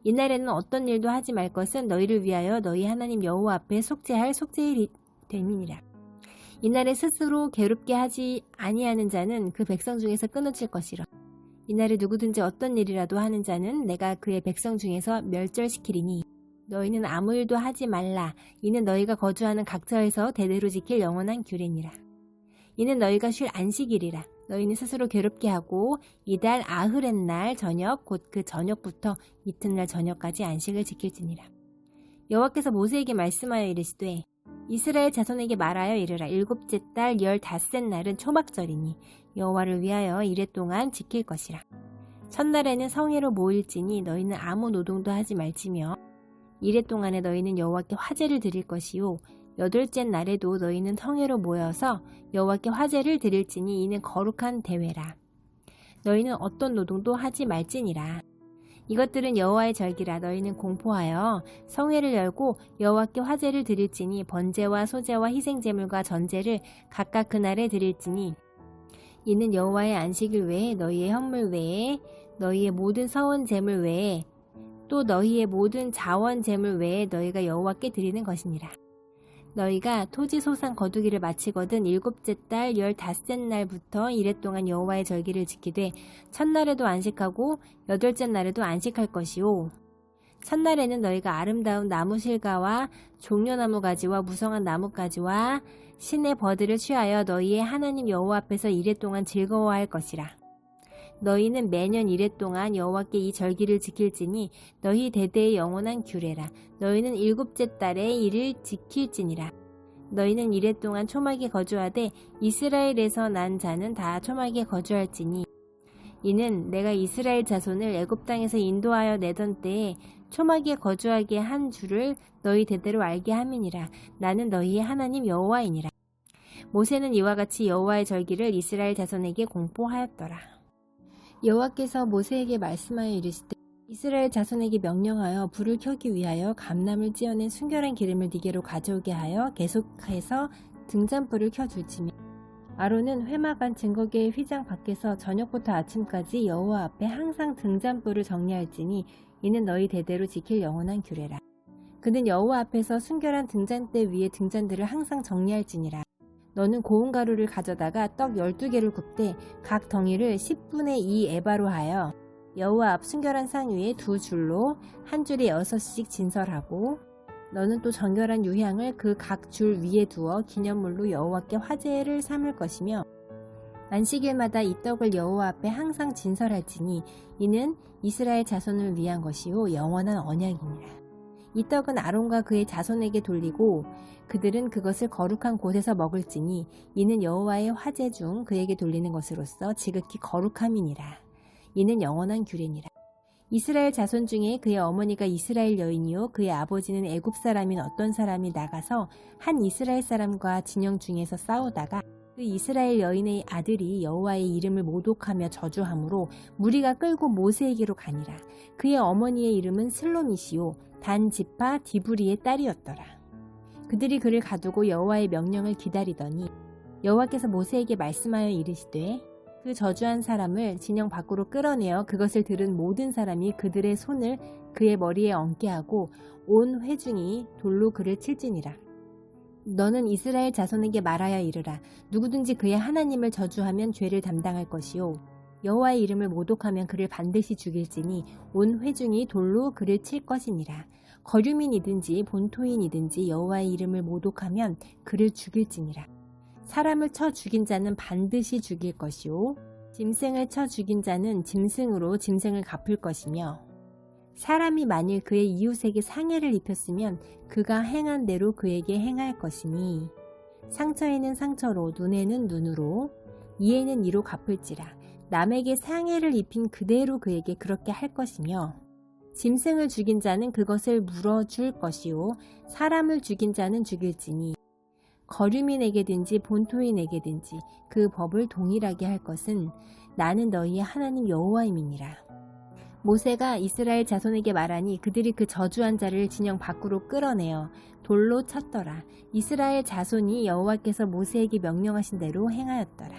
이날에는 어떤 일도 하지 말 것은 너희를 위하여 너희 하나님 여호와 앞에 속죄할 속죄일이 됨이니라. 이날에 스스로 괴롭게 하지 아니하는 자는 그 백성 중에서 끊어질 것이라. 이날에 누구든지 어떤 일이라도 하는 자는 내가 그의 백성 중에서 멸절시키리니 너희는 아무 일도 하지 말라. 이는 너희가 거주하는 각처에서 대대로 지킬 영원한 규례니라. 이는 너희가 쉴 안식일이라. 너희는 스스로 괴롭게 하고 이달 아흐렛날 저녁 곧 그 저녁부터 이튿날 저녁까지 안식을 지킬지니라. 여호와께서 모세에게 말씀하여 이르시되 이스라엘 자손에게 말하여 이르라. 일곱째 달 15날은 초막절이니 여호와를 위하여 이레 동안 지킬 것이라. 첫날에는 성회로 모일지니 너희는 아무 노동도 하지 말지며 이레 동안에 너희는 여호와께 화제를 드릴 것이요 여덟째 날에도 너희는 성회로 모여서 여호와께 화제를 드릴지니 이는 거룩한 대회라. 너희는 어떤 노동도 하지 말지니라. 이것들은 여호와의 절기라. 너희는 공포하여 성회를 열고 여호와께 화제를 드릴지니 번제와 소제와 희생제물과 전제를 각각 그날에 드릴지니 이는 여호와의 안식일 외에 너희의 헌물 외에 너희의 모든 서원 제물 외에 또 너희의 모든 자원 제물 외에 너희가 여호와께 드리는 것이니라. 너희가 토지 소산 거두기를 마치거든 일곱째 달 15날부터 이레 동안 여호와의 절기를 지키되 첫날에도 안식하고 여덟째 날에도 안식할 것이요 첫날에는 너희가 아름다운 나무 실과와 종려나무 가지와 무성한 나뭇가지와 신의 버들을 취하여 너희의 하나님 여호와 앞에서 이레 동안 즐거워할 것이라. 너희는 매년 이레 동안 여호와께 이 절기를 지킬지니 너희 대대의 영원한 규례라. 너희는 일곱째 달에 이를 지킬지니라. 너희는 이레 동안 초막에 거주하되 이스라엘에서 난 자는 다 초막에 거주할지니 이는 내가 이스라엘 자손을 애굽 땅에서 인도하여 내던 때에 초막에 거주하게 한 줄을 너희 대대로 알게 함이니라. 나는 너희의 하나님 여호와이니라. 모세는 이와 같이 여호와의 절기를 이스라엘 자손에게 공포하였더라. 여호와께서 모세에게 말씀하여 이르시되 이스라엘 자손에게 명령하여 불을 켜기 위하여 감람을 찧어낸 순결한 기름을 네게로 가져오게 하여 계속해서 등잔불을 켜줄지며 아론은 회막안 증거궤의 휘장 밖에서 저녁부터 아침까지 여호와 앞에 항상 등잔불을 정리할지니 이는 너희 대대로 지킬 영원한 규례라. 그는 여호와 앞에서 순결한 등잔대 위에 등잔들을 항상 정리할지니라. 너는 고운 가루를 가져다가 떡 12개를 굽되 각 덩이를 10분의 2 에바로 하여 여호와 앞 순결한 상 위에 두 줄로 한 줄에 6씩 진설하고 너는 또 정결한 유향을 그 각 줄 위에 두어 기념물로 여호와께 화제를 삼을 것이며 안식일마다 이 떡을 여호와 앞에 항상 진설할지니 이는 이스라엘 자손을 위한 것이요 영원한 언약이니라. 이 떡은 아론과 그의 자손에게 돌리고 그들은 그것을 거룩한 곳에서 먹을지니 이는 여호와의 화제 중 그에게 돌리는 것으로서 지극히 거룩함이니라. 이는 영원한 규례니라. 이스라엘 자손 중에 그의 어머니가 이스라엘 여인이요 그의 아버지는 애굽 사람인 어떤 사람이 나가서 한 이스라엘 사람과 진영 중에서 싸우다가 그 이스라엘 여인의 아들이 여호와의 이름을 모독하며 저주하므로 무리가 끌고 모세에게로 가니라. 그의 어머니의 이름은 슬로미시요 단 지파 디브리의 딸이었더라. 그들이 그를 가두고 여호와의 명령을 기다리더니 여호와께서 모세에게 말씀하여 이르시되 그 저주한 사람을 진영 밖으로 끌어내어 그것을 들은 모든 사람이 그들의 손을 그의 머리에 얹게 하고 온 회중이 돌로 그를 칠지니라. 너는 이스라엘 자손에게 말하여 이르라. 누구든지 그의 하나님을 저주하면 죄를 담당할 것이요 여호와의 이름을 모독하면 그를 반드시 죽일지니 온 회중이 돌로 그를 칠 것이니라. 거류민이든지 본토인이든지 여호와의 이름을 모독하면 그를 죽일지니라. 사람을 쳐 죽인 자는 반드시 죽일 것이요 짐승을 쳐 죽인 자는 짐승으로 짐승을 갚을 것이며 사람이 만일 그의 이웃에게 상해를 입혔으면 그가 행한 대로 그에게 행할 것이니 상처에는 상처로 눈에는 눈으로 이에는 이로 갚을지라. 남에게 상해를 입힌 그대로 그에게 그렇게 할 것이며 짐승을 죽인 자는 그것을 물어줄 것이요 사람을 죽인 자는 죽일지니 거류민에게든지 본토인에게든지 그 법을 동일하게 할 것은 나는 너희의 하나님 여호와임이니라. 모세가 이스라엘 자손에게 말하니 그들이 그 저주한 자를 진영 밖으로 끌어내어 돌로 쳤더라. 이스라엘 자손이 여호와께서 모세에게 명령하신 대로 행하였더라.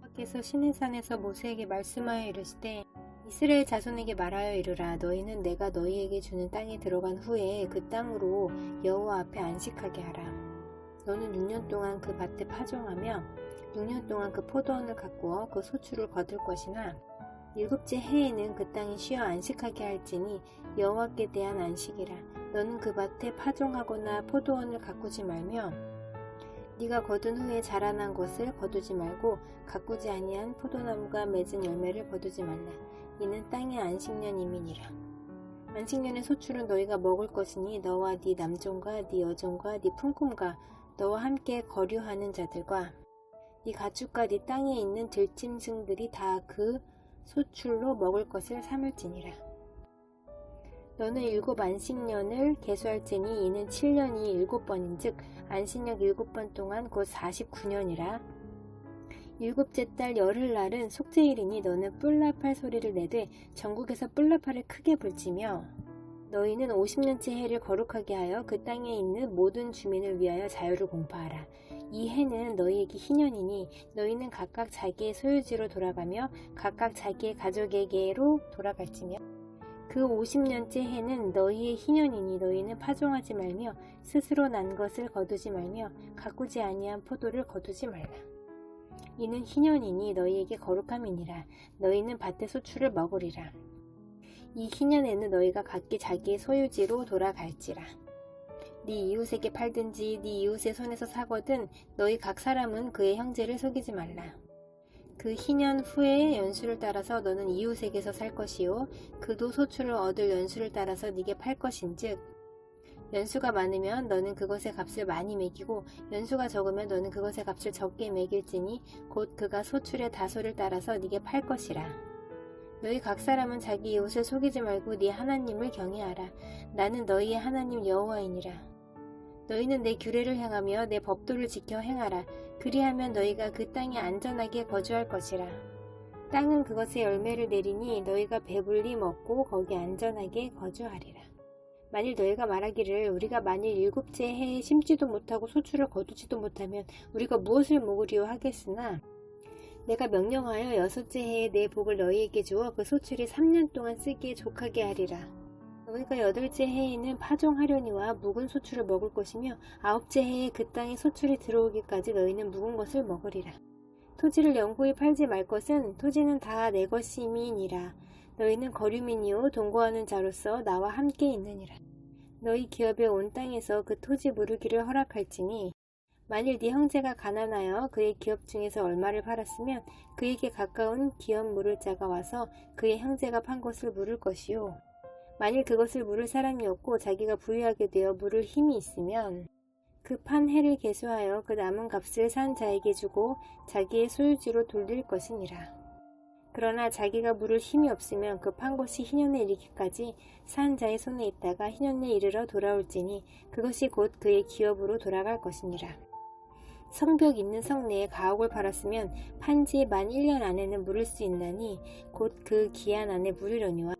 여호와께서 시내산에서 모세에게 말씀하여 이르시되 이스라엘 자손에게 말하여 이르라. 너희는 내가 너희에게 주는 땅에 들어간 후에 그 땅으로 여호와 앞에 안식하게 하라. 너는 6년 동안 그 밭에 파종하며 6년 동안 그 포도원을 가꾸어 그 소출을 거둘 것이나 일곱째 해에는 그 땅이 쉬어 안식하게 할지니 여호와께 대한 안식이라. 너는 그 밭에 파종하거나 포도원을 가꾸지 말며 네가 거둔 후에 자라난 것을 거두지 말고 가꾸지 아니한 포도나무가 맺은 열매를 거두지 말라. 이는 땅의 안식년임이니라. 안식년의 소출은 너희가 먹을 것이니 너와 네 남종과 네 여종과 네 품꾼과 너와 함께 거류하는 자들과 네 가축과 네 땅에 있는 들짐승들이 다 그 소출로 먹을 것을 삼을지니라. 너는 7 안식년을 계수할지니 이는 7년이 7번인즉 안식년 7번 동안 곧 49년이라. 7째 달 열흘날은 속죄일이니 너는 뿔나팔 소리를 내되 전국에서 뿔나팔을 크게 불지며 너희는 50년째 해를 거룩하게 하여 그 땅에 있는 모든 주민을 위하여 자유를 공포하라. 이 해는 너희에게 희년이니 너희는 각각 자기의 소유지로 돌아가며 각각 자기의 가족에게로 돌아갈지며 그 50년째 해는 너희의 희년이니 너희는 파종하지 말며 스스로 난 것을 거두지 말며 가꾸지 아니한 포도를 거두지 말라. 이는 희년이니 너희에게 거룩함이니라. 너희는 밭의 소출을 먹으리라. 이 희년에는 너희가 각기 자기의 소유지로 돌아갈지라. 네 이웃에게 팔든지 네 이웃의 손에서 사거든 너희 각 사람은 그의 형제를 속이지 말라. 그 희년 후에 연수를 따라서 너는 이웃에게서 살 것이요 그도 소출을 얻을 연수를 따라서 네게 팔 것인즉 연수가 많으면 너는 그것의 값을 많이 매기고 연수가 적으면 너는 그것의 값을 적게 매길지니 곧 그가 소출의 다소를 따라서 네게 팔 것이라. 너희 각 사람은 자기 이웃을 속이지 말고 네 하나님을 경외하라. 나는 너희의 하나님 여호와이니라. 너희는 내 규례를 행하며 내 법도를 지켜 행하라. 그리하면 너희가 그 땅에 안전하게 거주할 것이라. 땅은 그것의 열매를 내리니 너희가 배불리 먹고 거기 안전하게 거주하리라. 만일 너희가 말하기를 우리가 만일 7째 해에 심지도 못하고 소출을 거두지도 못하면 우리가 무엇을 먹으리요 하겠으나 내가 명령하여 6째 해에 내 복을 너희에게 주어 그 소출이 3년 동안 쓰기에 족하게 하리라. 너희가 8째 해에는 파종하려니와 묵은 소출을 먹을 것이며 9째 해에 그 땅에 소출이 들어오기까지 너희는 묵은 것을 먹으리라. 토지를 영구히 팔지 말 것은 토지는 다 내 것임이니라. 너희는 거류민이요 동거하는 자로서 나와 함께 있느니라. 너희 기업에 온 땅에서 그 토지 무르기를 허락할지니 만일 네 형제가 가난하여 그의 기업 중에서 얼마를 팔았으면 그에게 가까운 기업 물을 자가 와서 그의 형제가 판 것을 물을 것이요 만일 그것을 물을 사람이 없고 자기가 부유하게 되어 물을 힘이 있으면 그 판 해를 계수하여 그 남은 값을 산 자에게 주고 자기의 소유지로 돌릴 것이니라. 그러나 자기가 물을 힘이 없으면 그 판 것이 희년에 이르기까지 산 자의 손에 있다가 희년에 이르러 돌아올지니 그것이 곧 그의 기업으로 돌아갈 것이니라. 성벽 있는 성 내에 가옥을 팔았으면 판지 만 1년 안에는 물을 수 있나니 곧 그 기한 안에 물으려니와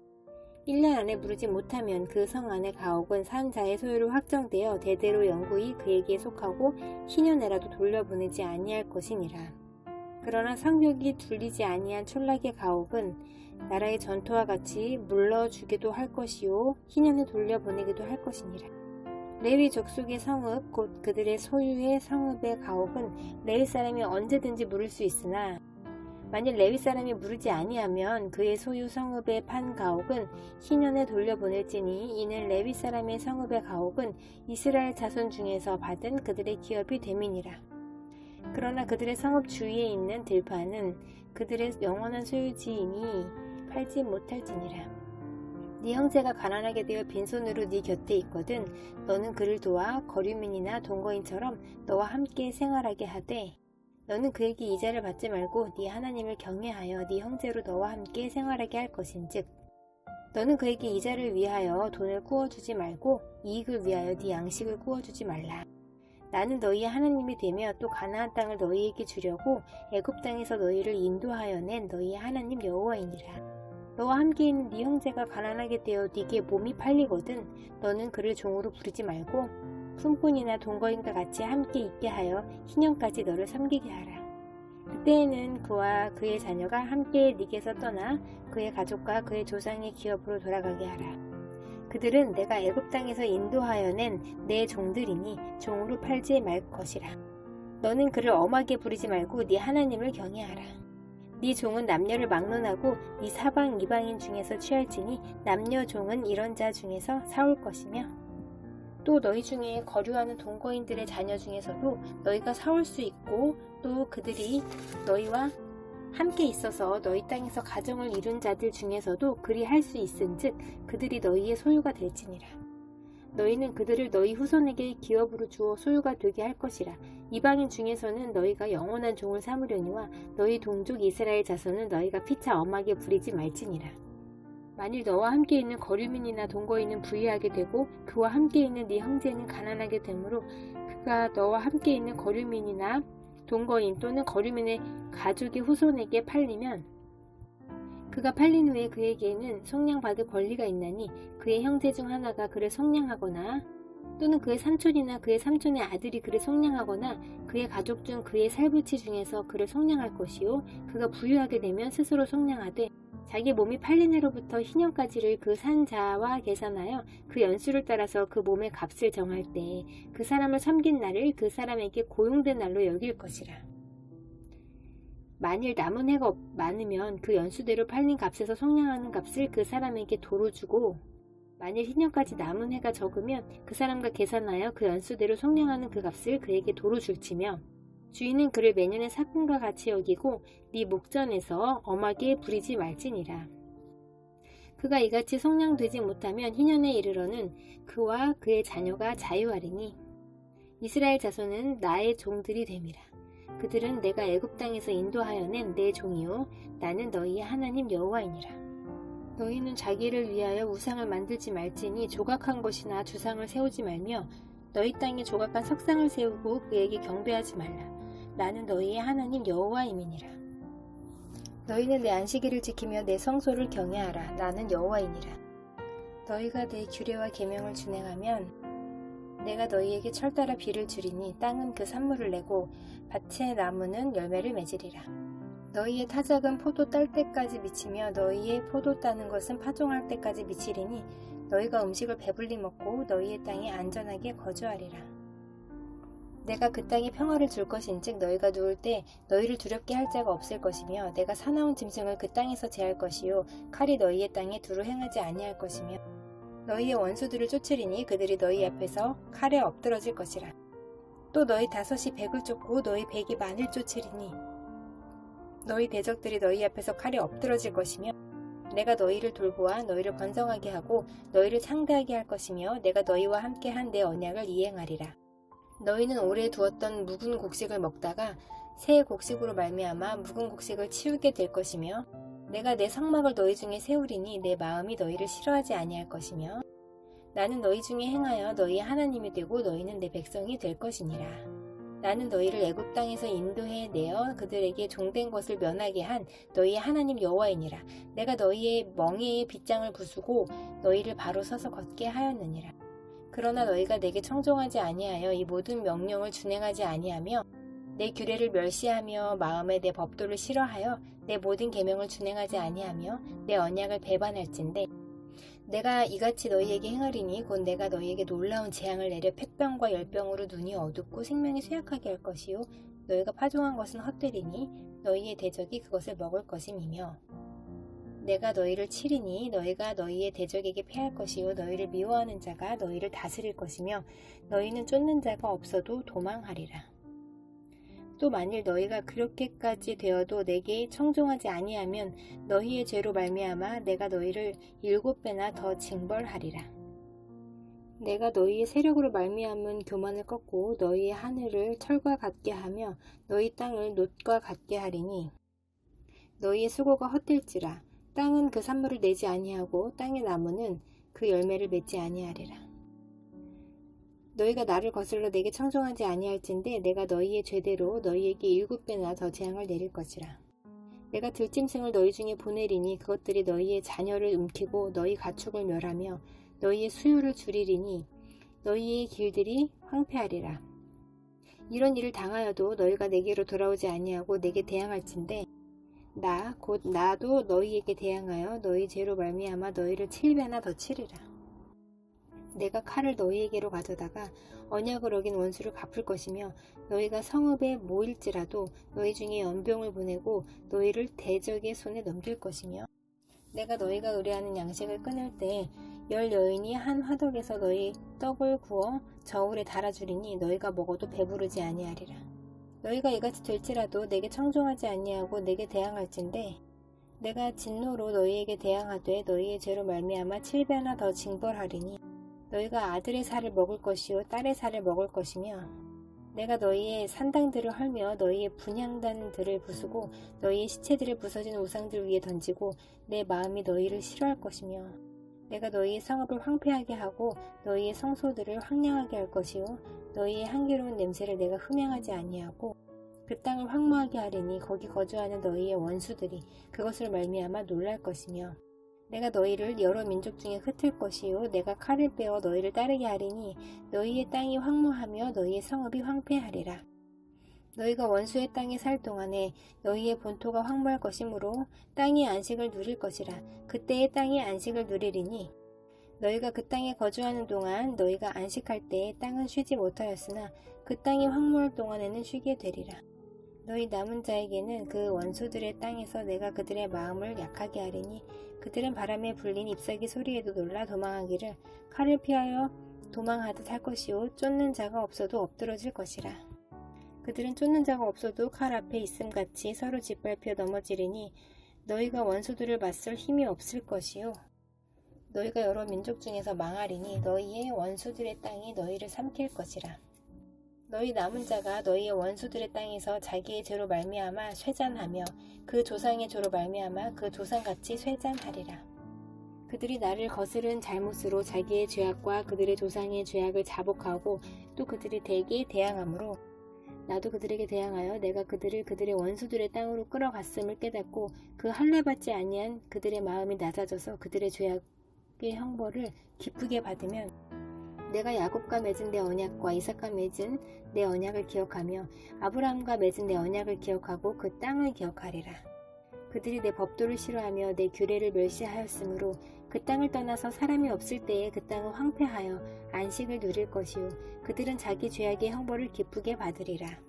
1년 안에 물지 못하면 그 성 안의 가옥은 산 자의 소유로 확정되어 대대로 영구히 그에게 속하고 희년에라도 돌려보내지 아니할 것이니라. 그러나 성벽이 둘리지 아니한 촌락의 가옥은 나라의 전토와 같이 물러주기도 할 것이요 희년에 돌려보내기도 할 것이니라. 레위 족속의 성읍 곧 그들의 소유의 성읍의 가옥은 레위 사람이 언제든지 물을 수 있으나 만일 레위 사람이 물지 아니하면 그의 소유 성읍의 판 가옥은 희년에 돌려보낼지니 이는 레위 사람의 성읍의 가옥은 이스라엘 자손 중에서 받은 그들의 기업이 됨이니라. 그러나 그들의 성읍 주위에 있는 들판은 그들의 영원한 소유지이니 팔지 못할지니라. 네 형제가 가난하게 되어 빈손으로 네 곁에 있거든 너는 그를 도와 거류민이나 동거인처럼 너와 함께 생활하게 하되 너는 그에게 이자를 받지 말고 네 하나님을 경외하여 네 형제로 너와 함께 생활하게 할 것인즉 너는 그에게 이자를 위하여 돈을 꾸어주지 말고 이익을 위하여 네 양식을 꾸어주지 말라. 나는 너희의 하나님이 되며 또 가나안 땅을 너희에게 주려고 애굽 땅에서 너희를 인도하여 낸 너희의 하나님 여호와이니라. 너와 함께 있는 네 형제가 가난하게 되어 네게 몸이 팔리거든 너는 그를 종으로 부르지 말고 품꾼이나 동거인과 같이 함께 있게 하여 희년까지 너를 섬기게 하라. 그때에는 그와 그의 자녀가 함께 네게서 떠나 그의 가족과 그의 조상의 기업으로 돌아가게 하라. 그들은 내가 애굽 땅에서 인도하여 낸 내 종들이니 종으로 팔지 말 것이라. 너는 그를 엄하게 부리지 말고 네 하나님을 경외하라. 네 종은 남녀를 막론하고 네 사방 이방인 중에서 취할지니 남녀 종은 이런 자 중에서 사올 것이며 또 너희 중에 거류하는 동거인들의 자녀 중에서도 너희가 사올 수 있고 또 그들이 너희와 함께 있어서 너희 땅에서 가정을 이룬 자들 중에서도 그리 할 수 있은즉 그들이 너희의 소유가 될지니라. 너희는 그들을 너희 후손에게 기업으로 주어 소유가 되게 할 것이라. 이방인 중에서는 너희가 영원한 종을 삼으려니와 너희 동족 이스라엘 자손은 너희가 피차 엄하게 부리지 말지니라. 만일 너와 함께 있는 거류민이나 동거인은 부유하게 되고 그와 함께 있는 네 형제는 가난하게 되므로 그가 너와 함께 있는 거류민이나 동거인 또는 거류민의 가족의 후손에게 팔리면 그가 팔린 후에 그에게는 속량받을 권리가 있나니 그의 형제 중 하나가 그를 속량하거나 또는 그의 삼촌이나 그의 삼촌의 아들이 그를 속량하거나 그의 가족 중 그의 살부치 중에서 그를 속량할 것이요 그가 부유하게 되면 스스로 속량하되 자기 몸이 팔린 해로부터 희년까지를 그 산 자와 계산하여 그 연수를 따라서 그 몸의 값을 정할 때 그 사람을 섬긴 날을 그 사람에게 고용된 날로 여길 것이라. 만일 남은 해가 많으면 그 연수대로 팔린 값에서 속량하는 값을 그 사람에게 도로 주고 만일 희년까지 남은 해가 적으면 그 사람과 계산하여 그 연수대로 속량하는 그 값을 그에게 도로 줄지며 주인은 그를 매년의 사금과 같이 여기고 네 목전에서 엄하게 부리지 말지니라. 그가 이같이 속량되지 못하면 희년에 이르러는 그와 그의 자녀가 자유하리니 이스라엘 자손은 나의 종들이 됨이라. 그들은 내가 애굽 땅에서 인도하여 낸 내 종이요 나는 너희의 하나님 여호와이니라. 너희는 자기를 위하여 우상을 만들지 말지니 조각한 것이나 주상을 세우지 말며 너희 땅에 조각한 석상을 세우고 그에게 경배하지 말라. 나는 너희의 하나님 여호와임이니라. 너희는 내 안식일을 지키며 내 성소를 경외하라. 나는 여호와이니라. 너희가 내 규례와 계명을 준행하면 내가 너희에게 철따라 비를 주리니 땅은 그 산물을 내고 밭의 나무는 열매를 맺으리라. 너희의 타작은 포도 딸 때까지 미치며 너희의 포도 따는 것은 파종할 때까지 미치리니 너희가 음식을 배불리 먹고 너희의 땅에 안전하게 거주하리라. 내가 그 땅에 평화를 줄 것인즉 너희가 누울 때 너희를 두렵게 할 자가 없을 것이며 내가 사나운 짐승을 그 땅에서 제할 것이요 칼이 너희의 땅에 두루 행하지 아니할 것이며 너희의 원수들을 쫓으리니 그들이 너희 앞에서 칼에 엎드러질 것이라. 또 너희 다섯이 백을 쫓고 너희 백이 만을 쫓으리니 너희 대적들이 너희 앞에서 칼에 엎드러질 것이며 내가 너희를 돌보아 너희를 번성하게 하고 너희를 창대하게 할 것이며 내가 너희와 함께 한 내 언약을 이행하리라. 너희는 오래 두었던 묵은 곡식을 먹다가 새 곡식으로 말미암아 묵은 곡식을 치우게 될 것이며 내가 내 성막을 너희 중에 세우리니 내 마음이 너희를 싫어하지 아니할 것이며 나는 너희 중에 행하여 너희의 하나님이 되고 너희는 내 백성이 될 것이니라. 나는 너희를 애굽 땅에서 인도해 내어 그들에게 종된 것을 면하게 한 너희의 하나님 여호와이니라. 내가 너희의 멍에의 빗장을 부수고 너희를 바로 서서 걷게 하였느니라. 그러나 너희가 내게 청종하지 아니하여 이 모든 명령을 준행하지 아니하며 내 규례를 멸시하며 마음에 내 법도를 싫어하여 내 모든 계명을 준행하지 아니하며 내 언약을 배반할진대 내가 이같이 너희에게 행하리니 곧 내가 너희에게 놀라운 재앙을 내려 폐병과 열병으로 눈이 어둡고 생명이 쇠약하게 할 것이요 너희가 파종한 것은 헛되리니 너희의 대적이 그것을 먹을 것임이며 내가 너희를 치리니 너희가 너희의 대적에게 패할 것이요 너희를 미워하는 자가 너희를 다스릴 것이며 너희는 쫓는 자가 없어도 도망하리라. 또 만일 너희가 그렇게까지 되어도 내게 청종하지 아니하면 너희의 죄로 말미암아 내가 너희를 7배나 더 징벌하리라. 내가 너희의 세력으로 말미암은 교만을 꺾고 너희의 하늘을 철과 같게 하며 너희 땅을 놋과 같게 하리니 너희의 수고가 헛될지라. 땅은 그 산물을 내지 아니하고 땅의 나무는 그 열매를 맺지 아니하리라. 너희가 나를 거슬러 내게 청종하지 아니할진대 내가 너희의 죄대로 너희에게 7배나 더 재앙을 내릴 것이라. 내가 들짐승을 너희 중에 보내리니 그것들이 너희의 자녀를 움키고 너희 가축을 멸하며 너희의 수요를 줄이리니 너희의 길들이 황폐하리라. 이런 일을 당하여도 너희가 내게로 돌아오지 아니하고 내게 대항할진대 나 곧 나도 너희에게 대항하여 너희 죄로 말미암아 너희를 7배나 더 치리라. 내가 칼을 너희에게로 가져다가 언약을 어긴 원수를 갚을 것이며 너희가 성읍에 모일지라도 너희 중에 연병을 보내고 너희를 대적의 손에 넘길 것이며 내가 너희가 의뢰하는 양식을 끊을 때 10여인이 한 화덕에서 너희 떡을 구워 저울에 달아주리니 너희가 먹어도 배부르지 아니하리라. 너희가 이같이 될지라도 내게 청종하지 아니하고 내게 대항할진대 내가 진노로 너희에게 대항하되 너희의 죄로 말미암아 7배나 더 징벌하리니 너희가 아들의 살을 먹을 것이요 딸의 살을 먹을 것이며 내가 너희의 산당들을 헐며 너희의 분향단들을 부수고 너희의 시체들을 부서진 우상들 위에 던지고 내 마음이 너희를 싫어할 것이며 내가 너희의 성읍을 황폐하게 하고 너희의 성소들을 황량하게 할 것이요 너희의 향기로운 냄새를 내가 흠양하지 아니하고 그 땅을 황무하게 하리니 거기 거주하는 너희의 원수들이 그것을 말미암아 놀랄 것이며 내가 너희를 여러 민족 중에 흩을 것이요 내가 칼을 빼어 너희를 따르게 하리니 너희의 땅이 황무하며 너희의 성읍이 황폐하리라. 너희가 원수의 땅에 살 동안에 너희의 본토가 황무할 것이므로 땅이 안식을 누릴 것이라. 그때의 땅이 안식을 누리리니 너희가 그 땅에 거주하는 동안 너희가 안식할 때에 땅은 쉬지 못하였으나 그 땅이 황무할 동안에는 쉬게 되리라. 너희 남은 자에게는 그 원수들의 땅에서 내가 그들의 마음을 약하게 하리니 그들은 바람에 불린 잎사귀 소리에도 놀라 도망하기를 칼을 피하여 도망하듯 할 것이요 쫓는 자가 없어도 엎드러질 것이라. 그들은 쫓는 자가 없어도 칼 앞에 있음같이 서로 짓밟혀 넘어지리니 너희가 원수들을 맞설 힘이 없을 것이요 너희가 여러 민족 중에서 망하리니 너희의 원수들의 땅이 너희를 삼킬 것이라. 너희 남은 자가 너희의 원수들의 땅에서 자기의 죄로 말미암아 쇠잔하며 그 조상의 죄로 말미암아 그 조상같이 쇠잔하리라. 그들이 나를 거스른 잘못으로 자기의 죄악과 그들의 조상의 죄악을 자복하고 또 그들이 대개 대항하므로 나도 그들에게 대항하여 내가 그들을 그들의 원수들의 땅으로 끌어갔음을 깨닫고 그 할례받지 아니한 그들의 마음이 낮아져서 그들의 죄악의 형벌을 기쁘게 받으면 내가 야곱과 맺은 내 언약과 이삭과 맺은 내 언약을 기억하며 아브라함과 맺은 내 언약을 기억하고 그 땅을 기억하리라. 그들이 내 법도를 싫어하며 내 규례를 멸시하였으므로 그 땅을 떠나서 사람이 없을 때에 그 땅은 황폐하여 안식을 누릴 것이요 그들은 자기 죄악의 형벌을 기쁘게 받으리라.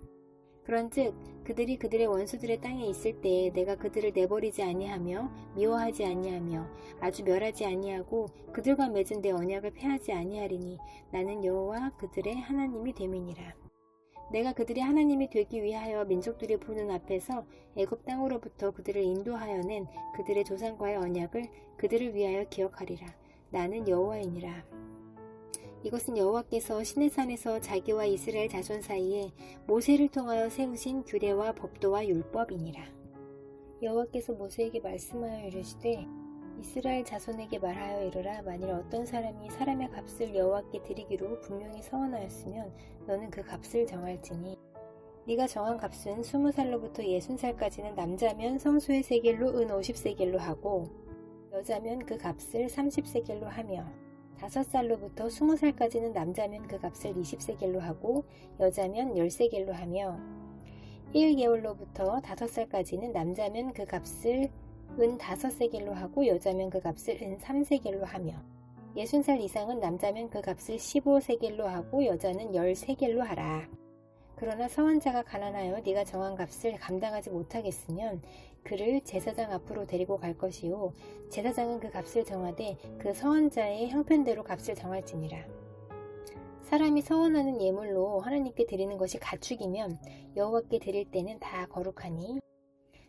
그런즉 그들이 그들의 원수들의 땅에 있을 때에 내가 그들을 내버리지 아니하며 미워하지 아니하며 아주 멸하지 아니하고 그들과 맺은 내 언약을 폐하지 아니하리니 나는 여호와 그들의 하나님이 됨이니라. 내가 그들의 하나님이 되기 위하여 민족들이 보는 앞에서 애굽 땅으로부터 그들을 인도하여 낸 그들의 조상과의 언약을 그들을 위하여 기억하리라. 나는 여호와이니라. 이것은 여호와께서 시내산에서 자기와 이스라엘 자손 사이에 모세를 통하여 세우신 규례와 법도와 율법이니라. 여호와께서 모세에게 말씀하여 이르시되 이스라엘 자손에게 말하여 이르라. 만일 어떤 사람이 사람의 값을 여호와께 드리기로 분명히 서원하였으면 너는 그 값을 정할지니 네가 정한 값은 20살로부터 60살까지는 남자면 성소의 세겔로 은 50세겔로 하고 여자면 그 값을 30세겔로 하며 5살로부터 20살까지는 남자면 그 값을 20세겔로 하고 여자면 10세겔로 하며 1개월로부터 5살까지는 남자면 그 값을 은 5세겔로 하고 여자면 그 값을 은 3세겔로 하며 60살 이상은 남자면 그 값을 15세겔로 하고 여자는 10세겔로 하라. 그러나 서원자가 가난하여 네가 정한 값을 감당하지 못하겠으면 그를 제사장 앞으로 데리고 갈 것이요 제사장은 그 값을 정하되 그 서원자의 형편대로 값을 정할지니라. 사람이 서원하는 예물로 하나님께 드리는 것이 가축이면 여호와께 드릴 때는 다 거룩하니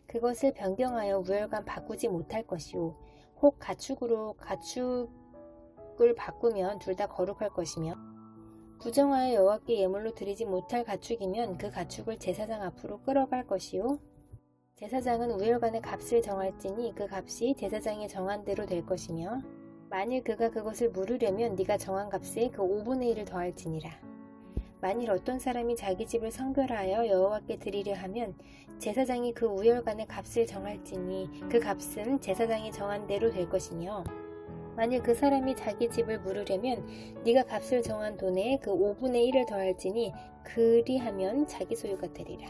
그것을 변경하여 우열간 바꾸지 못할 것이요 혹 가축으로 가축을 바꾸면 둘 다 거룩할 것이며 부정하여 여호와께 예물로 드리지 못할 가축이면 그 가축을 제사장 앞으로 끌어갈 것이요 제사장은 우열간의 값을 정할지니 그 값이 제사장이 정한 대로 될 것이며 만일 그가 그것을 물으려면 네가 정한 값에 그 5분의 1을 더할지니라. 만일 어떤 사람이 자기 집을 성별하여 여호와께 드리려 하면 제사장이 그 우열간의 값을 정할지니 그 값은 제사장이 정한 대로 될 것이며 만일 그 사람이 자기 집을 물으려면 네가 값을 정한 돈에 그 5분의 1을 더할지니 그리하면 자기 소유가 되리라.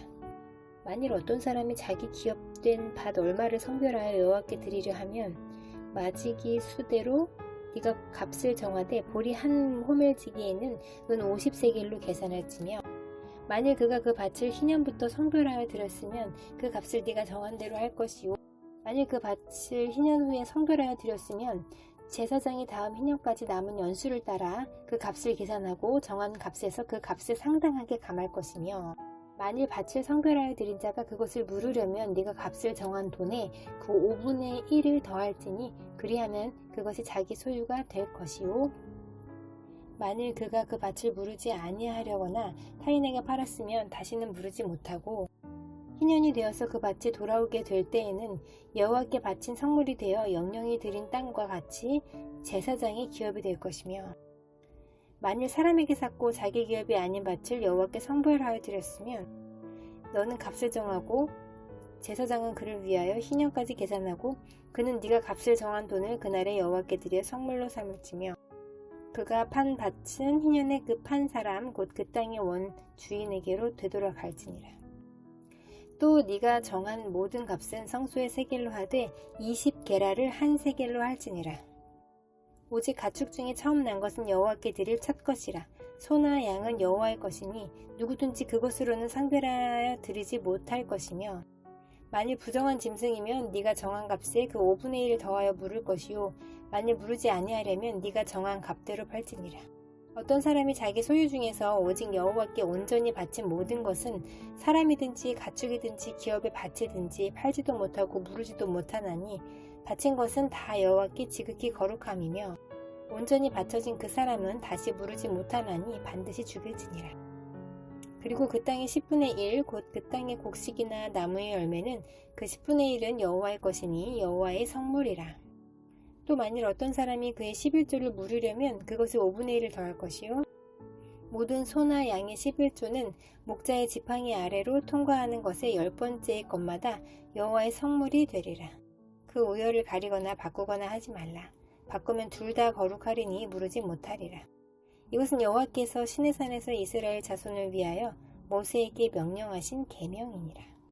만일 어떤 사람이 자기 기업된 밭 얼마를 성별하여 여호와께 드리려 하면 마지기 수대로 네가 값을 정하되 보리 한 호멜지기에는 은 50세겔로 계산할지며 만일 그가 그 밭을 희년부터 성별하여 드렸으면 그 값을 네가 정한 대로 할 것이요 만일 그 밭을 희년 후에 성별하여 드렸으면 제사장이 다음 희년까지 남은 연수를 따라 그 값을 계산하고 정한 값에서 그 값을 상당하게 감할 것이며 만일 밭을 성별하여 드린 자가 그것을 물으려면 네가 값을 정한 돈에 그 5분의 1을 더할지니 그리하면 그것이 자기 소유가 될 것이요 만일 그가 그 밭을 무르지 아니하려거나 타인에게 팔았으면 다시는 무르지 못하고 희년이 되어서 그 밭이 돌아오게 될 때에는 여호와께 바친 성물이 되어 영령이 드린 땅과 같이 제사장의 기업이 될 것이며 만일 사람에게 샀고 자기 기업이 아닌 밭을 여호와께 성별하여 드렸으면 너는 값을 정하고 제사장은 그를 위하여 희년까지 계산하고 그는 네가 값을 정한 돈을 그날에 여호와께 드려 성물로 삼을지며 그가 판 밭은 희년에 그 판 사람 곧 그 땅의 원 주인에게로 되돌아갈지니라. 또 네가 정한 모든 값은 성소의 세겔로 하되 20게라를 한 세겔로 할지니라. 오직 가축 중에 처음 난 것은 여호와께 드릴 첫 것이라. 소나 양은 여호와의 것이니 누구든지 그것으로는 상별하여 드리지 못할 것이며 만일 부정한 짐승이면 네가 정한 값에 그 5분의 1을 더하여 물을 것이요 만일 무르지 아니하려면 네가 정한 값대로 팔지니라. 어떤 사람이 자기 소유 중에서 오직 여호와께 온전히 바친 모든 것은 사람이든지 가축이든지 기업의 밭이든지 팔지도 못하고 무르지도 못하나니 바친 것은 다 여호와께 지극히 거룩함이며 온전히 바쳐진 그 사람은 다시 무르지 못하나니 반드시 죽일지니라. 그리고 그 땅의 10분의 1 곧 그 땅의 곡식이나 나무의 열매는 그 10분의 1은 여호와의 것이니 여호와의 성물이라. 또 만일 어떤 사람이 그의 11조를 물으려면 그것을 5분의 1을 더할 것이요 모든 소나 양의 11조는 목자의 지팡이 아래로 통과하는 것의 10번째의 것마다 여호와의 성물이 되리라. 그 우열을 가리거나 바꾸거나 하지 말라. 바꾸면 둘 다 거룩하리니 무르지 못하리라. 이것은 여호와께서 시내산에서 이스라엘 자손을 위하여 모세에게 명령하신 계명이니라.